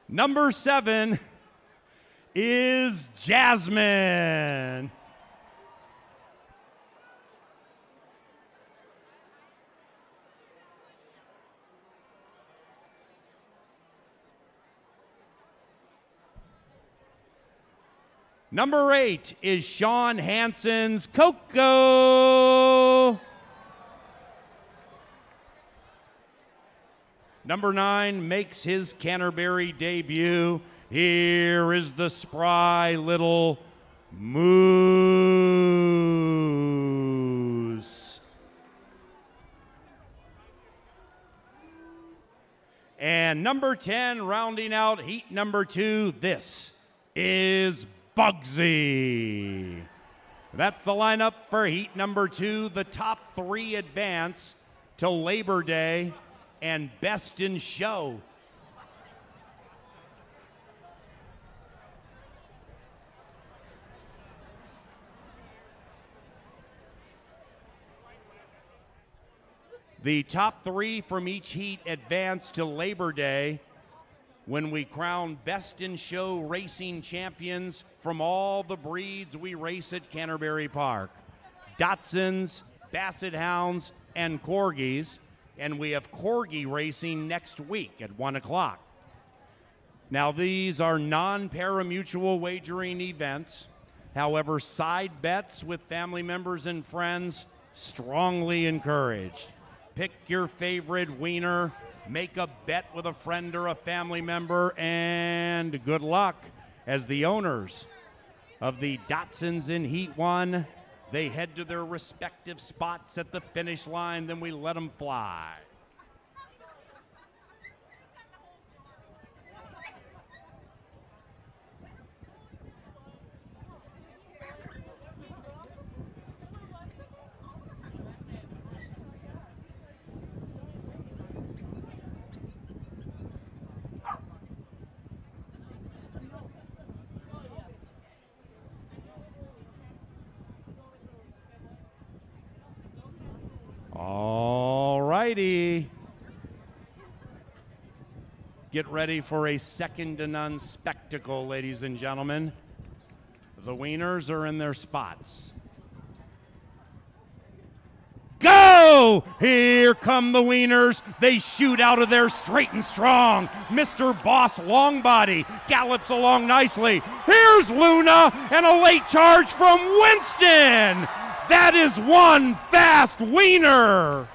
Number 7 is Jasmine. Number 8 is Sean Hansen's Coco. Number 9 makes his Canterbury debut. Here is the spry little Moose. And number 10, rounding out heat number 2, this is Bugsy. That's the lineup for heat number 2. The top 3 advance to Labor Day and Best in Show. The top 3 from each heat advance to Labor Day when we crown Best in Show racing champions from all the breeds we race at Canterbury Park. Dachshunds, Basset Hounds, and Corgis. And we have Corgi racing next week at 1 o'clock. Now, these are non-parimutuel wagering events. However, side bets with family members and friends strongly encouraged. Pick your favorite wiener, make a bet with a friend or a family member, and good luck. As the owners of the Dachshunds in Heat 1, they head to their respective spots at the finish line, then we let them fly. All righty. Get ready for a second to none spectacle, ladies and gentlemen. The wieners are in their spots. Go! Here come the wieners. They shoot out of there straight and strong. Mr. Boss Longbody gallops along nicely. Here's Luna and a late charge from Winston. That is one fast wiener.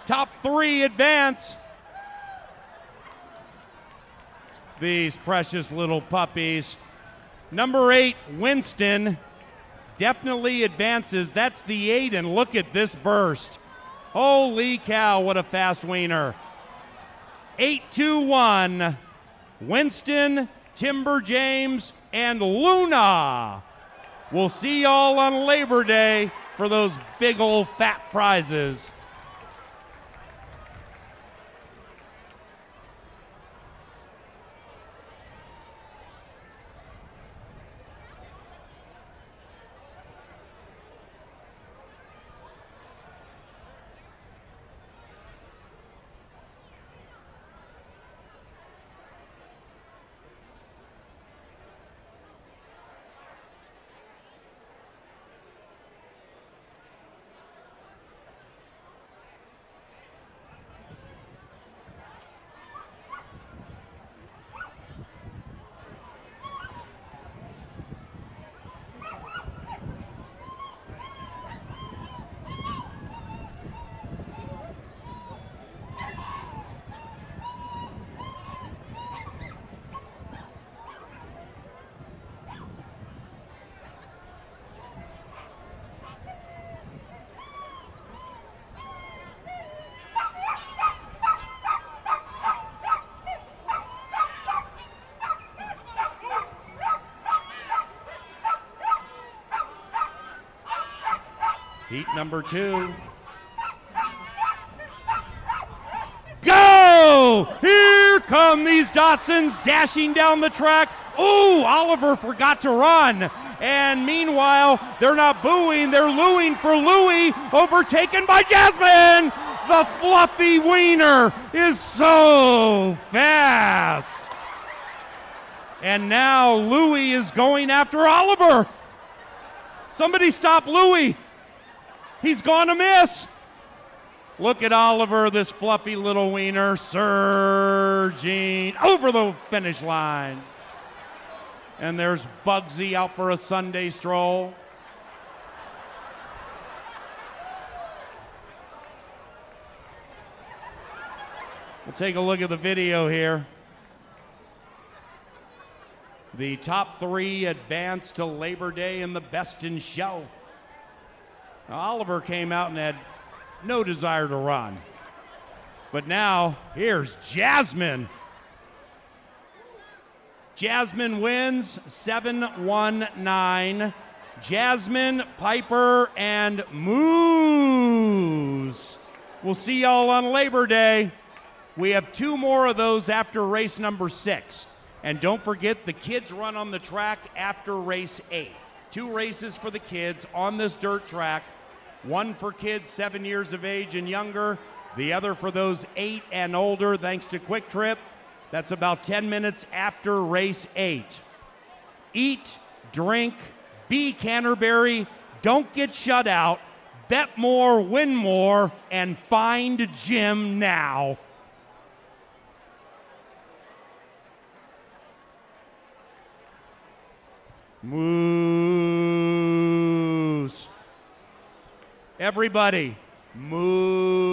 Top 3 advance. These precious little puppies. Number 8, Winston, definitely advances. That's the 8, and look at this burst. Holy cow, what a fast wiener. 8-2-1. Winston, Timber James, and Luna. We'll see y'all on Labor Day for those big old fat prizes. Heat number 2. Go! Here come these Dachshunds dashing down the track. Ooh, Oliver forgot to run. And meanwhile, they're not booing, they're looing for Louie, overtaken by Jasmine. The fluffy wiener is so fast. And now Louie is going after Oliver. Somebody stop Louie. He's gone to miss. Look at Oliver, this fluffy little wiener, surging over the finish line. And there's Bugsy out for a Sunday stroll. We'll take a look at the video here. The top 3 advance to Labor Day in the Best in Show. Now, Oliver came out and had no desire to run. But now, here's Jasmine. Jasmine wins 7-1-9. Jasmine, Piper, and Moose. We'll see y'all on Labor Day. We have 2 more of those after race number 6. And don't forget, the kids run on the track after race 8. 2 races for the kids on this dirt track. 1 for kids 7 years of age and younger. The other for those 8 and older, thanks to Quick Trip. That's about 10 minutes after race 8. Eat, drink, be Canterbury. Don't get shut out. Bet more, win more, and find Jim now. Moose. Everybody, moose.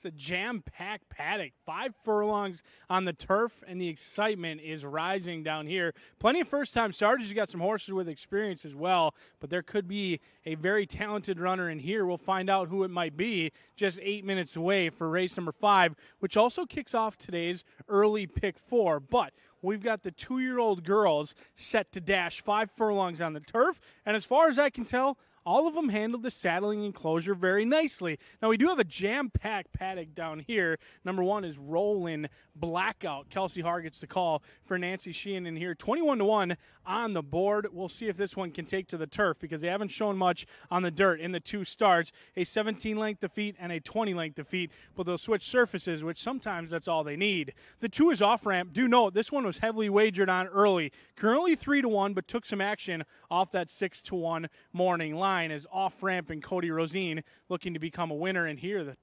It's a jam-packed paddock. 5 furlongs on the turf, and the excitement is rising down here. Plenty of first-time starters. You got some horses with experience as well, but there could be a very talented runner in here. We'll find out who it might be just 8 minutes away for race number 5, which also kicks off today's early pick 4. But we've got the 2-year-old girls set to dash 5 furlongs on the turf, and as far as I can tell, all of them handled the saddling enclosure very nicely. Now, we do have a jam-packed paddock down here. Number 1 is Rollin' Blackout. Kelsey Haar gets the call for Nancy Sheehan in here. 21-1 on the board. We'll see if this one can take to the turf because they haven't shown much on the dirt in the 2 starts. A 17-length defeat and a 20-length defeat, but they'll switch surfaces, which sometimes that's all they need. The 2 is off-ramp. Do note, this one was heavily wagered on early. Currently 3-1, but took some action off that 6-1 morning line as off-ramp and Cody Rosine looking to become a winner. And here, the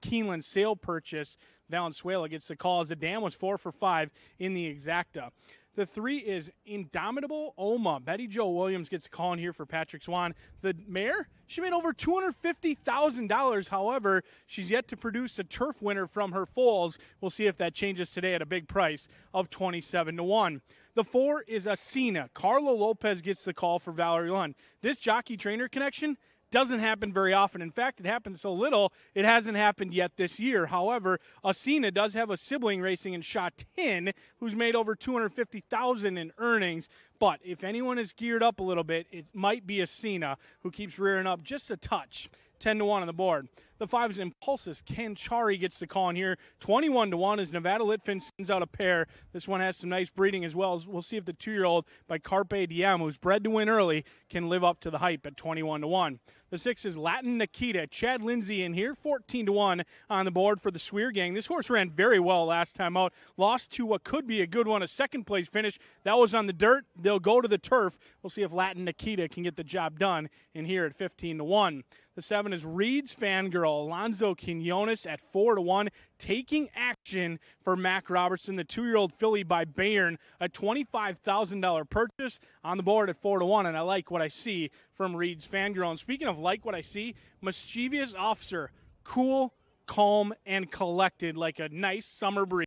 Keeneland sale purchase, Valenzuela gets the call as the dam was 4 for 5 in the exacta. The 3 is Indomitable Oma. Betty Jo Williams gets a call in here for Patrick Swan. The mare, she made over $250,000. However, she's yet to produce a turf winner from her foals. We'll see if that changes today at a big price of 27-1. The 4 is Asina. Carlo Lopez gets the call for Valerie Lund. This jockey-trainer connection doesn't happen very often. In fact, it happens so little, it hasn't happened yet this year. However, Asina does have a sibling racing in Shatin who's made over $250,000 in earnings. But if anyone is geared up a little bit, it might be Asina, who keeps rearing up just a touch. 10-1 on the board. The 5 is Impulsus. Canterbury gets the call in here. 21-1 as Nevada Litfin sends out a pair. This one has some nice breeding as well. We'll see if the 2-year-old by Carpe Diem, who's bred to win early, can live up to the hype at 21-1. The 6 is Latin Nikita. Chad Lindsay in here. 14-1 on the board for the Sweer Gang. This horse ran very well last time out. Lost to what could be a good one, a second-place finish. That was on the dirt. They'll go to the turf. We'll see if Latin Nikita can get the job done in here at 15-1. The 7 is Reed's Fangirl. Alonzo Quinones at 4-1, taking action for Mac Robertson, the 2-year-old filly by Bayern, a $25,000 purchase on the board at 4-1, and I like what I see from Reed's Fangirl. And speaking of like what I see, Mischievous Officer, cool, calm, and collected like a nice summer breeze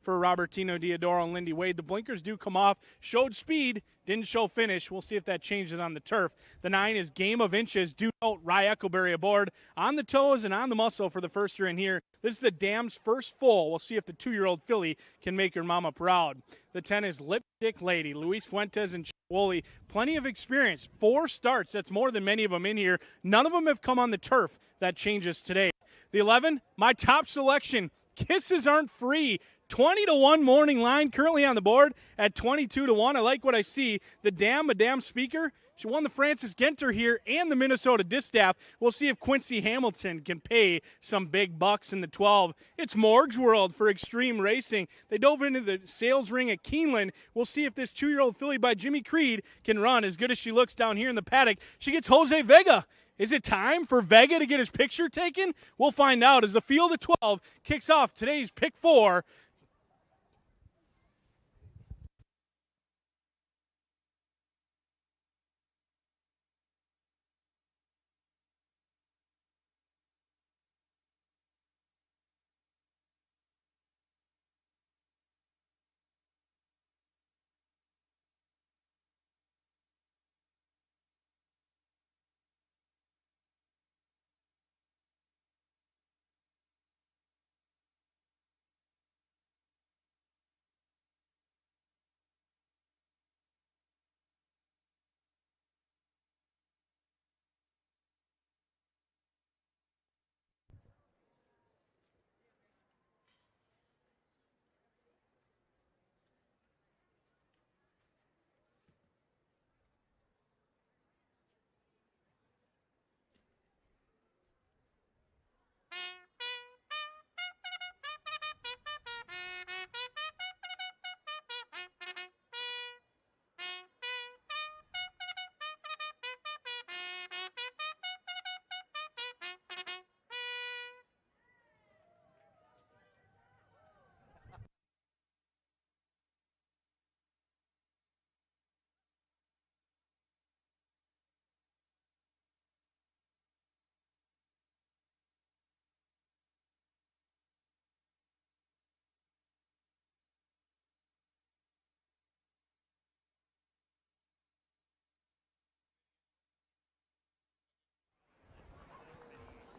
for Robertino Diodoro and Lindy Wade. The blinkers do come off, showed speed, didn't show finish. We'll see if that changes on the turf. The 9 is Game of Inches. Do note Rye Eckleberry aboard on the toes and on the muscle for the first year in here. This is the dam's first full. We'll see if the 2-year-old filly can make her mama proud. The 10 is Lipstick Lady. Luis Fuentes and Woolley. Plenty of experience. 4 starts. That's more than many of them in here. None of them have come on the turf. That changes today. The 11, my top selection. Kisses Aren't Free. 20-1 morning line currently on the board at 22-1. I like what I see. The Dam, Madame Speaker, she won the Francis Genter here and the Minnesota Distaff. We'll see if Quincy Hamilton can pay some big bucks in the 12. It's Morg's World for Extreme Racing. They dove into the sales ring at Keeneland. We'll see if this 2-year-old filly by Jimmy Creed can run as good as she looks down here in the paddock. She gets Jose Vega. Is it time for Vega to get his picture taken? We'll find out as the field of 12 kicks off today's pick 4.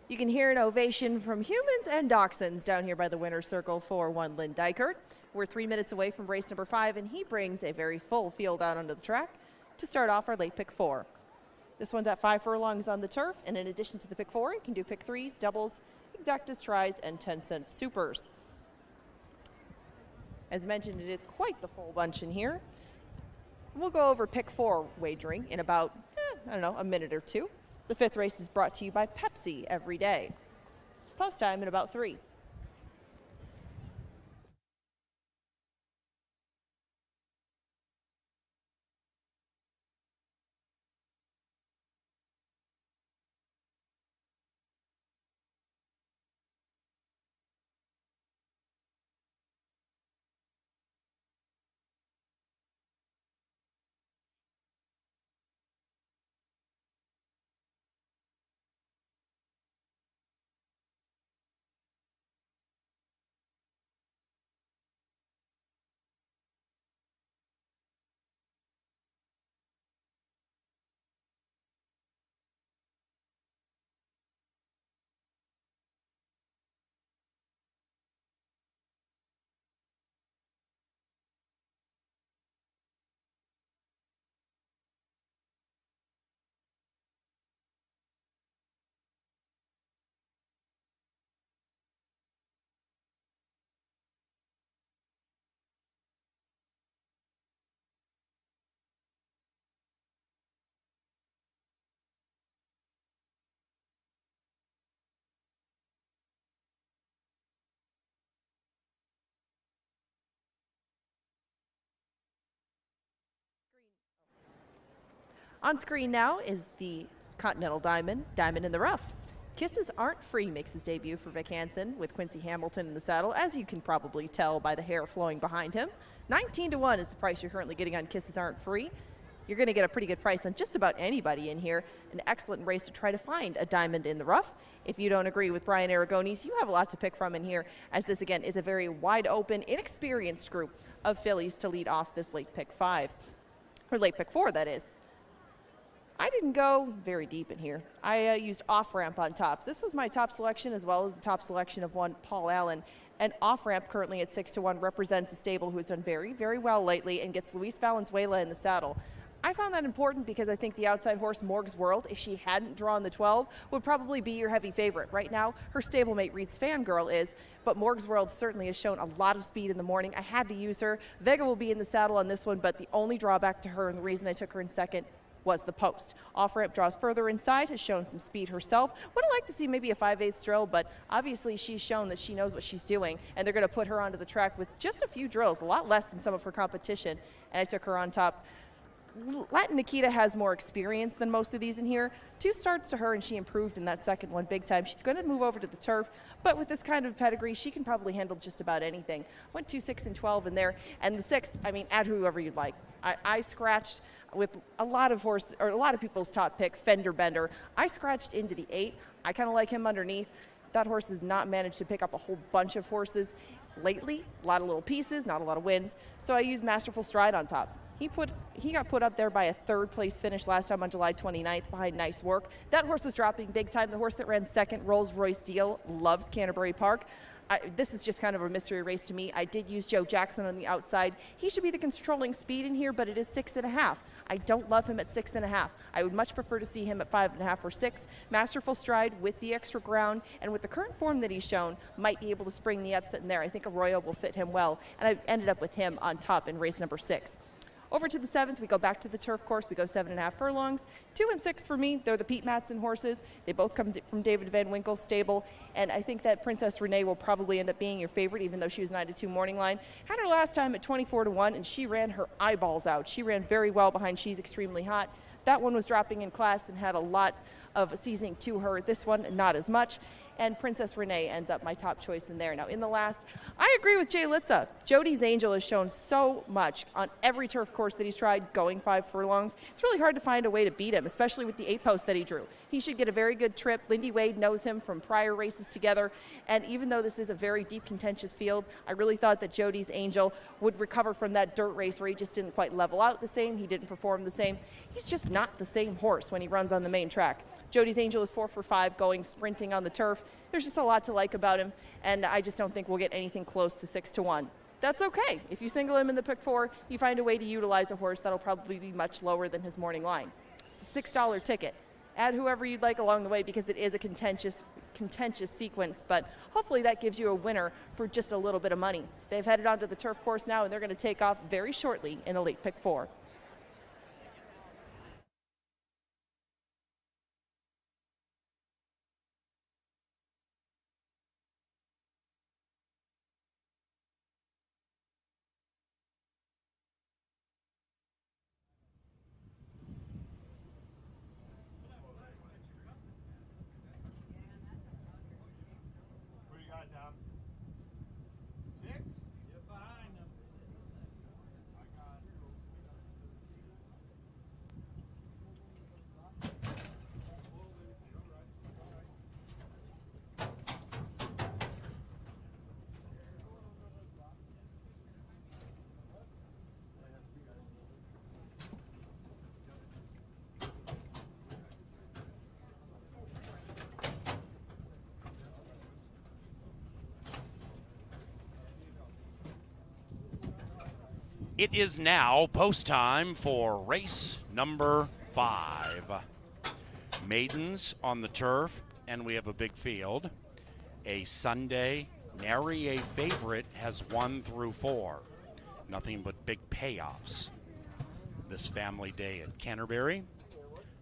You can hear an ovation from humans and dachshunds down here by the winner's circle for one Lynn Dykert. We're 3 minutes away from race number 5, and he brings a very full field out onto the track to start off our late pick 4. This one's at 5 furlongs on the turf, and in addition to the pick 4, you can do pick 3s, doubles, exactas tries, and 10-cent supers. As mentioned, it is quite the full bunch in here. We'll go over pick 4 wagering in about, a minute or two. The 5th race is brought to you by Pepsi every day. Post time in about 3. On screen now is the Continental Diamond, Diamond in the Rough. Kisses Aren't Free makes his debut for Vic Hansen with Quincy Hamilton in the saddle, as you can probably tell by the hair flowing behind him. 19-1 is the price you're currently getting on Kisses Aren't Free. You're going to get a pretty good price on just about anybody in here. An excellent race to try to find a diamond in the rough. If you don't agree with Brian Aragones, you have a lot to pick from in here, as this again is a very wide open, inexperienced group of fillies to lead off this late pick 5, or late pick 4, that is. I didn't go very deep in here. I used off-ramp on tops. This was my top selection, as well as the top selection of one Paul Allen. And off-ramp, currently at 6-1, represents a stable who has done very, very well lately and gets Luis Valenzuela in the saddle. I found that important because I think the outside horse, Morg's World, if she hadn't drawn the 12, would probably be your heavy favorite. Right now, her stablemate, Reed's Fangirl, is, but Morg's World certainly has shown a lot of speed in the morning. I had to use her. Vega will be in the saddle on this one, but the only drawback to her, and the reason I took her in second, was the post. Off-ramp draws further inside, has shown some speed herself. Would have liked to see maybe a 5/8 drill, but obviously she's shown that she knows what she's doing, and they're going to put her onto the track with just a few drills, a lot less than some of her competition, and I took her on top. Latin Nikita has more experience than most of these in here. 2 starts to her, and she improved in that second one big time. She's going to move over to the turf, but with this kind of pedigree, she can probably handle just about anything. Went 2, 6, and 12 in there, and the 6th, I mean, add whoever you'd like. I scratched with a lot of people's top pick, Fender Bender. I scratched into the 8. I kind of like him underneath. That horse has not managed to pick up a whole bunch of horses lately. A lot of little pieces, not a lot of wins. So I used Masterful Stride on top. He got put up there by a 3rd place finish last time on July 29th behind Nice Work. That horse was dropping big time. The horse that ran second, Rolls Royce Deal, loves Canterbury Park. This is just kind of a mystery race to me. I did use Joe Jackson on the outside. He should be the controlling speed in here, but it is 6.5. I don't love him at 6.5. I would much prefer to see him at 5.5 or 6. Masterful Stride with the extra ground and with the current form that he's shown might be able to spring the upset in there. I think Arroyo will fit him well, and I ended up with him on top in race number 6. Over to the 7th, we go back to the turf course. We go 7.5 furlongs. 2 and 6 for me. They're the Pete Matson horses. They both come from David Van Winkle's stable. And I think that Princess Renee will probably end up being your favorite, even though she was 9-2 morning line. Had her last time at 24-1, and she ran her eyeballs out. She ran very well behind She's Extremely Hot. That one was dropping in class and had a lot of seasoning to her. This one, not as much. and Princess Renee ends up my top choice in there. Now, in the last, I agree with Jay Litza. Jody's Angel has shown so much on every turf course that he's tried, going 5 furlongs. It's really hard to find a way to beat him, especially with the 8-post that he drew. He should get a very good trip. Lindy Wade knows him from prior races together, and even though this is a very deep, contentious field, I really thought that Jody's Angel would recover from that dirt race where he just didn't quite level out the same. He didn't perform the same. He's just not the same horse when he runs on the main track. Jody's Angel is 4 for 5 going sprinting on the turf. There's just a lot to like about him, and I just don't think we'll get anything close to 6-1. That's okay. If you single him in the pick 4, you find a way to utilize a horse that'll probably be much lower than his morning line. It's a $6 ticket. Add whoever you'd like along the way because it is a contentious sequence, but hopefully that gives you a winner for just a little bit of money. They've headed onto the turf course now, and they're going to take off very shortly in the late pick 4. Who you got, Tom? 6? It is now post time for race number 5. Maidens on the turf, and we have a big field. A Sunday, nary a favorite has 1 through 4. Nothing but big payoffs this family day at Canterbury.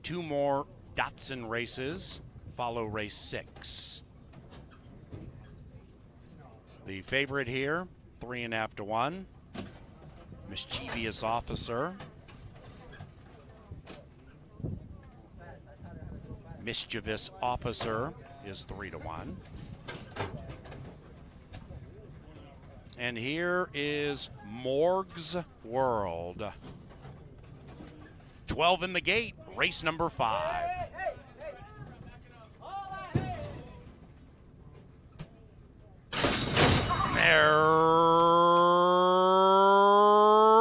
2 more Datsun races follow race 6. The favorite here, 3.5 to 1. Mischievous Officer. Mischievous Officer is 3 to 1. And here is Morg's World. 12 in the gate, race number 5.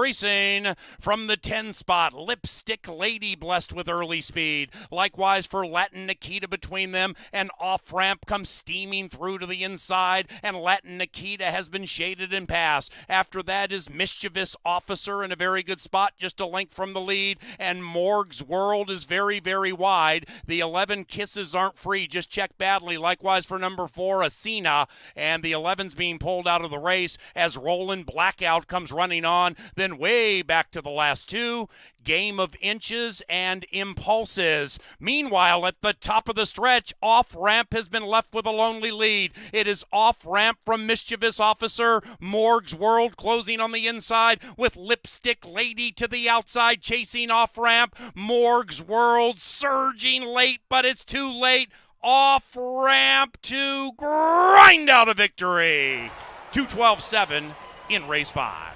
Racing from the 10 spot, Lipstick Lady blessed with early speed. Likewise for Latin Nikita between them. An off ramp comes steaming through to the inside, and Latin Nikita has been shaded and passed. After that is Mischievous Officer in a very good spot, just a length from the lead, and Morg's World is very, very wide. The 11 Kisses aren't free, just check badly. Likewise for number 4, Asina, and the 11's being pulled out of the race as Roland Blackout comes running on. Then way back to the last 2, Game of Inches and Impulses. Meanwhile, at the top of the stretch, Off Ramp has been left with a lonely lead. It is Off Ramp from Mischievous Officer, Morg's World closing on the inside with Lipstick Lady to the outside chasing Off Ramp. Morg's World surging late, but it's too late. Off Ramp to grind out a victory. 2:12.7 in race 5.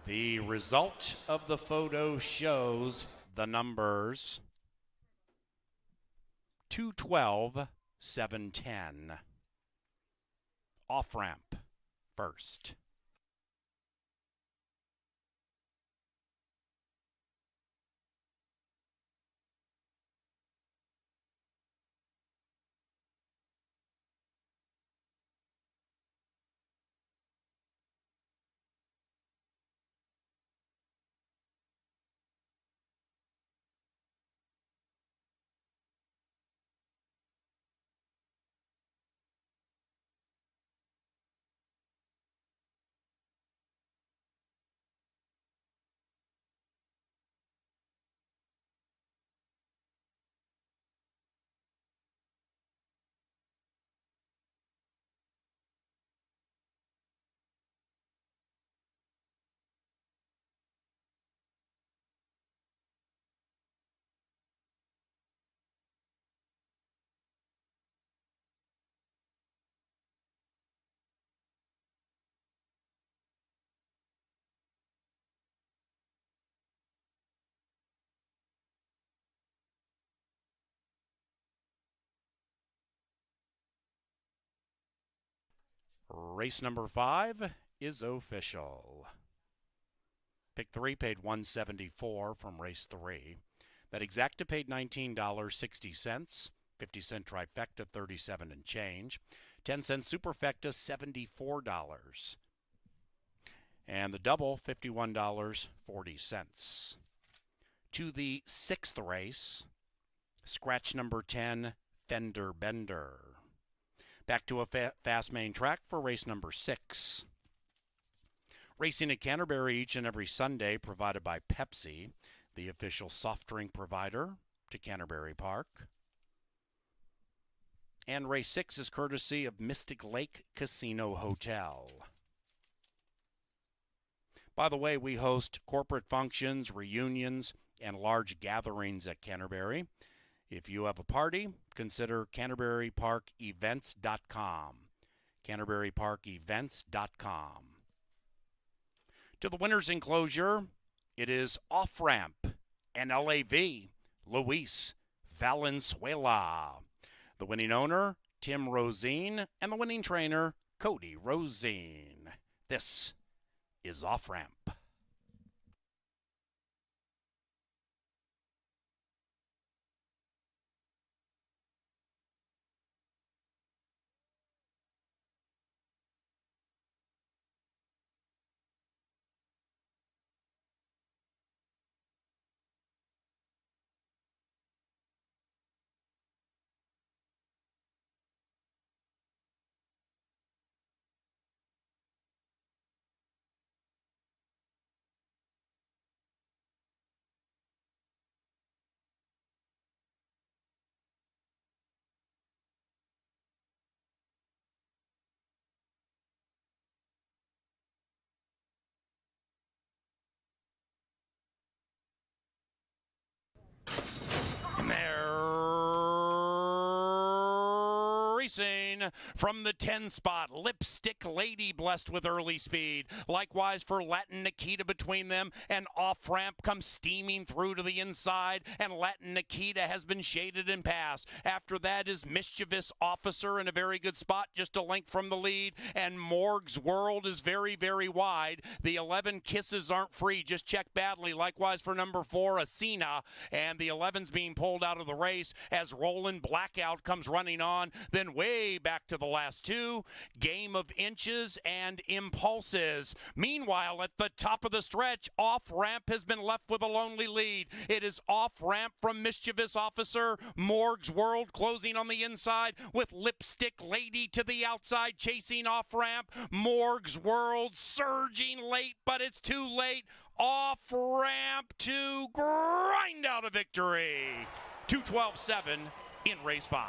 The result of the photo shows the numbers 212, 710. Off ramp first. Race number 5 is official. Pick 3 paid $174 from race 3. That exacta paid $19.60. 50-cent trifecta, 37 and change. 10-cent superfecta, $74. And the double, $51.40. To the 6th race, scratch number 10, Fender Bender. Back to a fast main track for race number 6. Racing at Canterbury each and every Sunday, provided by Pepsi, the official soft drink provider to Canterbury Park. And race 6 is courtesy of Mystic Lake Casino Hotel. By the way, we host corporate functions, reunions, and large gatherings at Canterbury. If you have a party, consider CanterburyParkEvents.com. CanterburyParkEvents.com. To the winner's enclosure, it is off-ramp, NLAV, Luis Valenzuela. The winning owner, Tim Rosine, and the winning trainer, Cody Rosine. This is off-ramp. And they're racing from the 10 spot. Lipstick Lady blessed with early speed. Likewise for Latin Nikita between them. And off ramp comes steaming through to the inside. And Latin Nikita has been shaded and passed. After that is Mischievous Officer in a very good spot, just a length from the lead. And Morg's World is very, very wide. The 11 Kisses aren't free. Just check badly. Likewise for number 4, Asina. And the 11's being pulled out of the race as Roland Blackout comes running on. Then way back to the last 2, Game of Inches and Impulses. Meanwhile, at the top of the stretch, Off Ramp has been left with a lonely lead. It is Off Ramp from Mischievous Officer. Morg's World closing on the inside with Lipstick Lady to the outside, chasing Off Ramp. Morg's World surging late, but it's too late. Off Ramp to grind out a victory. 2:12.7 in race 5.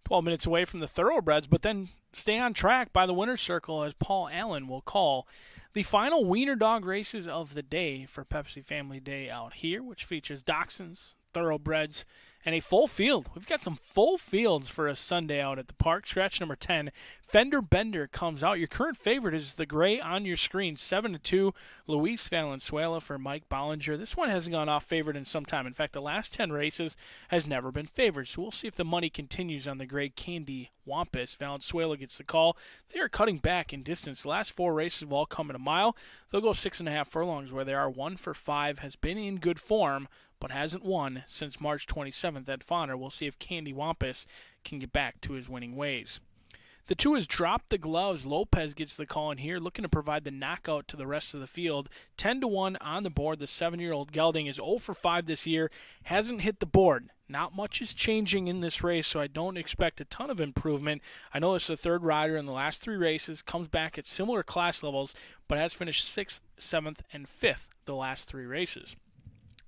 12 minutes away from the thoroughbreds, but then stay on track by the winner's circle as Paul Allen will call the final wiener dog races of the day for Pepsi Family Day out here, which features dachshunds, thoroughbreds, and a full field. We've got some full fields for a Sunday out at the park. Scratch number 10, Fender Bender comes out. Your current favorite is the gray on your screen, 7-2, Luis Valenzuela for Mike Bollinger. This one hasn't gone off favored in some time. In fact, the last 10 races has never been favored. So we'll see if the money continues on the gray Candy Wampus. Valenzuela gets the call. They are cutting back in distance. The last 4 races have all come in a mile. They'll go 6.5 furlongs where they are 1 for 5, has been in good form, but hasn't won since March 27th at Fauner. We'll see if Candy Wampus can get back to his winning ways. The 2 has dropped the gloves. Lopez gets the call in here, looking to provide the knockout to the rest of the field. 10-1 on the board. The 7-year-old gelding is 0 for 5 this year, hasn't hit the board. Not much is changing in this race, so I don't expect a ton of improvement. I know it's the 3rd rider in the last 3 races, comes back at similar class levels, but has finished 6th, 7th, and 5th the last 3 races.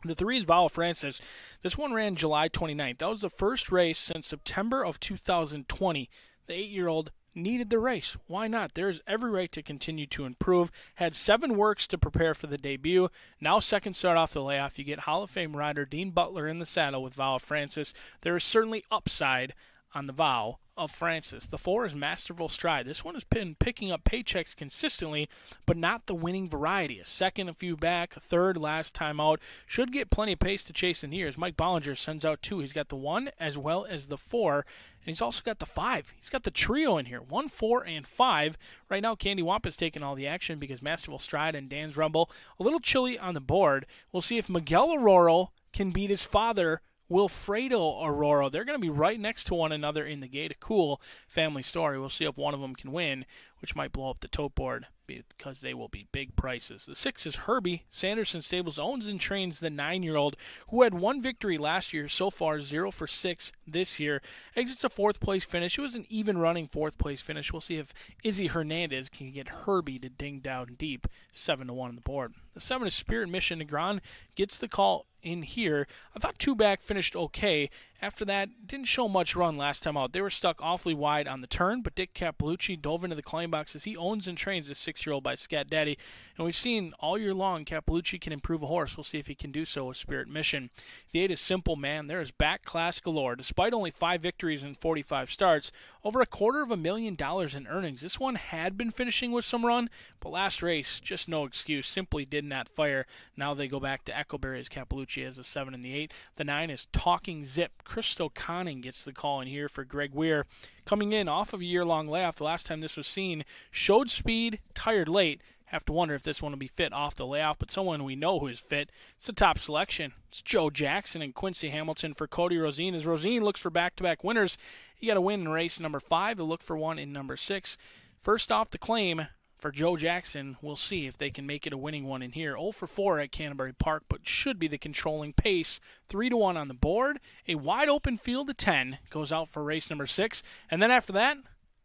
The 3 is Val Francis. This one ran July 29th. That was the first race since September of 2020. The 8-year-old needed the race. Why not? There's every right to continue to improve. Had 7 works to prepare for the debut. Now second start off the layoff. You get Hall of Fame rider Dean Butler in the saddle with Val Francis. There is certainly upside on the Vow of Francis. The 4 is Masterful Stride. This one has been picking up paychecks consistently, but not the winning variety. A second, a few back, a 3rd last time out. Should get plenty of pace to chase in here as Mike Bollinger sends out 2. He's got the 1 as well as the 4, and he's also got the 5. He's got the trio in here, 1, 4, and 5. Right now, Candy Wampus taking all the action because Masterful Stride and Dan's Rumble a little chilly on the board. We'll see if Miguel Aurora can beat his father, Wilfredo Aurora. They're going to be right next to one another in the gate. A cool family story. We'll see if one of them can win, which might blow up the tote board because they will be big prices. The 6 is Herbie. Sanderson Stables owns and trains the 9-year-old who had 1 victory last year, so far 0 for 6 this year. Exits a 4th place finish. It was an even running 4th place finish. We'll see if Izzy Hernandez can get Herbie to ding down deep. 7-1 on the board. The 7 is Spirit Mission. Negron gets the call in here. I thought 2 back finished okay. After that, didn't show much run last time out. They were stuck awfully wide on the turn, but Dick Capelucci dove into the claim box as he owns and trains the 6-year-old by Scat Daddy. And we've seen all year long Capelucci can improve a horse. We'll see if he can do so with Spirit Mission. The 8 is Simple Man. There is back class galore. Despite only 5 victories and 45 starts, over $250,000 in earnings. This one had been finishing with some run, but last race, just no excuse. Simply did not fire. Now they go back to Echoberry as Capelucci has the 7 and the 8. The 9 is Talking Zip. Crystal Conning gets the call in here for Greg Weir. Coming in off of a year-long layoff, the last time this was seen, showed speed, tired late. Have to wonder if this one will be fit off the layoff, but someone we know who is fit. It's the top selection. It's Joe Jackson and Quincy Hamilton for Cody Rosine. As Rosine looks for back-to-back winners, he got a win in race number 5. He'll look for one in number 6. First off the claim for Joe Jackson, we'll see if they can make it a winning one in here. 0 for 4 at Canterbury Park, but should be the controlling pace. 3-1 on the board. A wide open field of 10 goes out for race number 6. And then after that,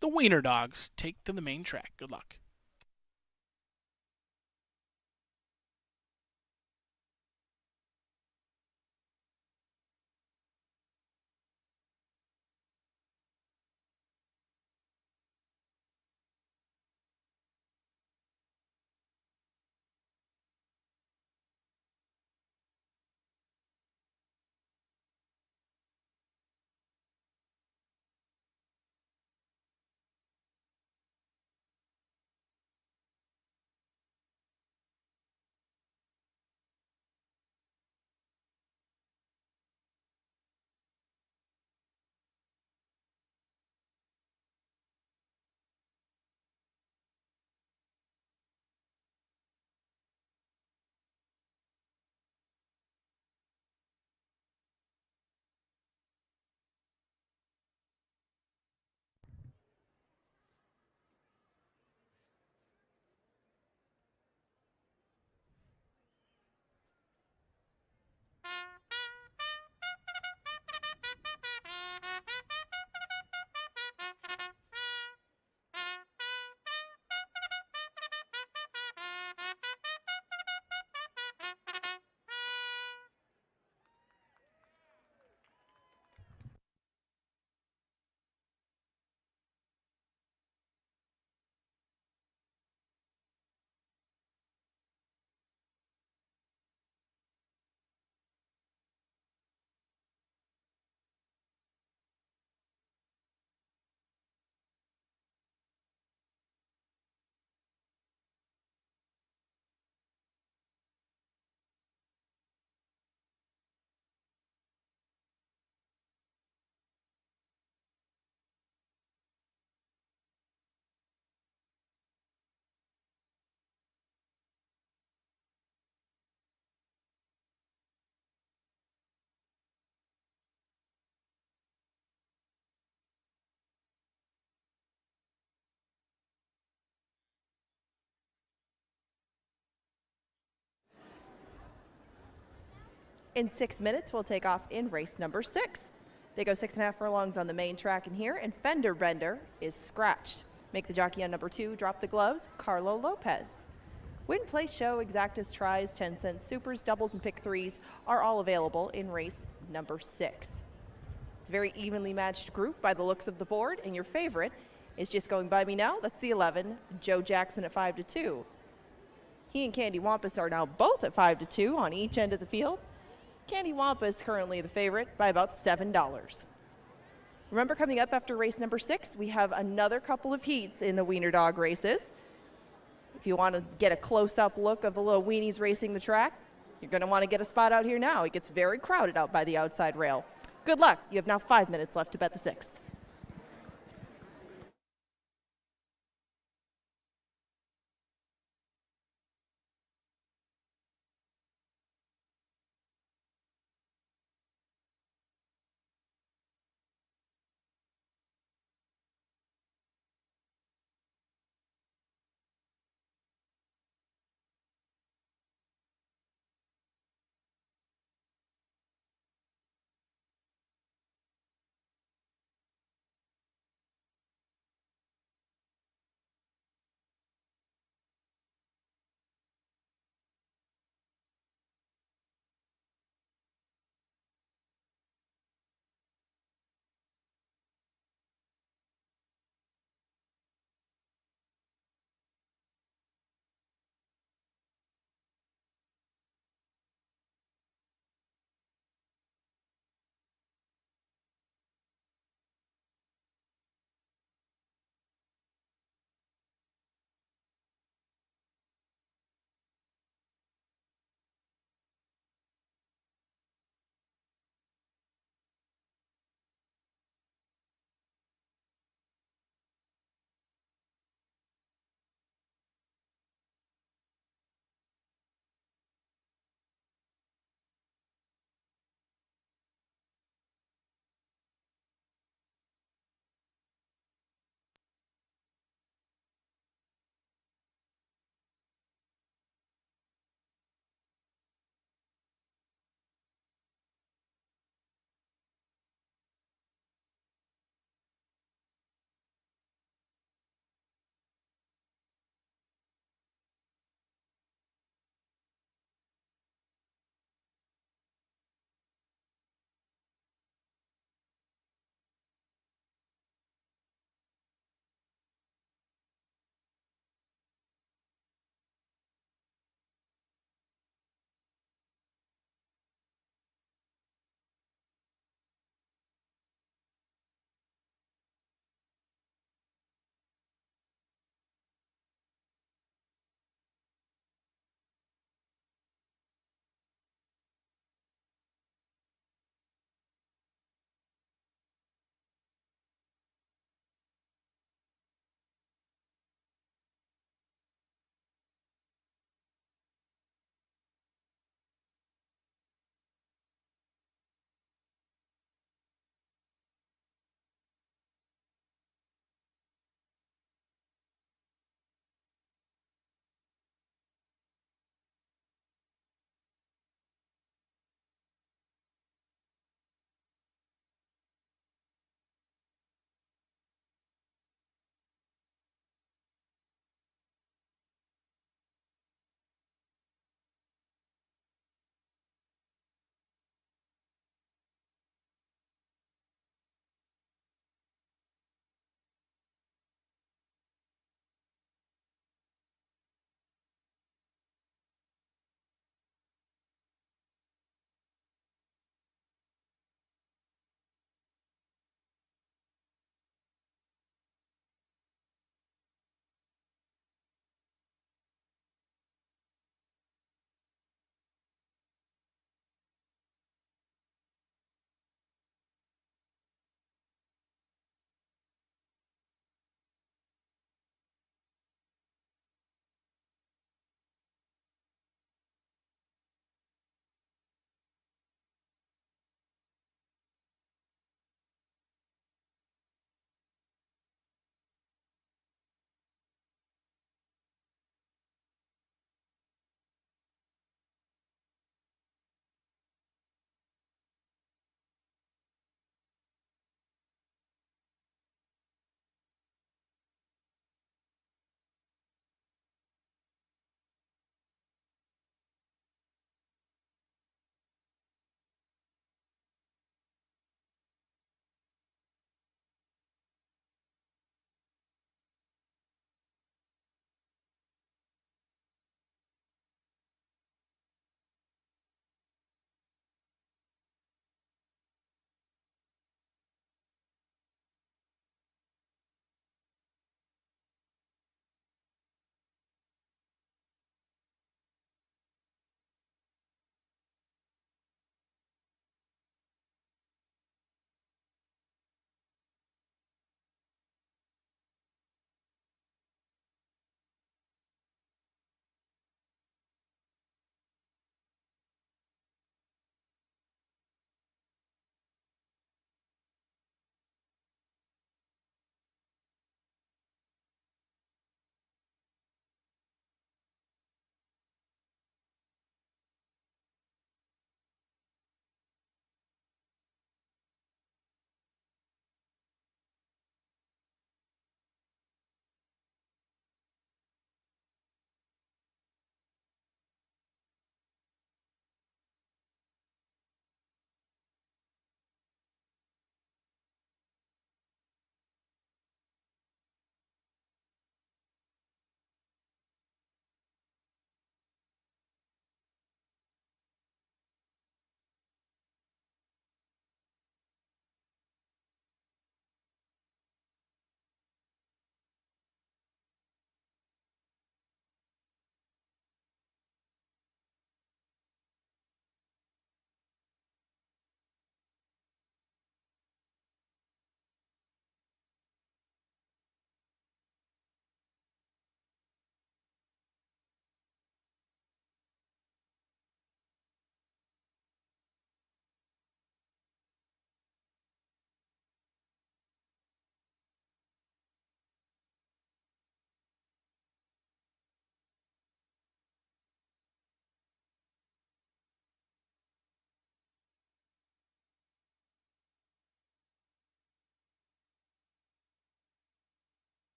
the Wiener Dogs take to the main track. Good luck. In 6 minutes, we'll take off in race number 6. They go 6.5 furlongs on the main track in here, and Fender Bender is scratched. Make the jockey on number 2 drop the gloves, Carlo Lopez. Win, place, show, exactas, tries, 10-cent supers, doubles, and pick threes are all available in race number 6. It's a very evenly matched group by the looks of the board, and your favorite is just going by me now. That's the 11, Joe Jackson at 5-2. He and Candy Wampus are now both at 5-2 on each end of the field. Candy Wampus currently the favorite by about $7. Remember, coming up after race number 6, we have another couple of heats in the Wiener Dog races. If you want to get a close-up look of the little weenies racing the track, you're going to want to get a spot out here now. It gets very crowded out by the outside rail. Good luck. You have now 5 minutes left to bet the 6th.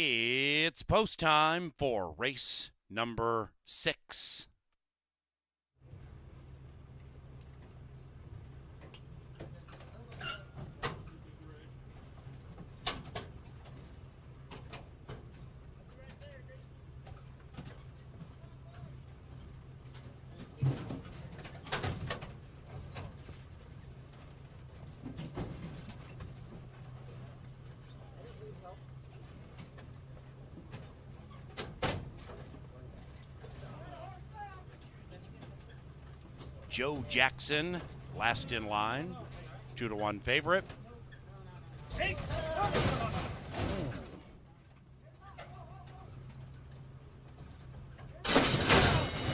It's post time for race number 6. Joe Jackson, last in line, 2-1 favorite.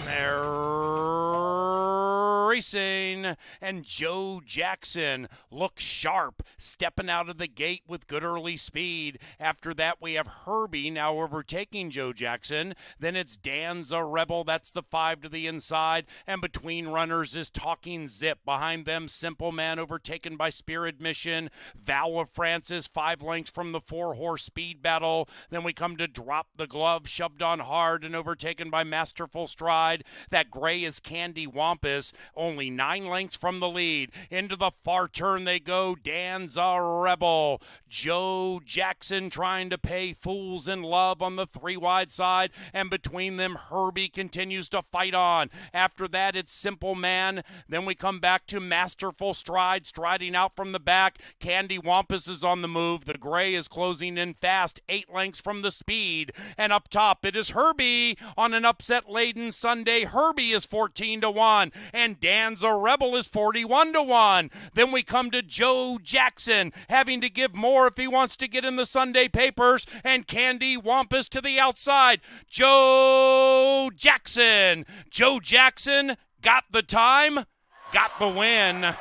They're racing, and Joe Jackson looks sharp, stepping out of the gate with good early speed. After that, we have Herbie now overtaking Joe Jackson. Then it's Dan's a Rebel. That's the 5 to the inside. And between runners is Talking Zip. Behind them, Simple Man overtaken by Spirit Mission. Vow of Francis, 5 lengths from the 4-horse speed battle. Then we come to Drop the Glove, shoved on hard and overtaken by Masterful Stride. That gray is Candy Wampus, only 9 lengths from the lead. Into the far turn they go. Dan's a Rebel. Joe Jackson trying to pay Fools in Love on the 3 wide side, and between them Herbie continues to fight on. After that it's Simple Man. Then we come back to Masterful Stride, striding out from the back. Candy Wampus is on the move. The gray is closing in fast, 8 lengths from the speed. And up top it is Herbie on an upset-laden Sunday. Herbie is 14-1, and Dan's a Rebel is 41-1. Then we come to Joe Jackson, having to give more if he wants to get in the Sunday papers, and Candy Wampus to the outside. Joe Jackson got the time, got the win.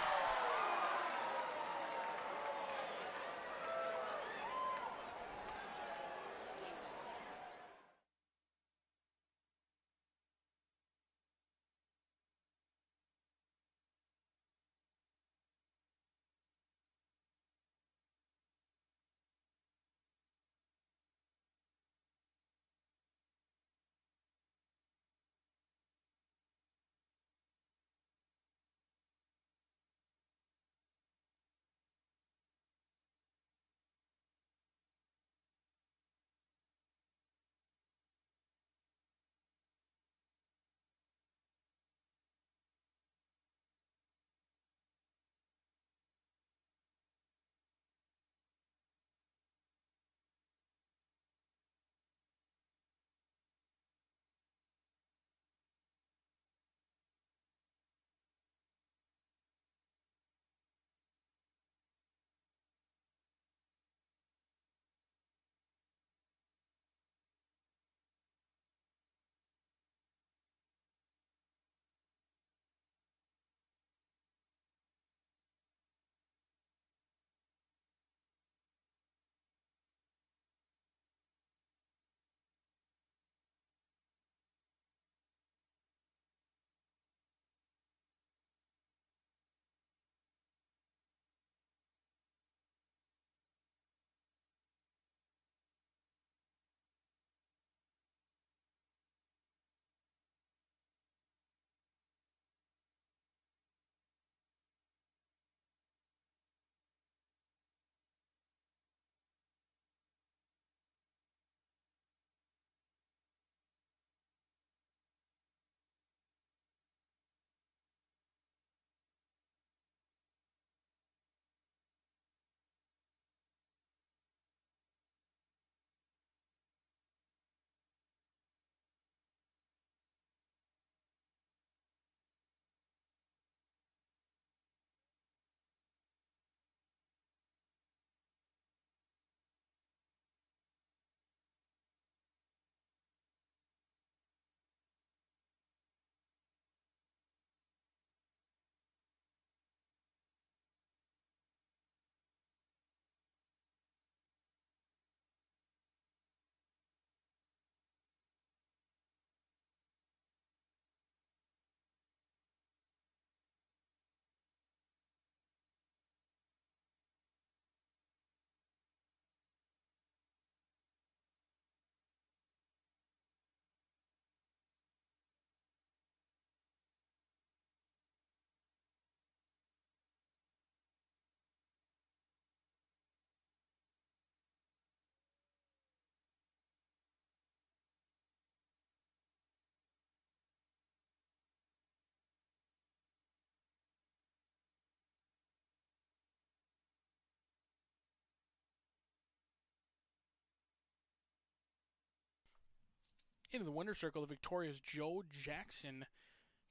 Into the winner's circle, the victorious Joe Jackson,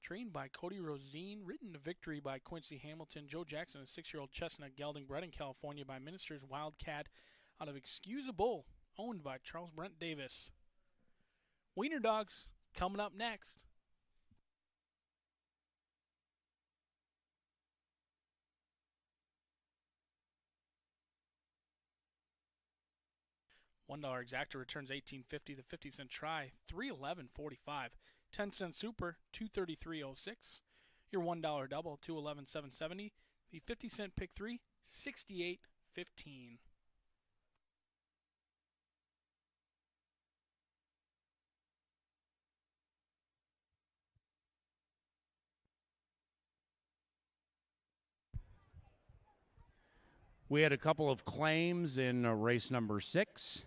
trained by Cody Rosine, ridden to victory by Quincy Hamilton. Joe Jackson, a 6-year-old chestnut gelding bred in California by Minister's Wildcat out of Excusable, owned by Charles Brent Davis. Wiener Dogs coming up next. $1 exacta returns $18.50. The 50-cent try, $311.45. 10-cent super, $233.06. Your $1 double, $211.770. The 50-cent pick 3, $68.15. We had a couple of claims in race number 6.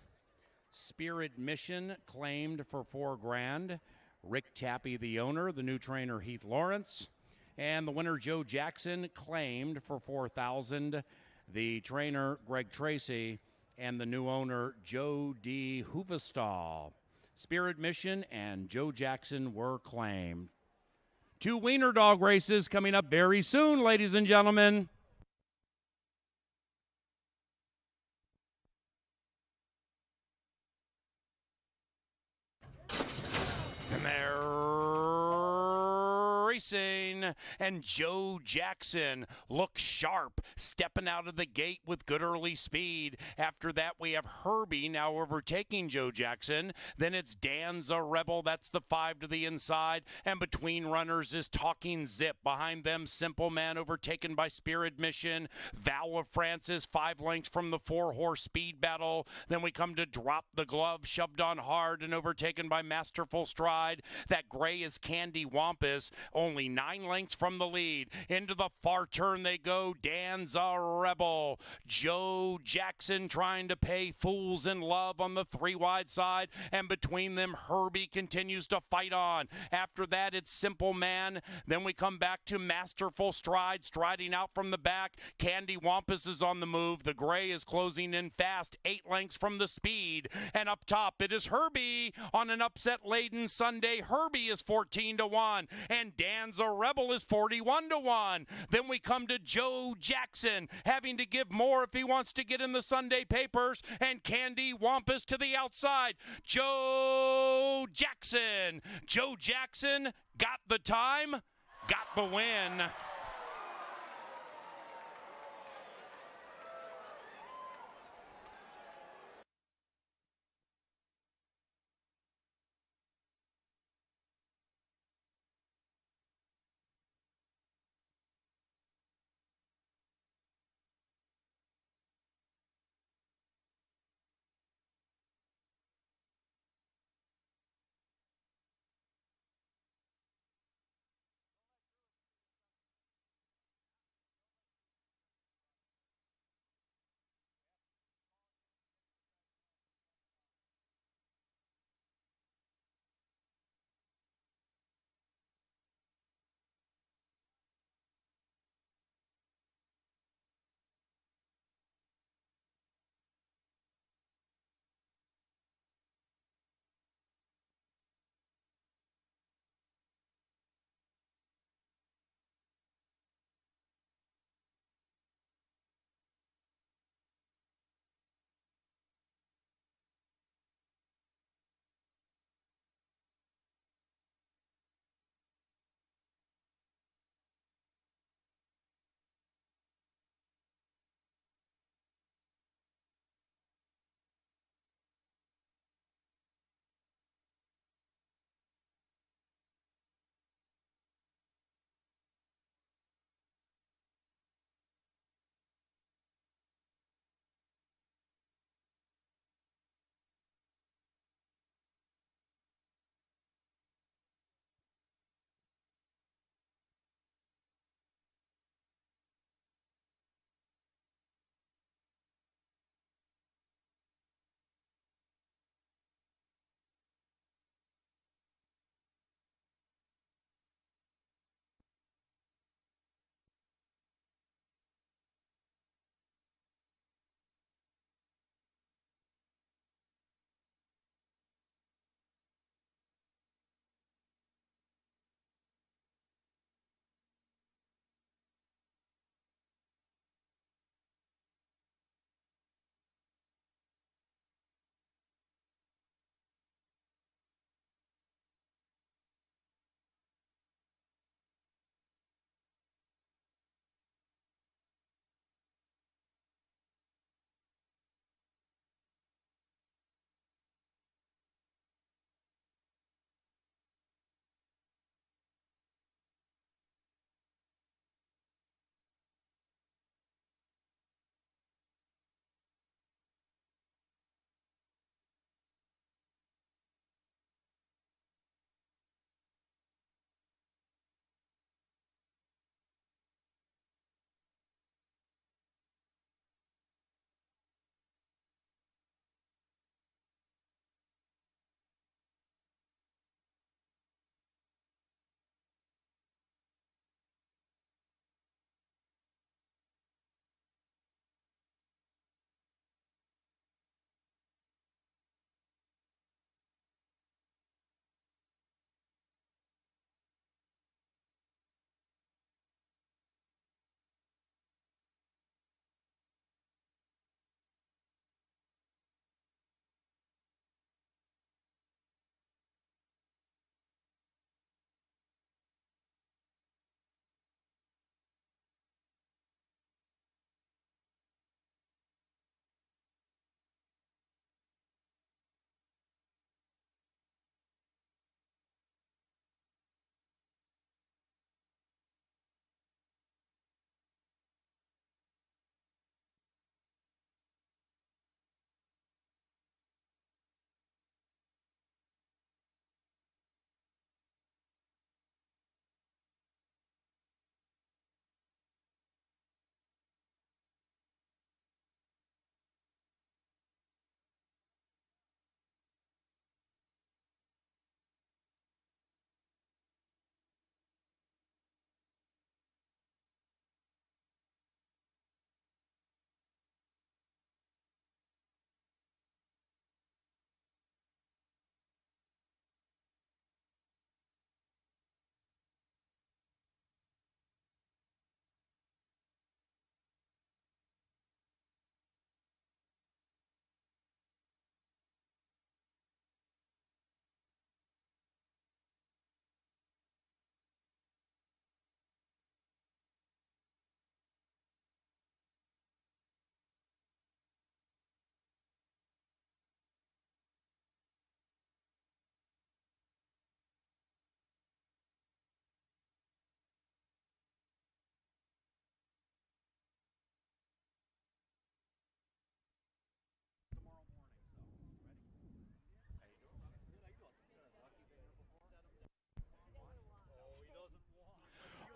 Spirit Mission claimed for $4,000. Rick Chappie, the owner, the new trainer Heath Lawrence, and the winner Joe Jackson claimed for $4,000. The trainer Greg Tracy and the new owner Joe D. Huvestal. Spirit Mission and Joe Jackson were claimed. 2 wiener dog races coming up very soon, ladies and gentlemen. And they're racing, and Joe Jackson looks sharp, stepping out of the gate with good early speed. After that, we have Herbie now overtaking Joe Jackson. Then it's Danza Rebel. That's the 5 to the inside. And between runners is Talking Zip. Behind them, Simple Man overtaken by Spirit Mission. Vow of Francis, 5 lengths from the 4-horse speed battle. Then we come to Drop the Glove, shoved on hard and overtaken by Masterful Stride. That gray is Candy Wampus, only 9 lengths from the lead. Into the far turn they go. Danza Rebel. Joe Jackson trying to pay Fools in Love on the 3 wide side, and between them Herbie continues to fight on. After that it's Simple Man. Then we come back to Masterful Stride, striding out from the back. Candy Wampus is on the move. The gray is closing in fast, 8 lengths from the speed. And up top it is Herbie on an upset-laden Sunday. Herbie is 14-1, and Danza Rebel is 41-1. Then we come to Joe Jackson, having to give more if he wants to get in the Sunday papers, and Candy Wampus to the outside. Joe Jackson. Joe Jackson got the time, got the win.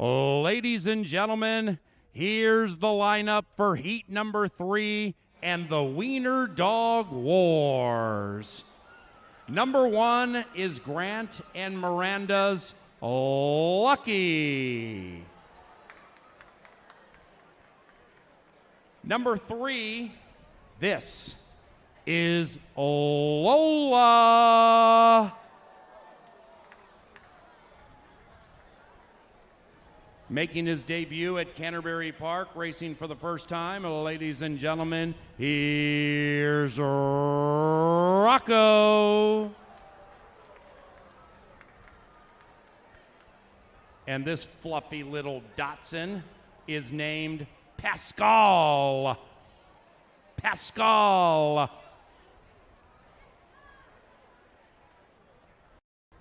Ladies and gentlemen, here's the lineup for heat number 3 and the Wiener Dog Wars. Number 1 is Grant and Miranda's Lucky. Number 3, this is Lola. Making his debut at Canterbury Park, racing for the first time, ladies and gentlemen, here's Rocco. And this fluffy little Dachshund is named Pascal. Pascal.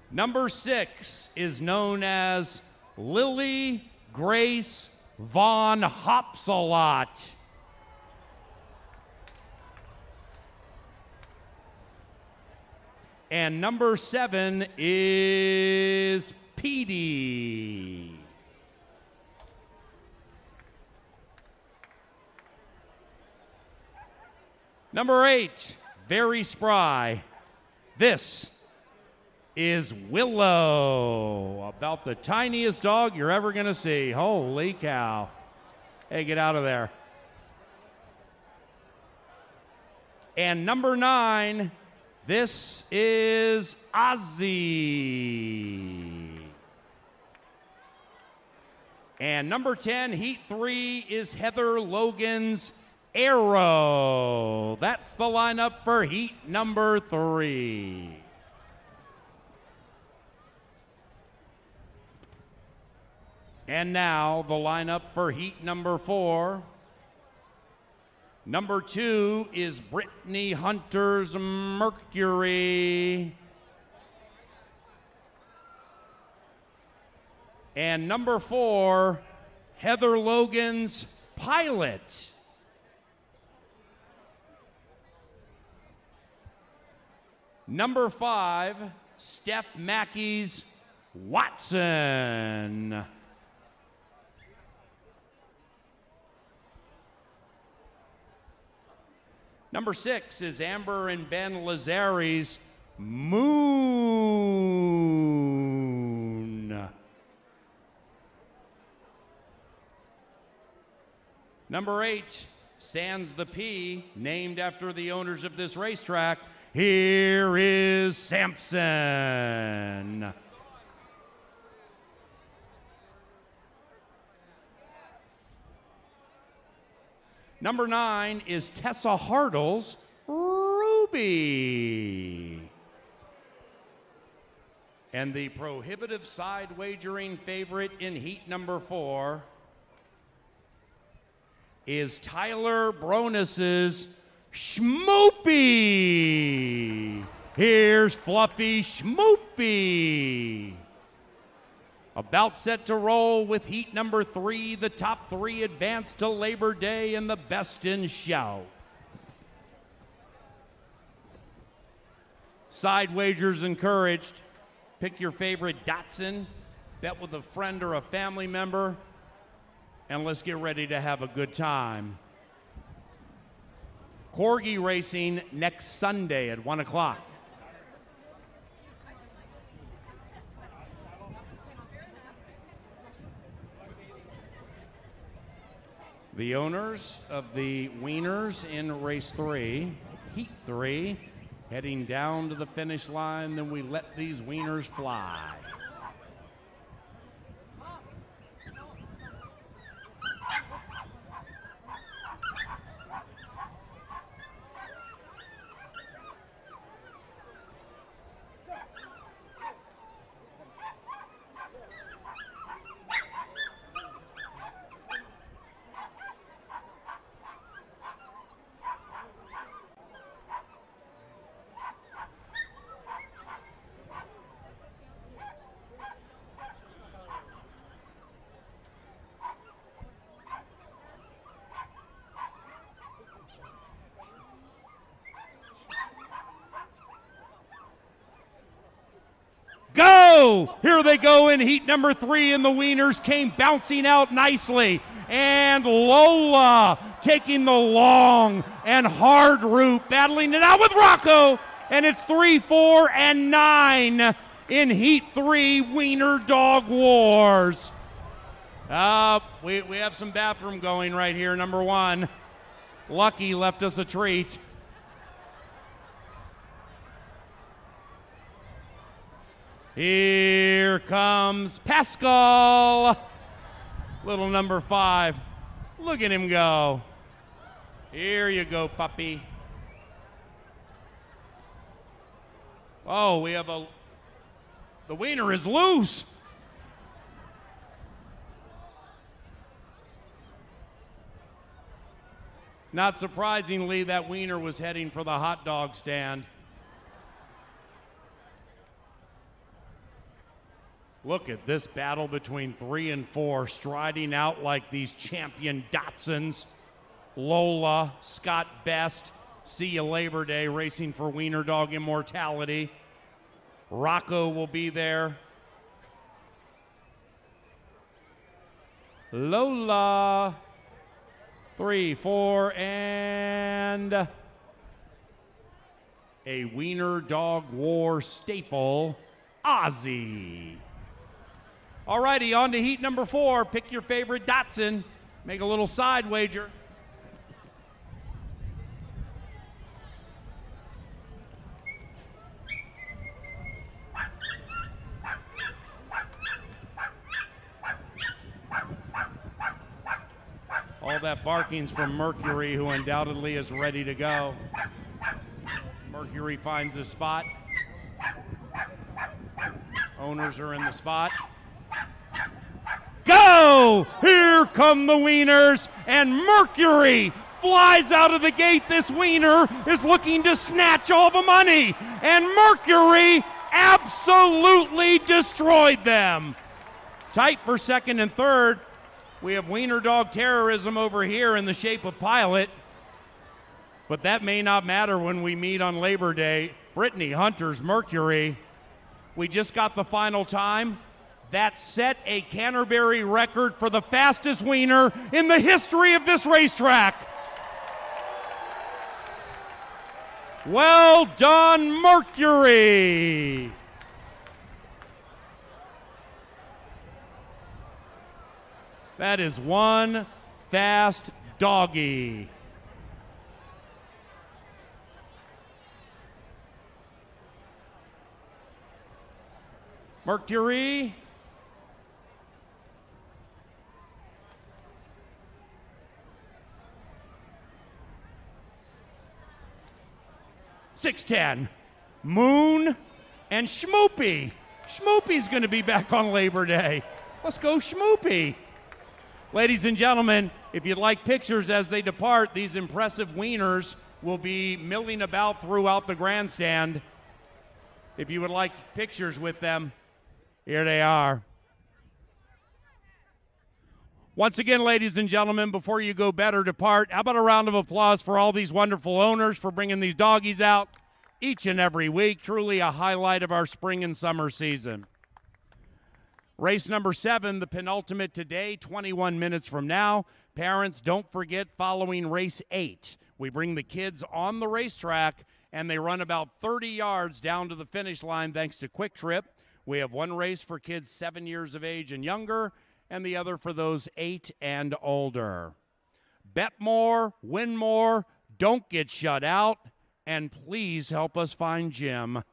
Number 6 is known as Lily Grace Von Hopsalot. And number 7 is Petey. Number 8, very spry. This is Willow, about the tiniest dog you're ever going to see. Holy cow. Hey, get out of there. And number 9, this is Ozzy. And number 10, Heat 3, is Heather Logan's Arrow. That's the lineup for Heat number 3. And now the lineup for heat number 4. Number 2 is Brittany Hunter's Mercury. And number 4, Heather Logan's Pilot. Number 5, Steph Mackey's Watson. Number 6 is Amber and Ben Lazari's Moon. Number 8, Sans the P, named after the owners of this racetrack. Here is Samson. Number 9 is Tessa Hartle's Ruby. And the prohibitive side wagering favorite in heat number 4 is Tyler Bronus's Schmoopy. Here's Fluffy Schmoopy. About set to roll with heat number 3. The top 3 advance to Labor Day and the best in show. Side wagers encouraged. Pick your favorite Dachshund, bet with a friend or a family member, and let's get ready to have a good time. Corgi racing next Sunday at 1 o'clock. The owners of the Wieners in race 3, heat 3, heading down to the finish line, then we let these Wieners fly. Go! Here they go in heat number 3, and the Wieners came bouncing out nicely. And Lola taking the long and hard route, battling it out with Rocco. And it's 3, 4, and 9 in heat 3, Wiener Dog Wars. We have some bathroom going right here, number 1. Lucky left us a treat. Here comes Pascal, little number 5. Look at him go. Here you go, puppy. Oh, the wiener is loose. Not surprisingly, that wiener was heading for the hot dog stand. Look at this battle between 3 and 4, striding out like these champion Datsuns. Lola, Scott Best, see you Labor Day, racing for Wiener Dog immortality. Rocco will be there. Lola, 3, 4, and a Wiener Dog War staple, Ozzy. All righty, on to heat number 4. Pick your favorite Datsun. Make a little side wager. All that barking's from Mercury, who undoubtedly is ready to go. Mercury finds his spot. Owners are in the spot. Go! Here come the Wieners, and Mercury flies out of the gate. This Wiener is looking to snatch all the money, and Mercury absolutely destroyed them. Tight for second and third. We have Wiener Dog terrorism over here in the shape of Pilot, but that may not matter when we meet on Labor Day. Brittany Hunter's Mercury. We just got the final time. That set a Canterbury record for the fastest wiener in the history of this racetrack. Well done, Mercury. That is one fast doggy. Mercury. .610. Moon and Schmoopy. Schmoopy's going to be back on Labor Day. Let's go, Schmoopy. Ladies and gentlemen, if you'd like pictures as they depart, these impressive wieners will be milling about throughout the grandstand. If you would like pictures with them, here they are. Once again, ladies and gentlemen, before you go better depart, how about a round of applause for all these wonderful owners for bringing these doggies out each and every week. Truly a highlight of our spring and summer season. Race number 7, the penultimate today, 21 minutes from now. Parents, don't forget, following race 8, we bring the kids on the racetrack, and they run about 30 yards down to the finish line thanks to Quick Trip. We have one race for kids 7 years of age and younger, and the other for those 8 and older. Bet more, win more, don't get shut out, and please help us find Jim.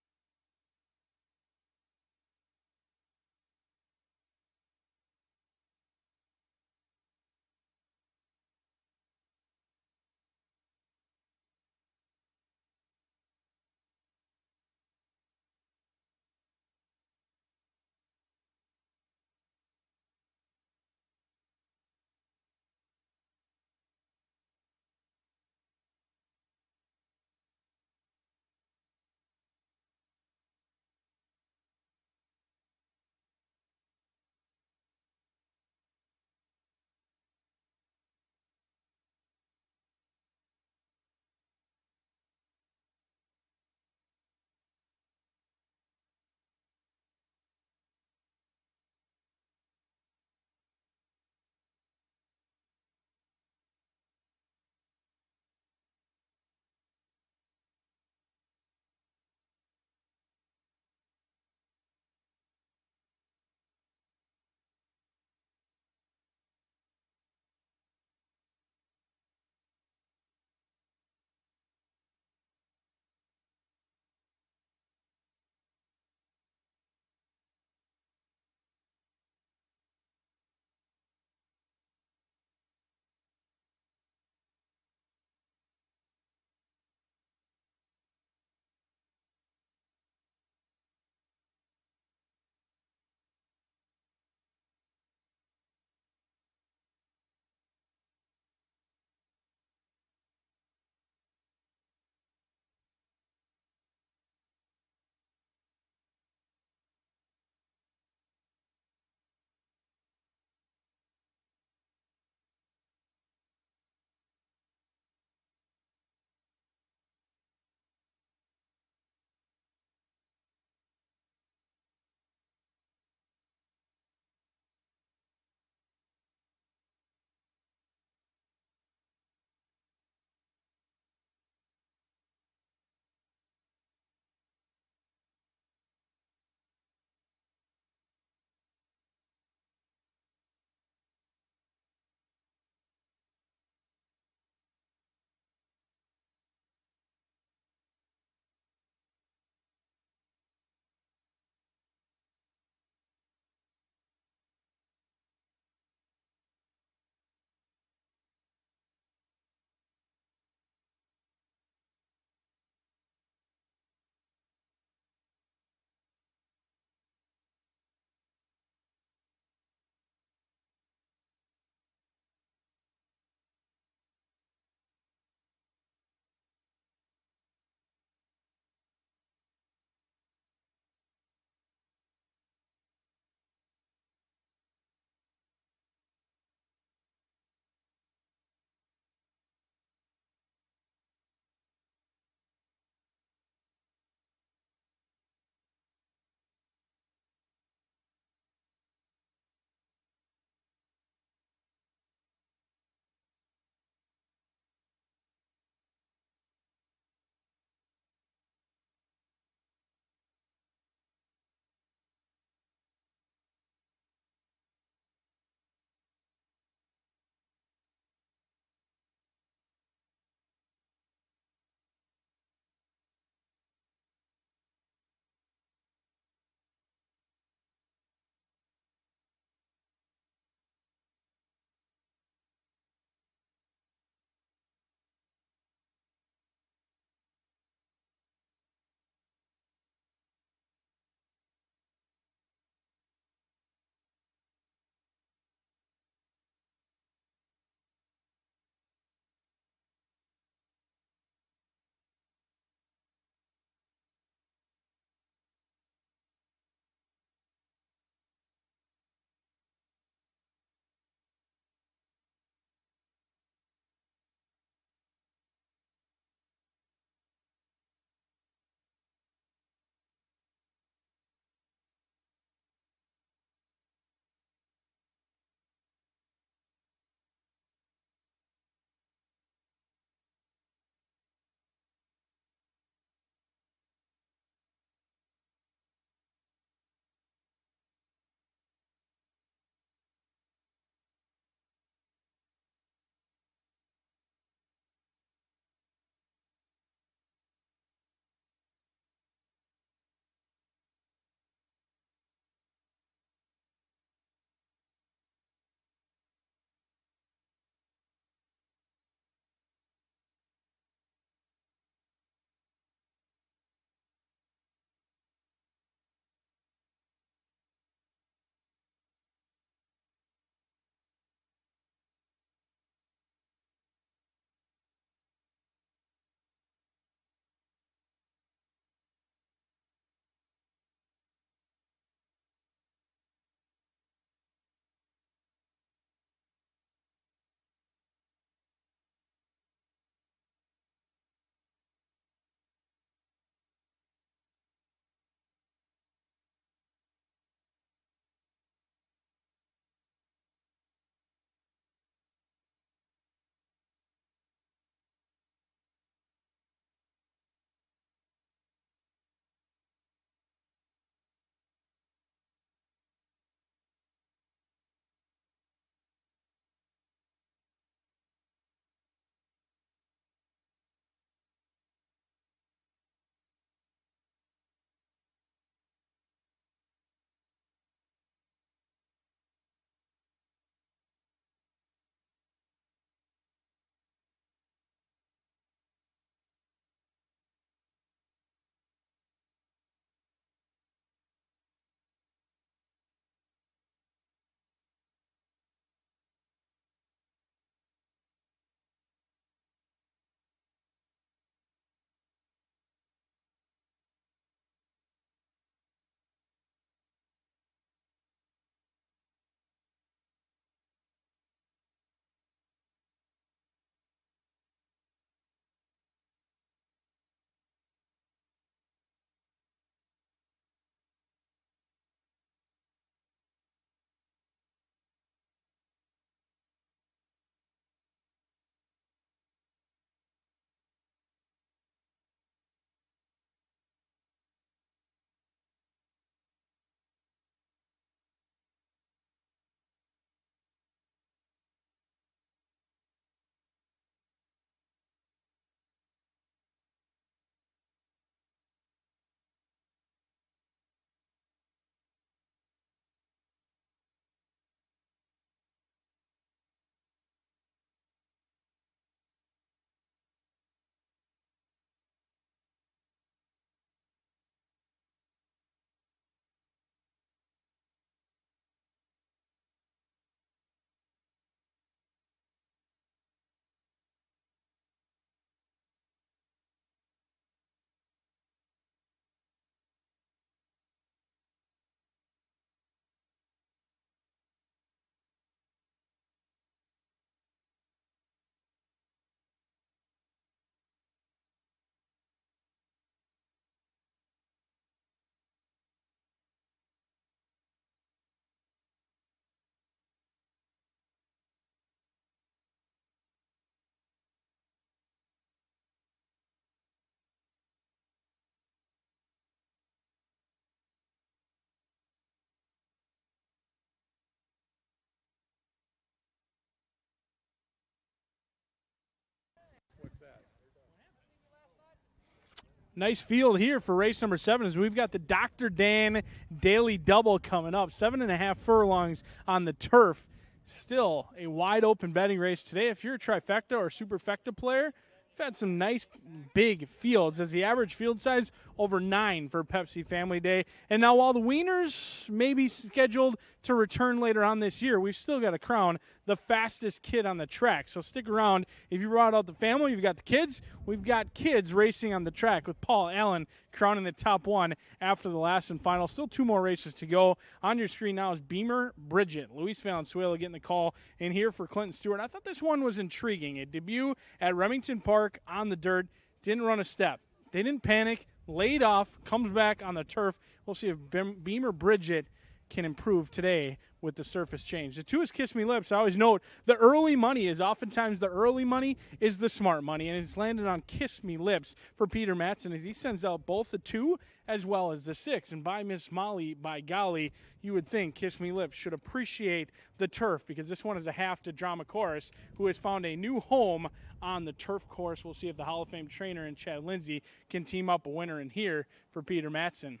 Nice field here for race number 7 as we've got the Dr. Dan Daily Double coming up. 7.5 furlongs on the turf. Still a wide open betting race today. If you're a trifecta or superfecta player, we've had some nice big fields as the average field size over 9 for Pepsi Family Day. And now while the Wieners may be scheduled to return later on this year, we've still got to crown the fastest kid on the track. So stick around. If you brought out the family, you've got the kids. We've got kids racing on the track with Paul Allen crowning the top one after the last and final. Still 2 more races to go. On your screen now is Beamer Bridget. Luis Valenzuela getting the call in here for Clinton Stewart. I thought this one was intriguing. A debut at Remington Park on the dirt. Didn't run a step. They didn't panic. Laid off. Comes back on the turf. We'll see if Beamer Bridget can improve today with the surface change. The 2 is Kiss Me Lips. I always note the early money is oftentimes the early money is the smart money, and it's landed on Kiss Me Lips for Peter Matson as he sends out both the 2 as well as the 6. And by Miss Molly, by golly, you would think Kiss Me Lips should appreciate the turf because this one is a half to Drama Chorus, who has found a new home on the turf course. We'll see if the Hall of Fame trainer and Chad Lindsay can team up a winner in here for Peter Matson.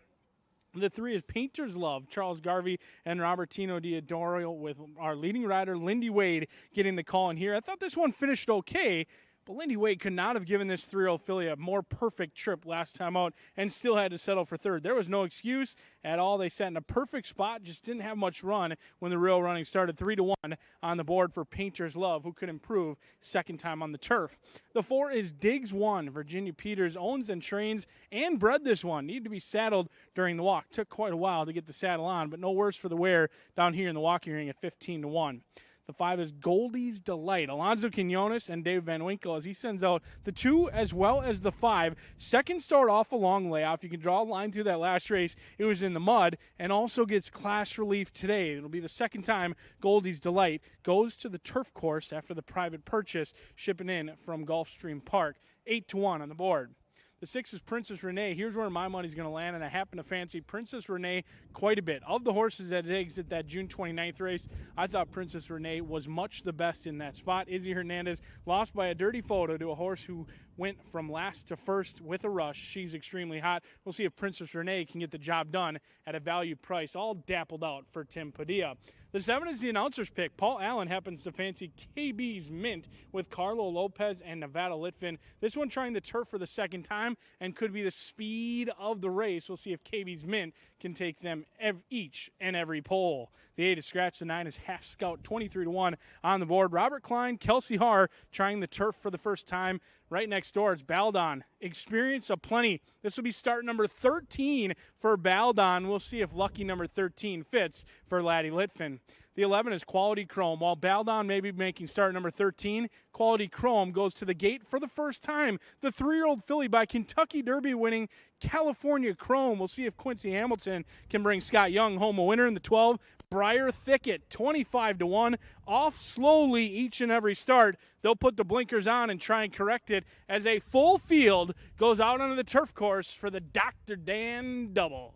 The 3 is Painter's Love, Charles Garvey and Robertino Diodoro with our leading rider, Lindy Wade, getting the call in here. I thought this one finished okay, but Lindy Wade could not have given this 3-0 filly a more perfect trip last time out and still had to settle for 3rd. There was no excuse at all. They sat in a perfect spot, just didn't have much run when the real running started. 3-1 on the board for Painter's Love, who could improve second time on the turf. The 4 is Diggs 1. Virginia Peters owns and trains and bred this one. Needed to be saddled during the walk. Took quite a while to get the saddle on, but no worse for the wear down here in the walking ring at 15-1. The 5 is Goldie's Delight. Alonzo Quinones and Dave Van Winkle as he sends out the 2 as well as the 5. Second start off a long layoff. You can draw a line through that last race. It was in the mud and also gets class relief today. It'll be the second time Goldie's Delight goes to the turf course after the private purchase, shipping in from Gulfstream Park. 8-1 on the board. The 6 is Princess Renee. Here's where my money's going to land, and I happen to fancy Princess Renee quite a bit. Of the horses that exit that June 29th race, I thought Princess Renee was much the best in that spot. Izzy Hernandez lost by a dirty photo to a horse who went from last to first with a rush. She's extremely hot. We'll see if Princess Renee can get the job done at a value price, all dappled out for Tim Padilla. The 7 is the announcer's pick. Paul Allen happens to fancy KB's Mint with Carlo Lopez and Nevada Litvin. This one trying the turf for the second time and could be the speed of the race. We'll see if KB's Mint can take them each and every pole. The 8 is Scratch. The 9 is Half Scout. 23-1 on the board. Robert Klein, Kelsey Haar trying the turf for the first time. Right next door, it's Baldon. Experience aplenty. This will be start number 13 for Baldon. We'll see if lucky number 13 fits for Laddie Litvin. The 11 is Quality Chrome. While Baldon may be making start number 13, Quality Chrome goes to the gate for the first time. The 3-year-old filly by Kentucky Derby winning California Chrome. We'll see if Quincy Hamilton can bring Scott Young home a winner in the 12. Briar Thicket, 25-1, off slowly each and every start. They'll put the blinkers on and try and correct it as a full field goes out onto the turf course for the Dr. Dan Double.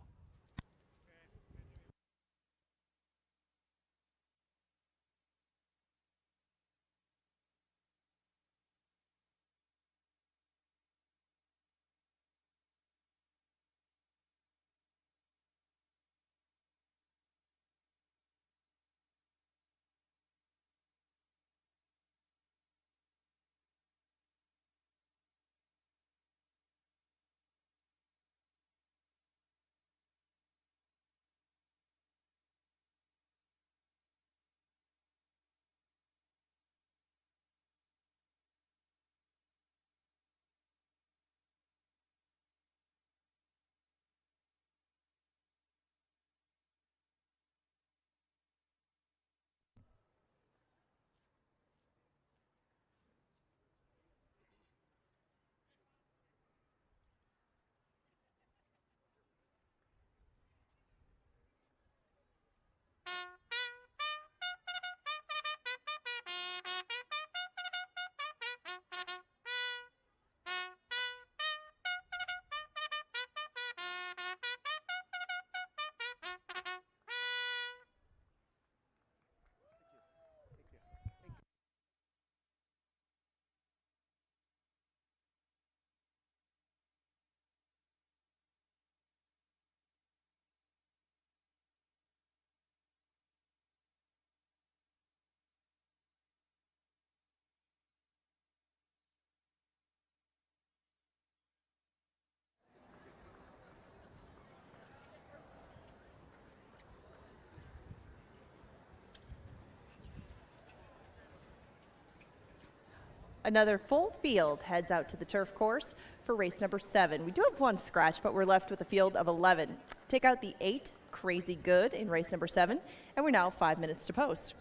Another full field heads out to the turf course for race number 7. We do have one scratch, but we're left with a field of 11. Take out the 8, Crazy Good, in race number 7, and we're now 5 minutes to post.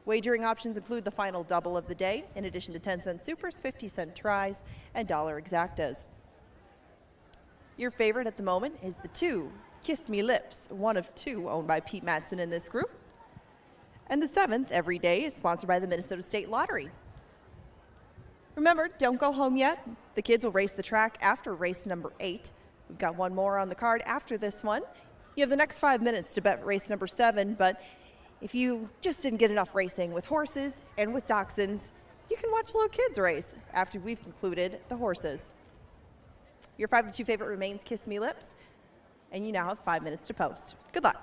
Wagering options include the final double of the day, in addition to 10-cent supers, 50-cent tries, and dollar exactas. Your favorite at the moment is the 2, Kiss Me Lips, one of 2 owned by Pete Matson in this group. And the 7th, Every Day, is sponsored by the Minnesota State Lottery. Remember, don't go home yet. The kids will race the track after race number 8. We've got one more on the card after this one. You have the next 5 minutes to bet race number 7, but if you just didn't get enough racing with horses and with dachshunds, you can watch little kids race after we've concluded the horses. Your 5-2 favorite remains Kiss Me Lips, and you now have 5 minutes to post. Good luck.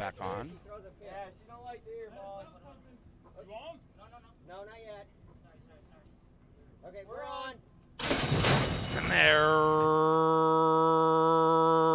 back on. Yeah, she don't like the ear ball. You on? No, not yet. Sorry. Okay, we're on. And they're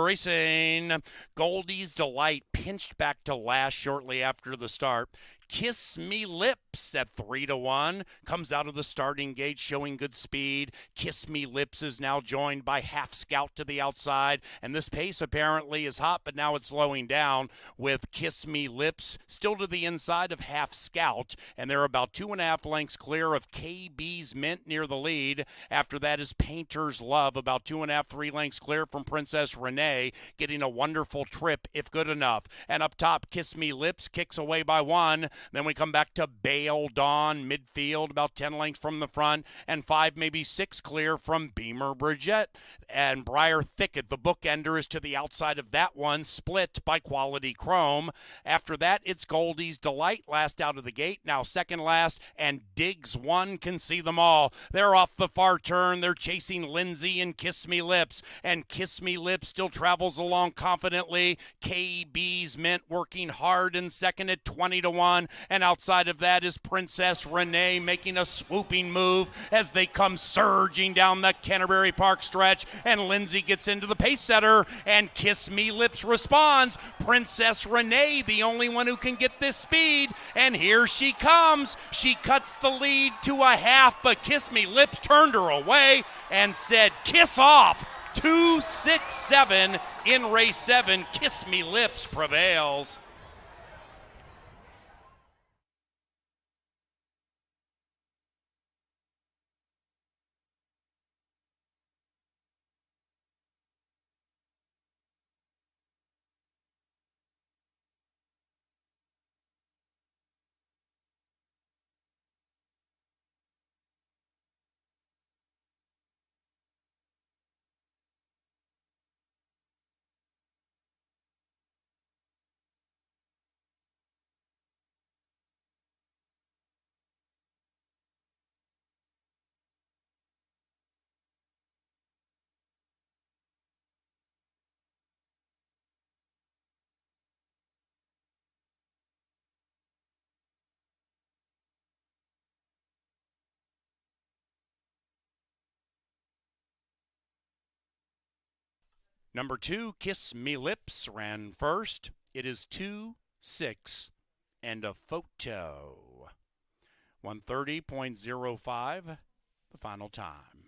racing. Goldie's Delight pinched back to last shortly after the start. Kiss Me Lips at 3-1 comes out of the starting gate showing good speed. Kiss Me Lips is now joined by Half Scout to the outside, and this pace apparently is hot, but now it's slowing down with Kiss Me Lips still to the inside of Half Scout, and they're about 2.5 lengths clear of KB's Mint near the lead. After that is Painter's Love, about 2.5, 3 lengths clear from Princess Renee, getting a wonderful trip if good enough. And up top, Kiss Me Lips kicks away by 1. Then we come back to Bale Dawn, midfield, about 10 lengths from the front, and 5, maybe 6 clear from Beamer Bridget. And Briar Thicket, the bookender, is to the outside of that one, split by Quality Chrome. After that, it's Goldie's Delight, last out of the gate, now second last, and Diggs 1 can see them all. They're off the far turn. They're chasing Lindsay and Kiss Me Lips, and Kiss Me Lips still travels along confidently. KB's Mint working hard in second at 20-1. And outside of that is Princess Renee making a swooping move as they come surging down the Canterbury Park stretch. And Lindsay gets into the pace setter, and Kiss Me Lips responds. Princess Renee, the only one who can get this speed. And here she comes. She cuts the lead to a half, but Kiss Me Lips turned her away and said, "Kiss off." 2-6-7 in race 7. Kiss Me Lips prevails. Number 2, Kiss Me Lips, ran first. It is 2-6 and a photo. 130.05, the final time.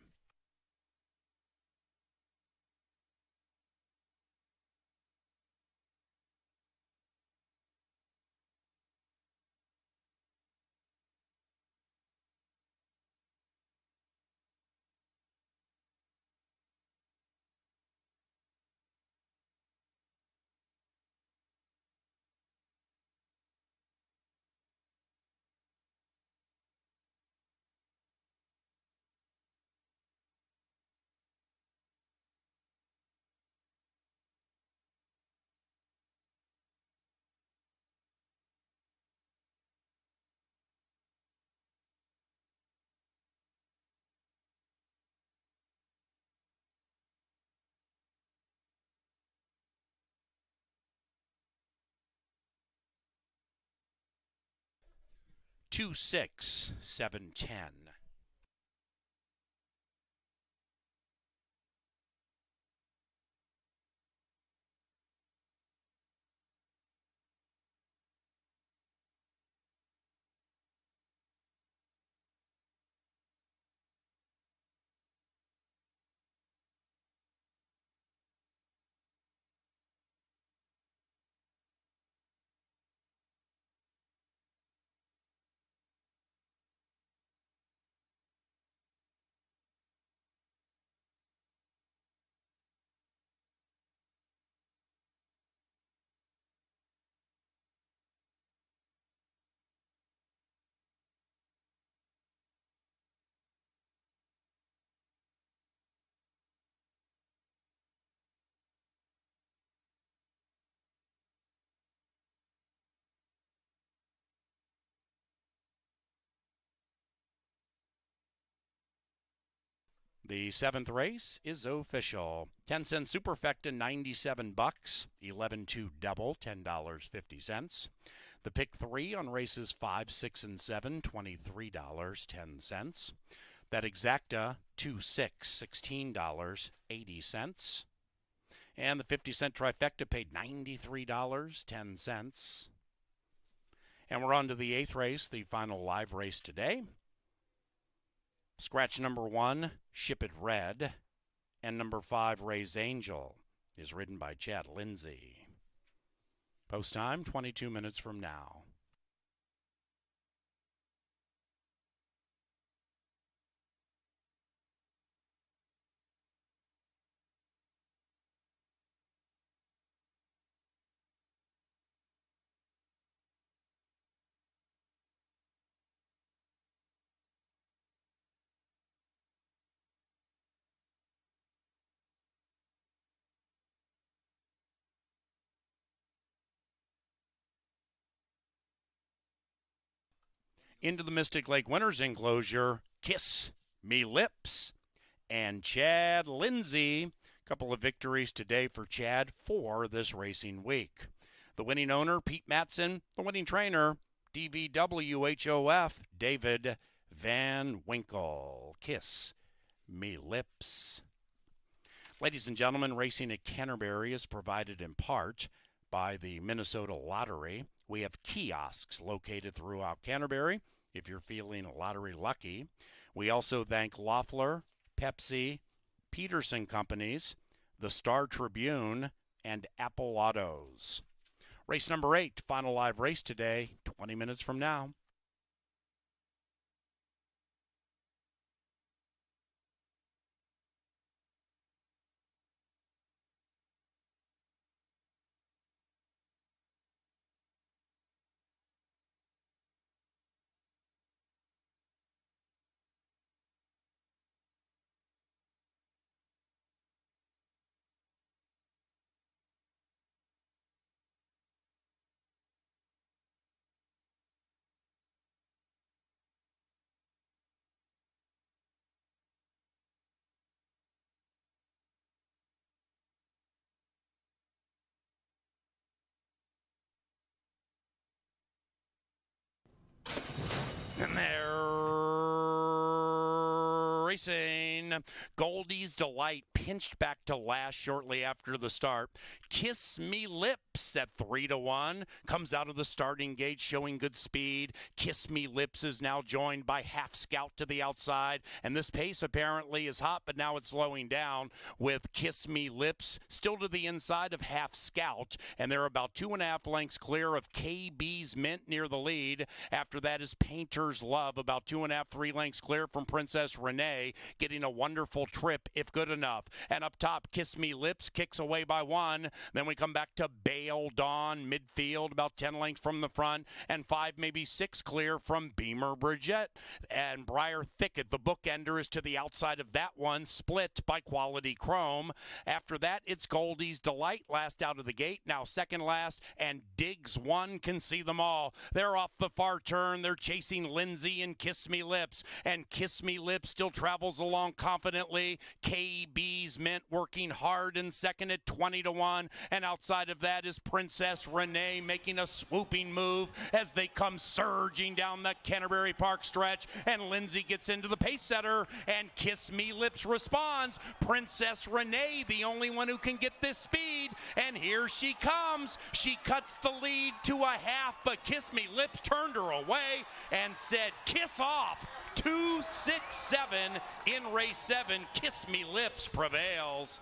Two, 6, 7, 10. The 7th race is official. 10-cent superfecta, $97. 11-2 double, $10.50. The pick 3 on races 5, 6, and 7, $23.10. That exacta 2, 6, $16.80. And the 50-cent trifecta paid $93.10. And we're on to the 8th race, the final live race today. Scratch number 1, Ship It Red, and number 5, Ray's Angel, is ridden by Chad Lindsay. Post time, 22 minutes from now. Into the Mystic Lake Winners Enclosure, Kiss Me Lips, and Chad Lindsay. A couple of victories today for Chad for this racing week. The winning owner, Pete Matson. The winning trainer, DVWHOF, David Van Winkle. Kiss Me Lips. Ladies and gentlemen, racing at Canterbury is provided in part by the Minnesota Lottery. We have kiosks located throughout Canterbury if you're feeling lottery lucky. We also thank Loeffler, Pepsi, Peterson Companies, the Star Tribune, and Apple Autos. Race number 8, final live race today, 20 minutes from now. And they're racing. Goldie's Delight pinched back to last shortly after the start. Kiss Me Lips at 3-1 comes out of the starting gate showing good speed. Kiss Me Lips is now joined by Half Scout to the outside, and this pace apparently is hot, but now it's slowing down with Kiss Me Lips still to the inside of Half Scout, and they're about 2.5 lengths clear of KB's Mint near the lead. After that is Painter's Love, about 2.5, 3 lengths clear from Princess Renee, getting a wonderful trip if good enough. And up top, Kiss Me Lips kicks away by 1. Then we come back to Bale Dawn, midfield, about 10 lengths from the front, and 5, maybe 6 clear from Beamer Bridget. And Briar Thicket, the bookender, is to the outside of that one, split by Quality Chrome. After that, it's Goldie's Delight, last out of the gate, now second last, and Diggs 1 can see them all. They're off the far turn. They're chasing Lindsay and Kiss Me Lips, and Kiss Me Lips still travels along confidently. KB's Mint working hard in second at 20-1, and outside of that is Princess Renee making a swooping move as they come surging down the Canterbury Park stretch, and Lindsay gets into the pace setter, and Kiss Me Lips responds. Princess Renee, the only one who can get this speed, and here she comes. She cuts the lead to a half, but Kiss Me Lips turned her away and said, kiss off. 2-6-7 in race 7. Kiss Me Lips prevails.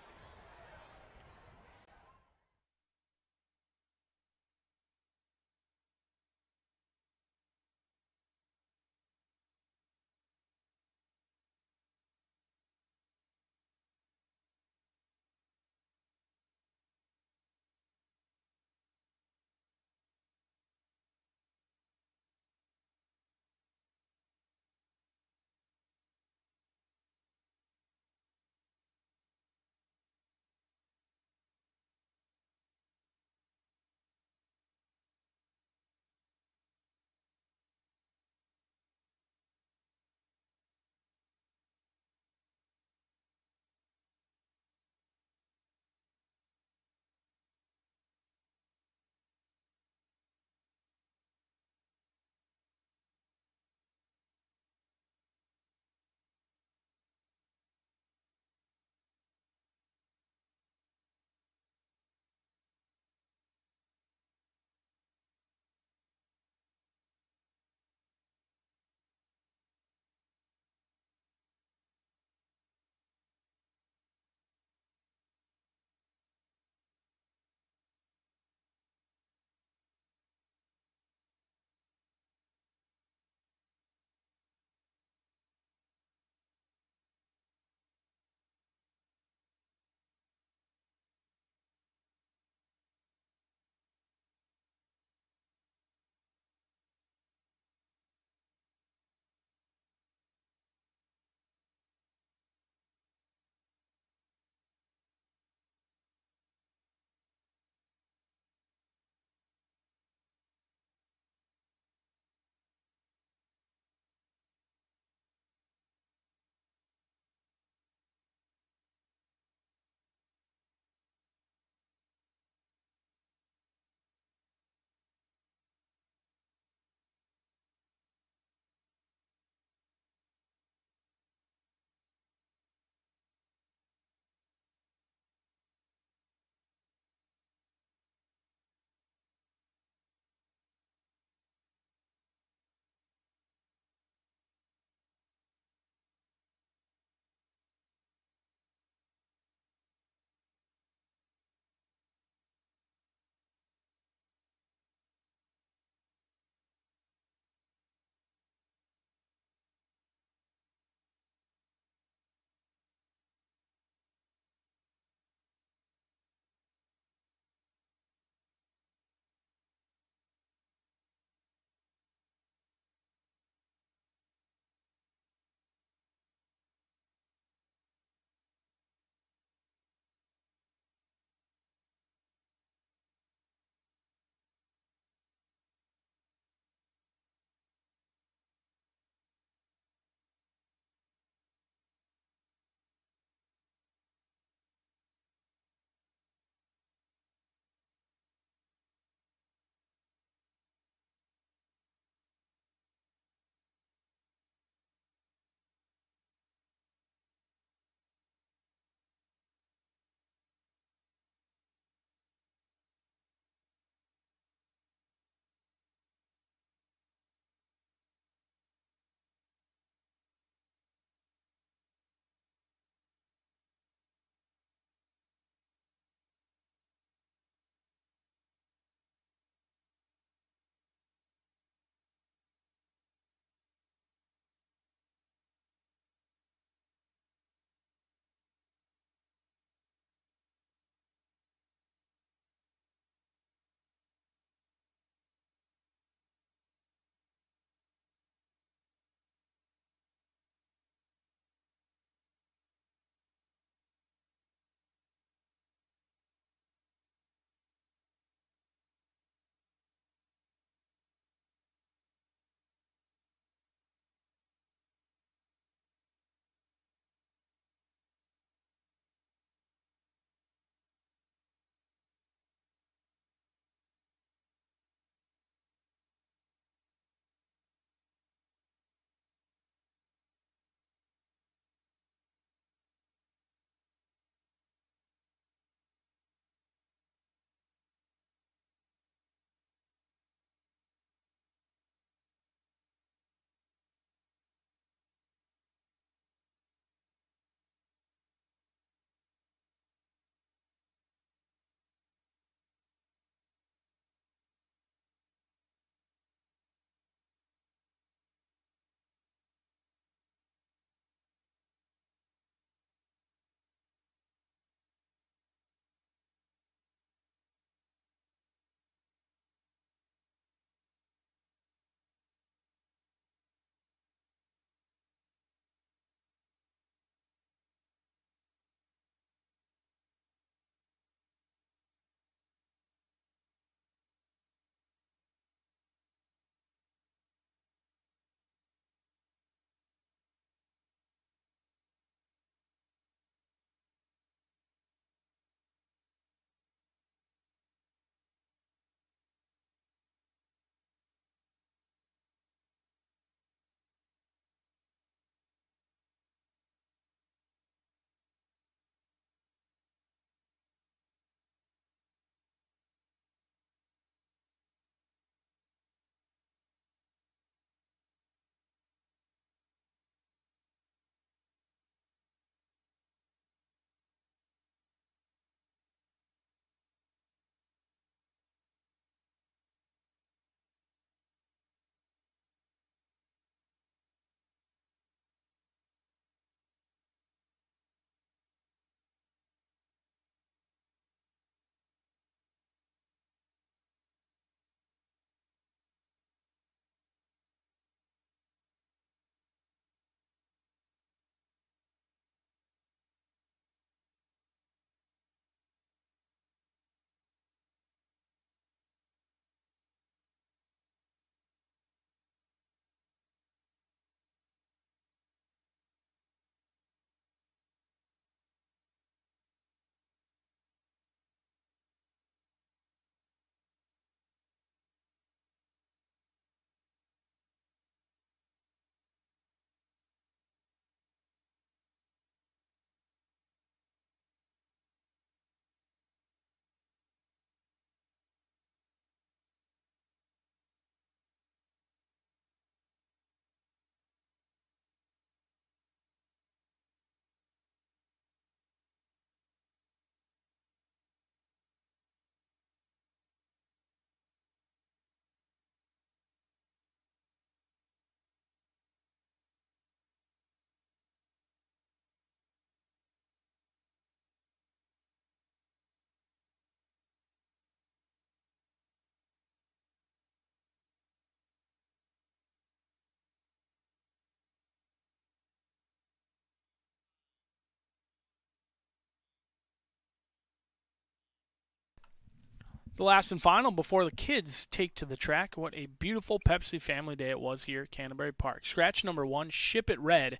The last and final before the kids take to the track. What a beautiful Pepsi family day it was here at Canterbury Park. Scratch number 1, Ship It Red,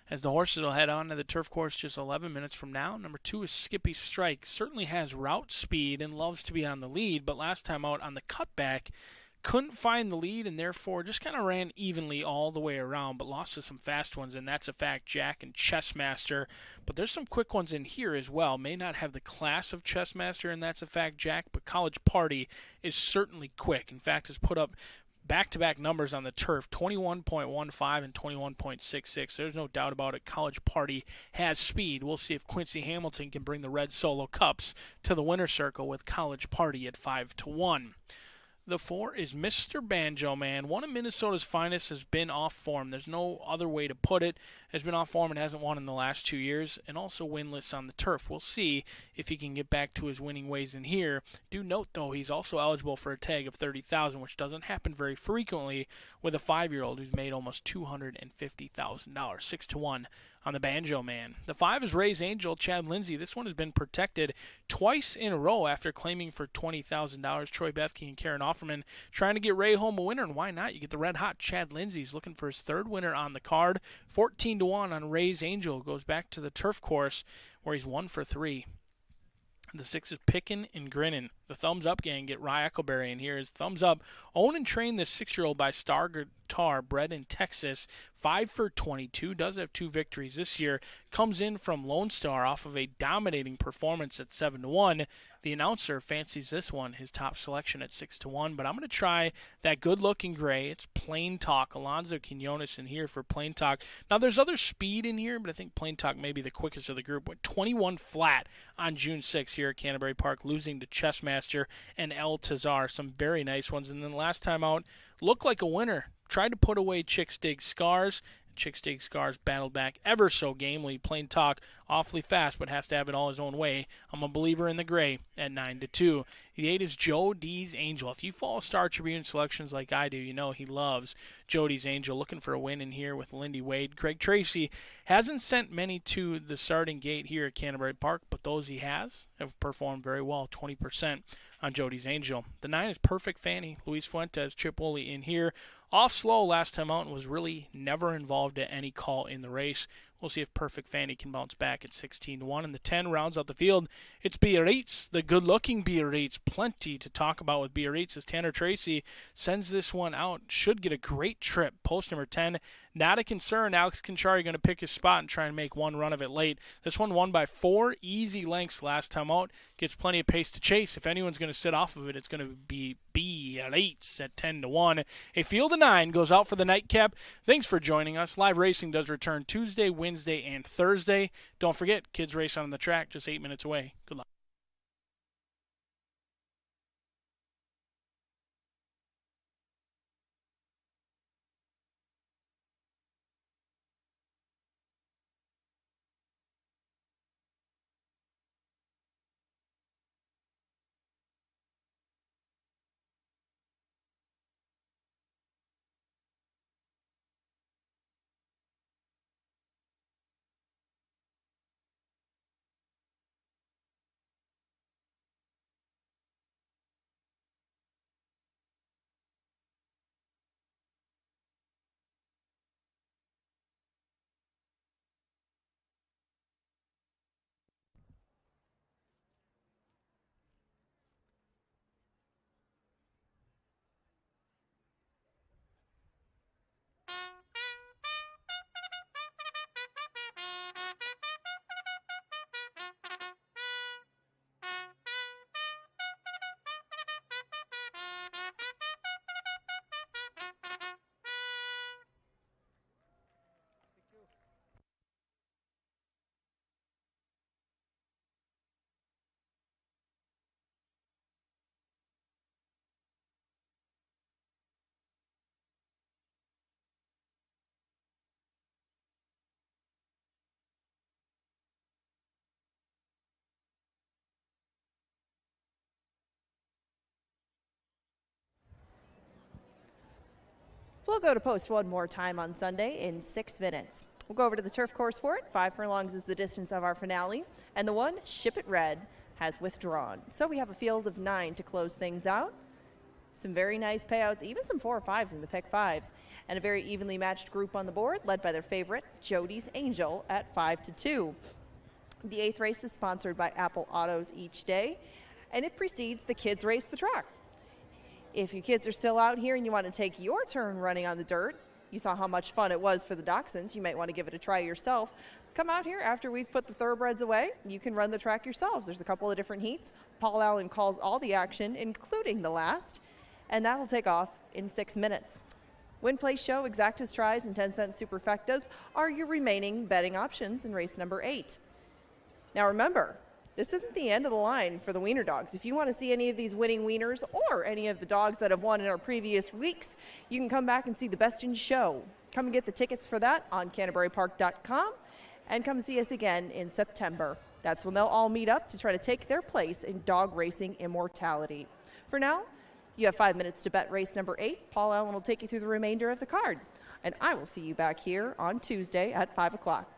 as the horses will head on to the turf course just 11 minutes from now. Number 2 is Skippy Strike. Certainly has route speed and loves to be on the lead, but last time out on the cutback, couldn't find the lead and therefore just kind of ran evenly all the way around, but lost to some fast ones, and that's a fact, Jack and Chessmaster. But there's some quick ones in here as well. May not have the class of Chessmaster, and that's a fact, Jack, but College Party is certainly quick. In fact, has put up back-to-back numbers on the turf, 21.15 and 21.66. There's no doubt about it. College Party has speed. We'll see if Quincy Hamilton can bring the red solo cups to the winner's circle with College Party at 5-1. The 4 is Mr. Banjo Man. One of Minnesota's finest, has been off form. There's no other way to put it. Has been off form and hasn't won in the last 2 years, and also winless on the turf. We'll see if he can get back to his winning ways in here. Do note, though, he's also eligible for a tag of $30,000, which doesn't happen very frequently with a 5-year-old who's made almost $250,000. 6-1 on the Banjo Man. The 5 is Ray's Angel, Chad Lindsay. This one has been protected twice in a row after claiming for $20,000. Troy Bethke and Karen Offerman trying to get Ray home a winner, and why not? You get the red-hot Chad Lindsay. He's looking for his 3rd winner on the card. 14-1 on Ray's Angel. Goes back to the turf course where he's 1 for 3. The 6 is Pickin' and Grinnin'. The Thumbs Up gang get Rye Eckleberry in here. His Thumbs Up. Own and train this 6-year-old by Star Guitar, bred in Texas. 5 for 22. Does have 2 victories this year. Comes in from Lone Star off of a dominating performance at 7-1. The announcer fancies this one, his top selection at 6-1. But I'm going to try that good-looking gray. It's Plain Talk. Alonzo Quinones in here for Plain Talk. Now, there's other speed in here, but I think Plain Talk may be the quickest of the group. Went 21 flat on June 6th here at Canterbury Park, losing to Chessmaster and El Tazar. Some very nice ones. And then last time out, looked like a winner. Tried to put away Chicks Dig Scars. Chicks Dig Scars battled back ever so gamely. Plain Talk, awfully fast, but has to have it all his own way. I'm a believer in the gray at 9-2. The 8 is Joe D's Angel. If you follow Star Tribune selections like I do, you know he loves Joe D's Angel. Looking for a win in here with Lindy Wade. Craig Tracy hasn't sent many to the starting gate here at Canterbury Park, but those he has have performed very well, 20% on Jody's Angel. The 9 is Perfect Fanny. Luis Fuentes, Chip Woolley in here. Off slow last time out and was really never involved at any call in the race. We'll see if Perfect Fanny can bounce back at 16-1. And the 10 rounds out the field. It's Biarritz, the good-looking Biarritz. Plenty to talk about with Biarritz as Tanner Tracy sends this one out. Should get a great trip. Post number 10, not a concern. Alex Conchari going to pick his spot and try and make one run of it late. This one won by 4 easy lengths last time out. Gets plenty of pace to chase. If anyone's going to sit off of it, it's going to be Biarritz at 10-1. A field of 9 goes out for the nightcap. Thanks for joining us. Live racing does return Tuesday, Wednesday, and Thursday. Don't forget, kids race on the track just 8 minutes away. Good luck. We'll go to post one more time on Sunday in 6 minutes. We'll go over to the turf course for it. 5 furlongs is the distance of our finale. And the 1, Ship It Red, has withdrawn. So we have a field of 9 to close things out. Some very nice payouts, even some 4 or 5s in the pick 5s, and a very evenly matched group on the board, led by their favorite, Jody's Angel, at 5-2. The 8th race is sponsored by Apple Autos each day, and it precedes the Kids Race the Track. If you kids are still out here and you want to take your turn running on the dirt, you saw how much fun it was for the dachshunds, you might want to give it a try yourself. Come out here after we've put the thoroughbreds away. You can run the track yourselves. There's a couple of different heats. Paul Allen calls all the action, including the last, and that'll take off in 6 minutes. Win, place, show, exactas, tries, and 10-cent superfectas are your remaining betting options in race number 8. Now remember, this isn't the end of the line for the wiener dogs. If you want to see any of these winning wieners or any of the dogs that have won in our previous weeks, you can come back and see the best in show. Come and get the tickets for that on CanterburyPark.com and come see us again in September. That's when they'll all meet up to try to take their place in dog racing immortality. For now, you have 5 minutes to bet race number 8. Paul Allen will take you through the remainder of the card. And I will see you back here on Tuesday at 5 o'clock.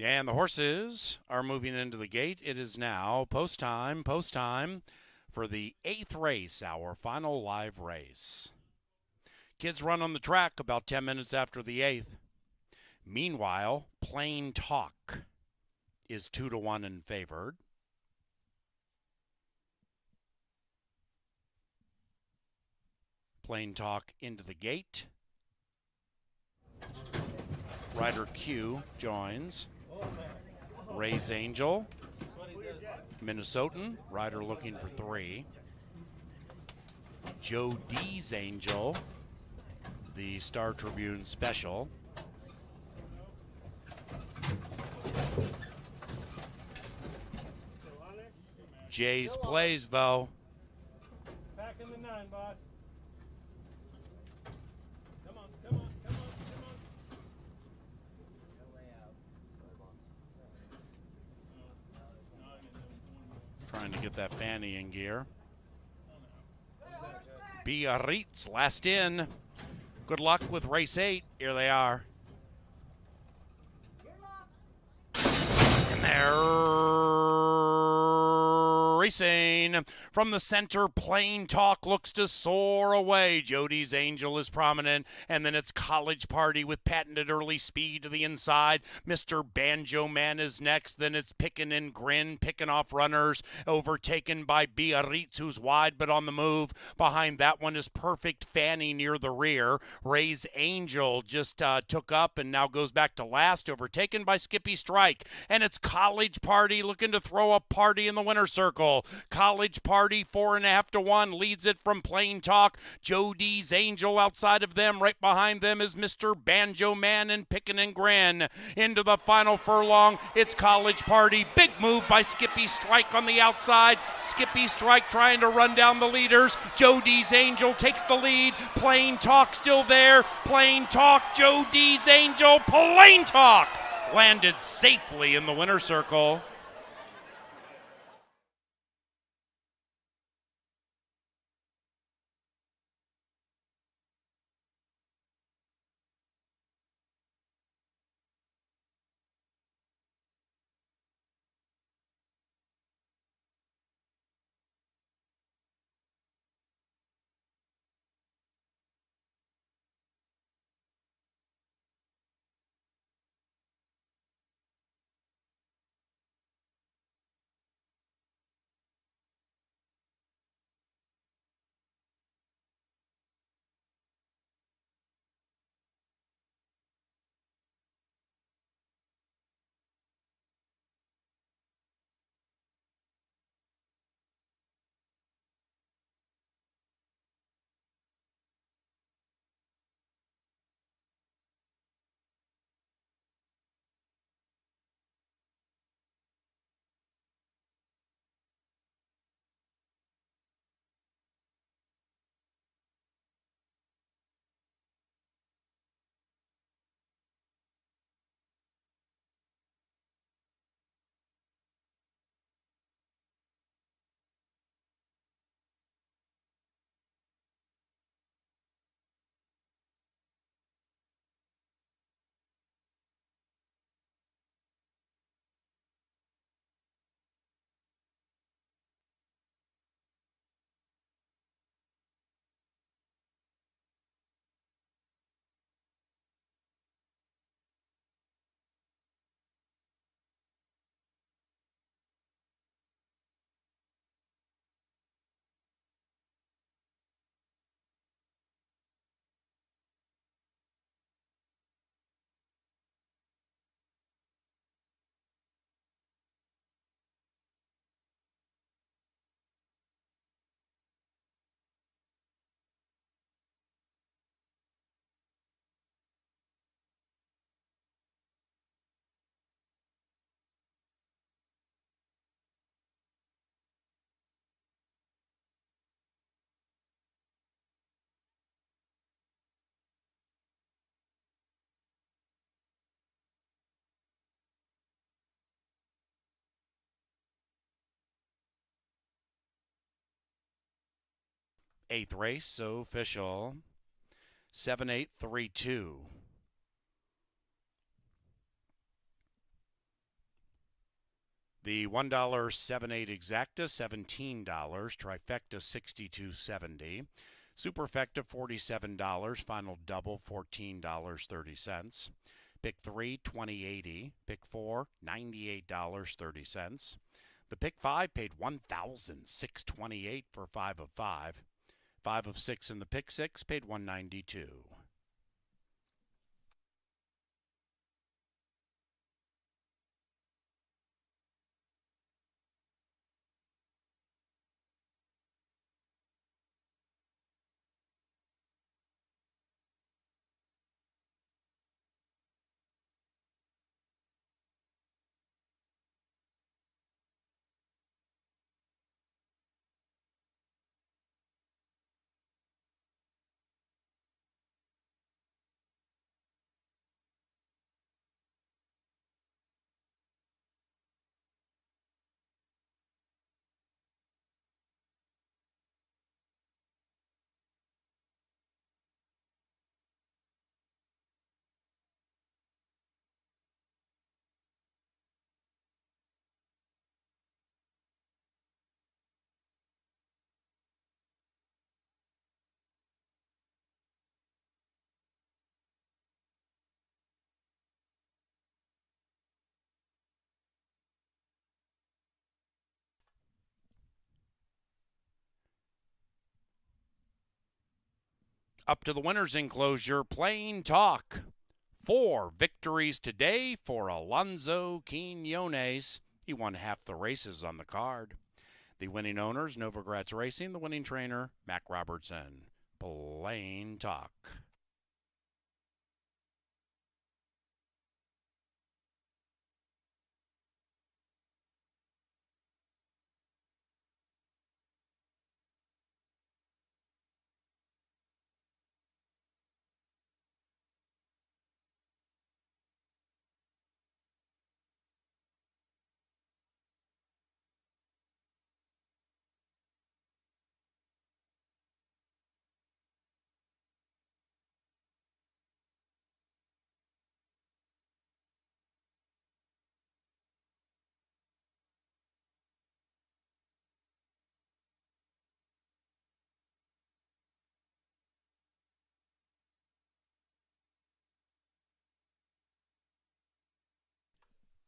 And the horses are moving into the gate. It is now post time for the 8th race, our final live race. Kids run on the track about 10 minutes after the 8th. Meanwhile, Plain Talk is 2-1 and favored. Plain Talk into the gate. Rider Q joins. Ray's Angel, Minnesotan, rider looking for 3. Joe D's Angel, the Star Tribune special. Jay's plays, though. Back in the 9, boss. Come on. Trying to get that fanny in gear. Biarritz last in. Good luck with race 8. Here they are. And they're racing from the center. Plain Talk looks to soar away. Jody's Angel is prominent, and then it's College Party with patented early speed to the inside. Mr. Banjo Man is next. Then it's Pickin' and Grin, picking off runners, overtaken by Biarritz, who's wide but on the move. Behind that one is Perfect Fanny near the rear. Ray's Angel just took up and now goes back to last, overtaken by Skippy Strike. And it's College Party looking to throw a party in the winner's circle. College Party 4.5-1 leads it from Plain Talk. Jody's Angel outside of them. Right behind them is Mr. Banjo Man and Pickin' and Grin. Into the final furlong, it's College Party. Big move by Skippy Strike on the outside. Skippy Strike trying to run down the leaders. Jody's Angel takes the lead. Plain Talk still there. Plain Talk, Jody's Angel. Plain Talk landed safely in the winner's circle. Eighth race, so official. 7-8-3-2. The $1.78 exacta, $17. Trifecta, $62.70. Superfecta, $47. Final double, $14.30. Pick 3, $20.80. Pick 4, $98.30. The pick 5 paid $1,628 for 5 of 5. 5 of 6 in the pick 6 paid $192. Up to the winner's enclosure, Plain Talk. 4 victories today for Alonzo Quinones. He won half the races on the card. The winning owners, Novogratz Racing. The winning trainer, Mac Robertson. Plain Talk.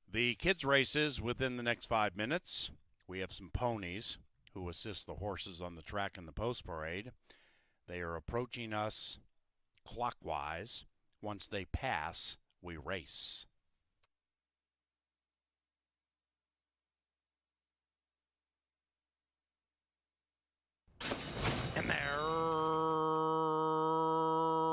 The kids' races within the next 5 minutes. We have some ponies who assist the horses on the track in the post parade. They are approaching us clockwise. Once they pass, we race. And they're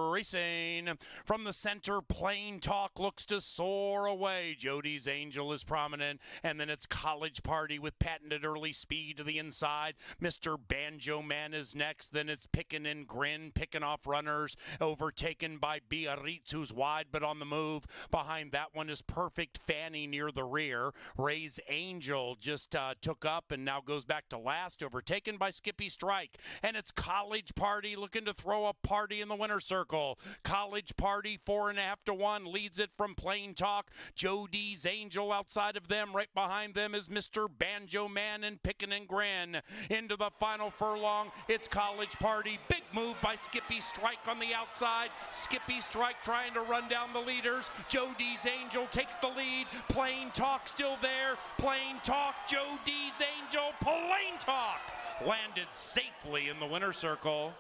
racing. From the center, Plain Talk looks to soar away. Jody's Angel is prominent, and then it's College Party with patented early speed to the inside. Mr. Banjo Man is next. Then it's Pickin' and Grin, picking off runners, overtaken by Biarritz, who's wide but on the move. Behind that one is Perfect Fanny near the rear. Ray's Angel just took up and now goes back to last, overtaken by Skippy Strike. And it's College Party looking to throw a party in the winner's circle. College Party 4.5 to 1 leads it from Plain Talk. Jody's Angel outside of them. Right behind them is Mr. Banjo Man and Pickin' and Grin. Into the final furlong, it's College Party. Big move by Skippy Strike on the outside. Skippy Strike trying to run down the leaders. Jody's Angel takes the lead. Plain Talk still there. Plain Talk, Jody's Angel, Plain Talk landed safely in the winner's circle.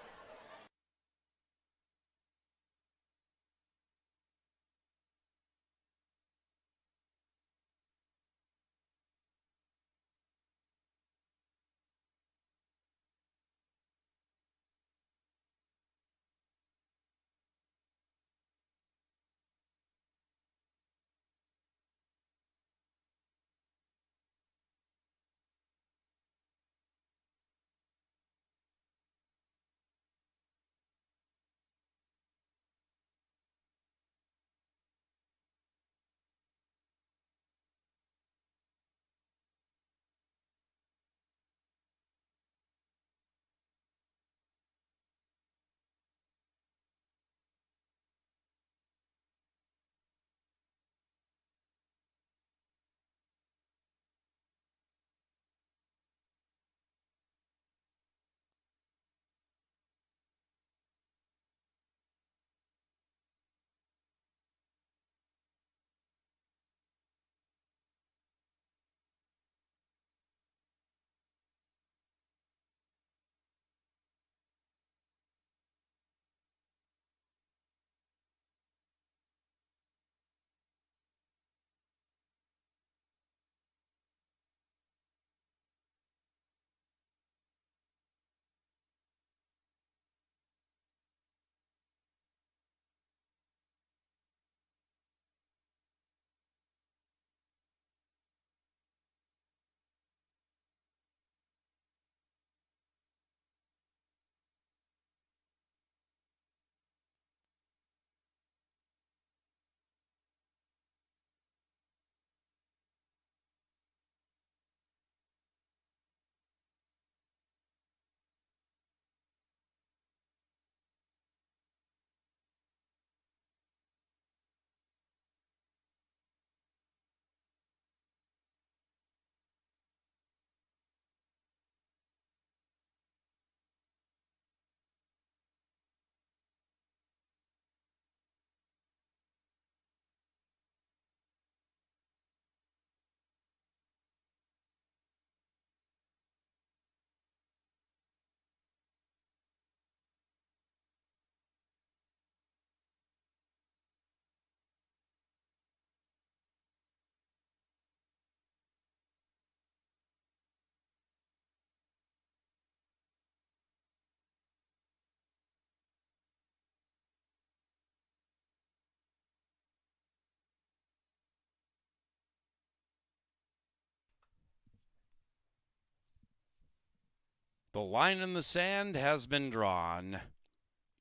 The line in the sand has been drawn.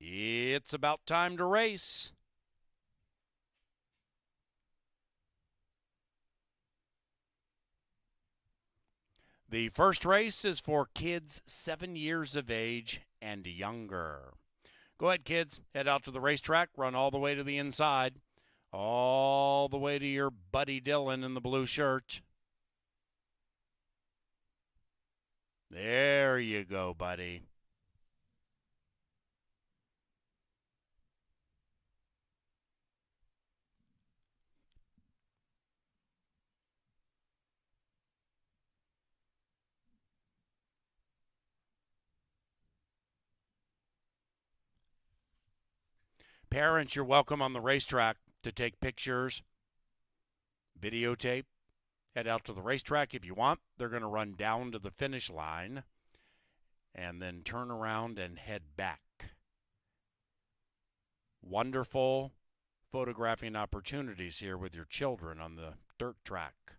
It's about time to race. The first race is for kids 7 years of age and younger. Go ahead, kids. Head out to the racetrack. Run all the way to the inside. All the way to your buddy Dylan in the blue shirt. There you go, buddy. Parents, you're welcome on the racetrack to take pictures, videotape. Head out to the racetrack if you want. They're going to run down to the finish line and then turn around and head back. Wonderful photographing opportunities here with your children on the dirt track.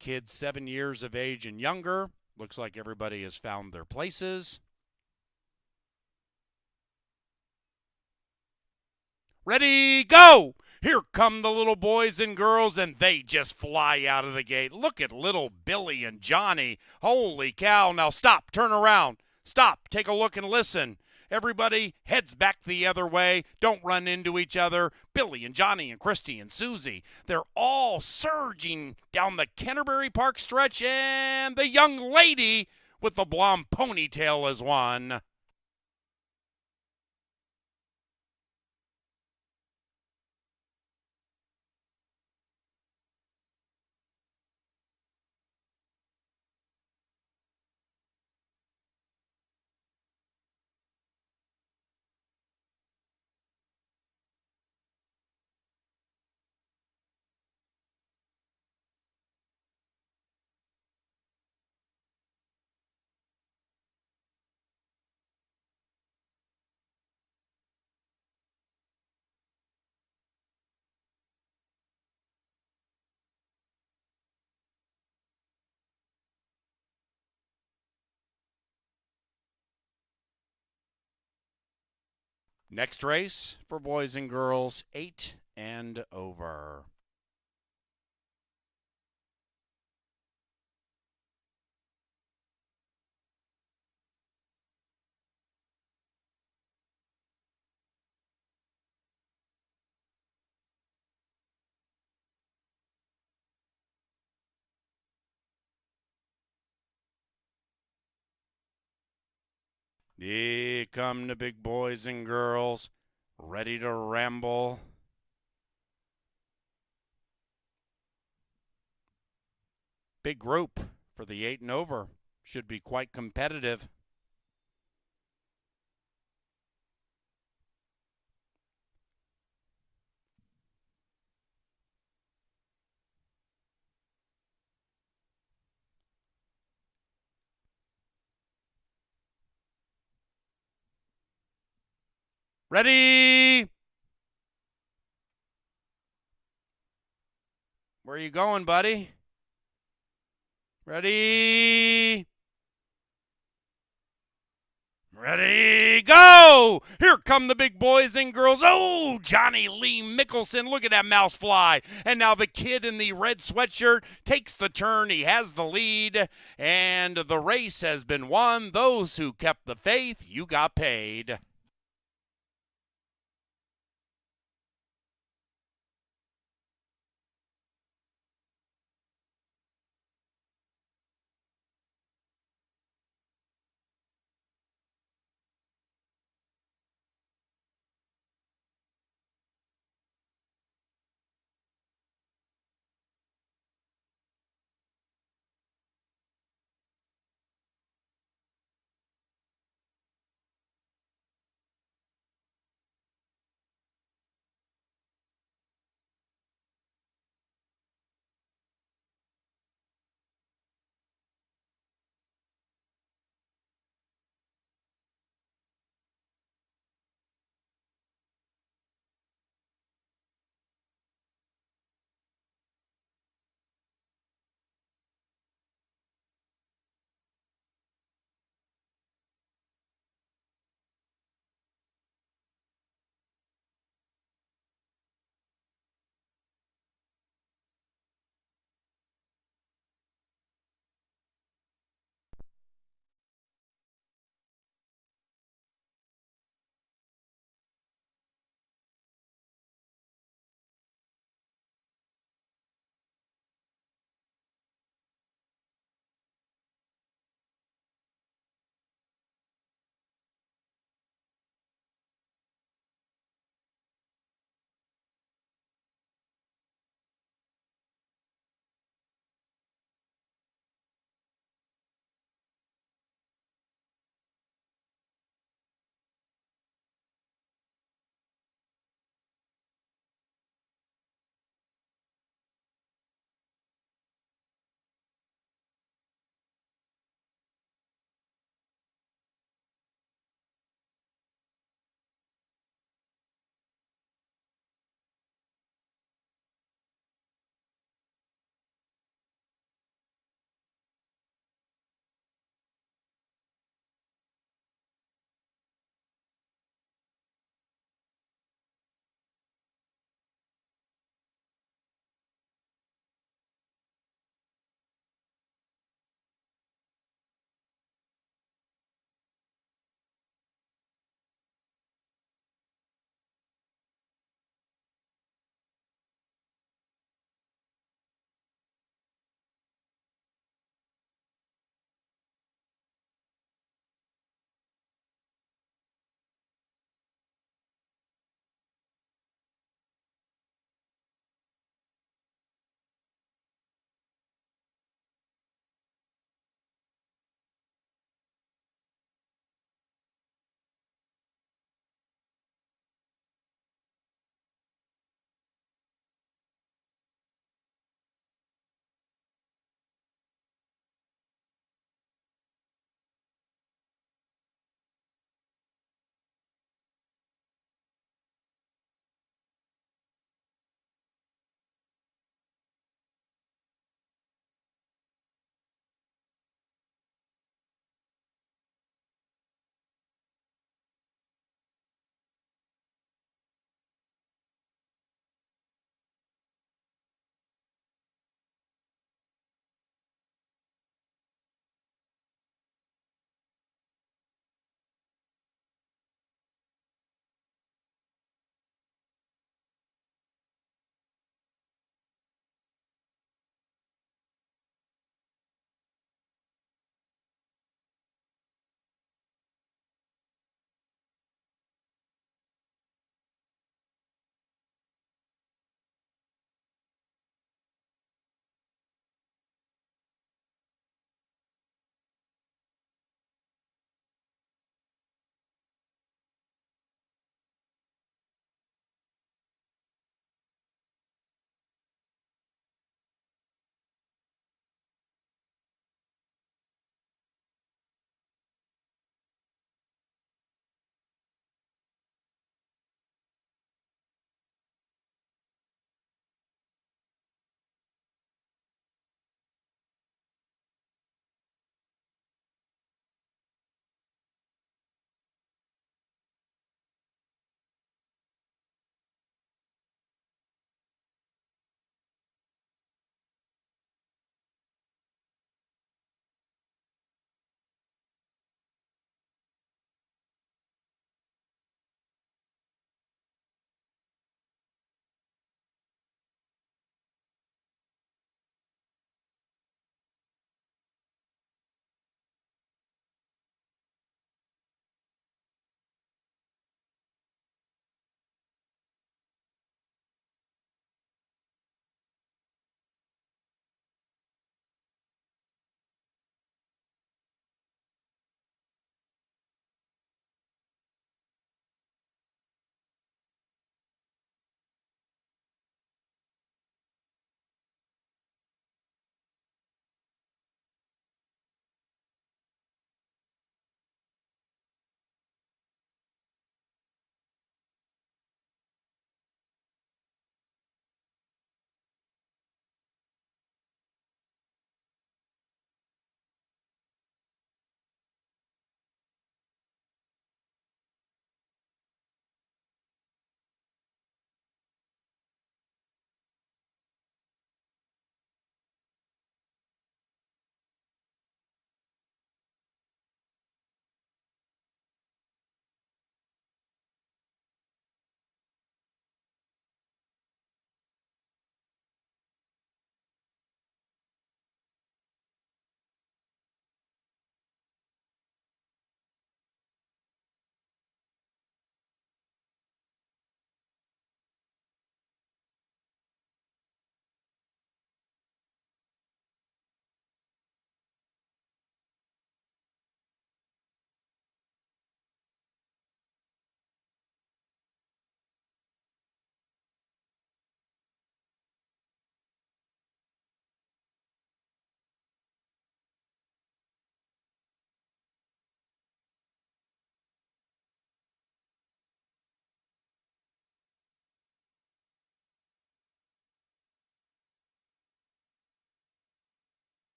Kids 7 years of age and younger. Looks like everybody has found their places. Ready, go! Here come the little boys and girls, and they just fly out of the gate. Look at little Billy and Johnny. Holy cow. Now stop, turn around. Stop, take a look and listen. Everybody heads back the other way. Don't run into each other. Billy and Johnny and Christy and Susie, they're all surging down the Canterbury Park stretch, and the young lady with the blonde ponytail is one. Next race for boys and girls 8 and over. Here come the big boys and girls, ready to ramble. Big group for the 8 and over. Should be quite competitive. Ready? Where are you going, buddy? Ready? Ready, go! Here come the big boys and girls. Oh, Johnny Lee Mickelson, look at that mouse fly. And now the kid in the red sweatshirt takes the turn. He has the lead, and the race has been won. Those who kept the faith, you got paid.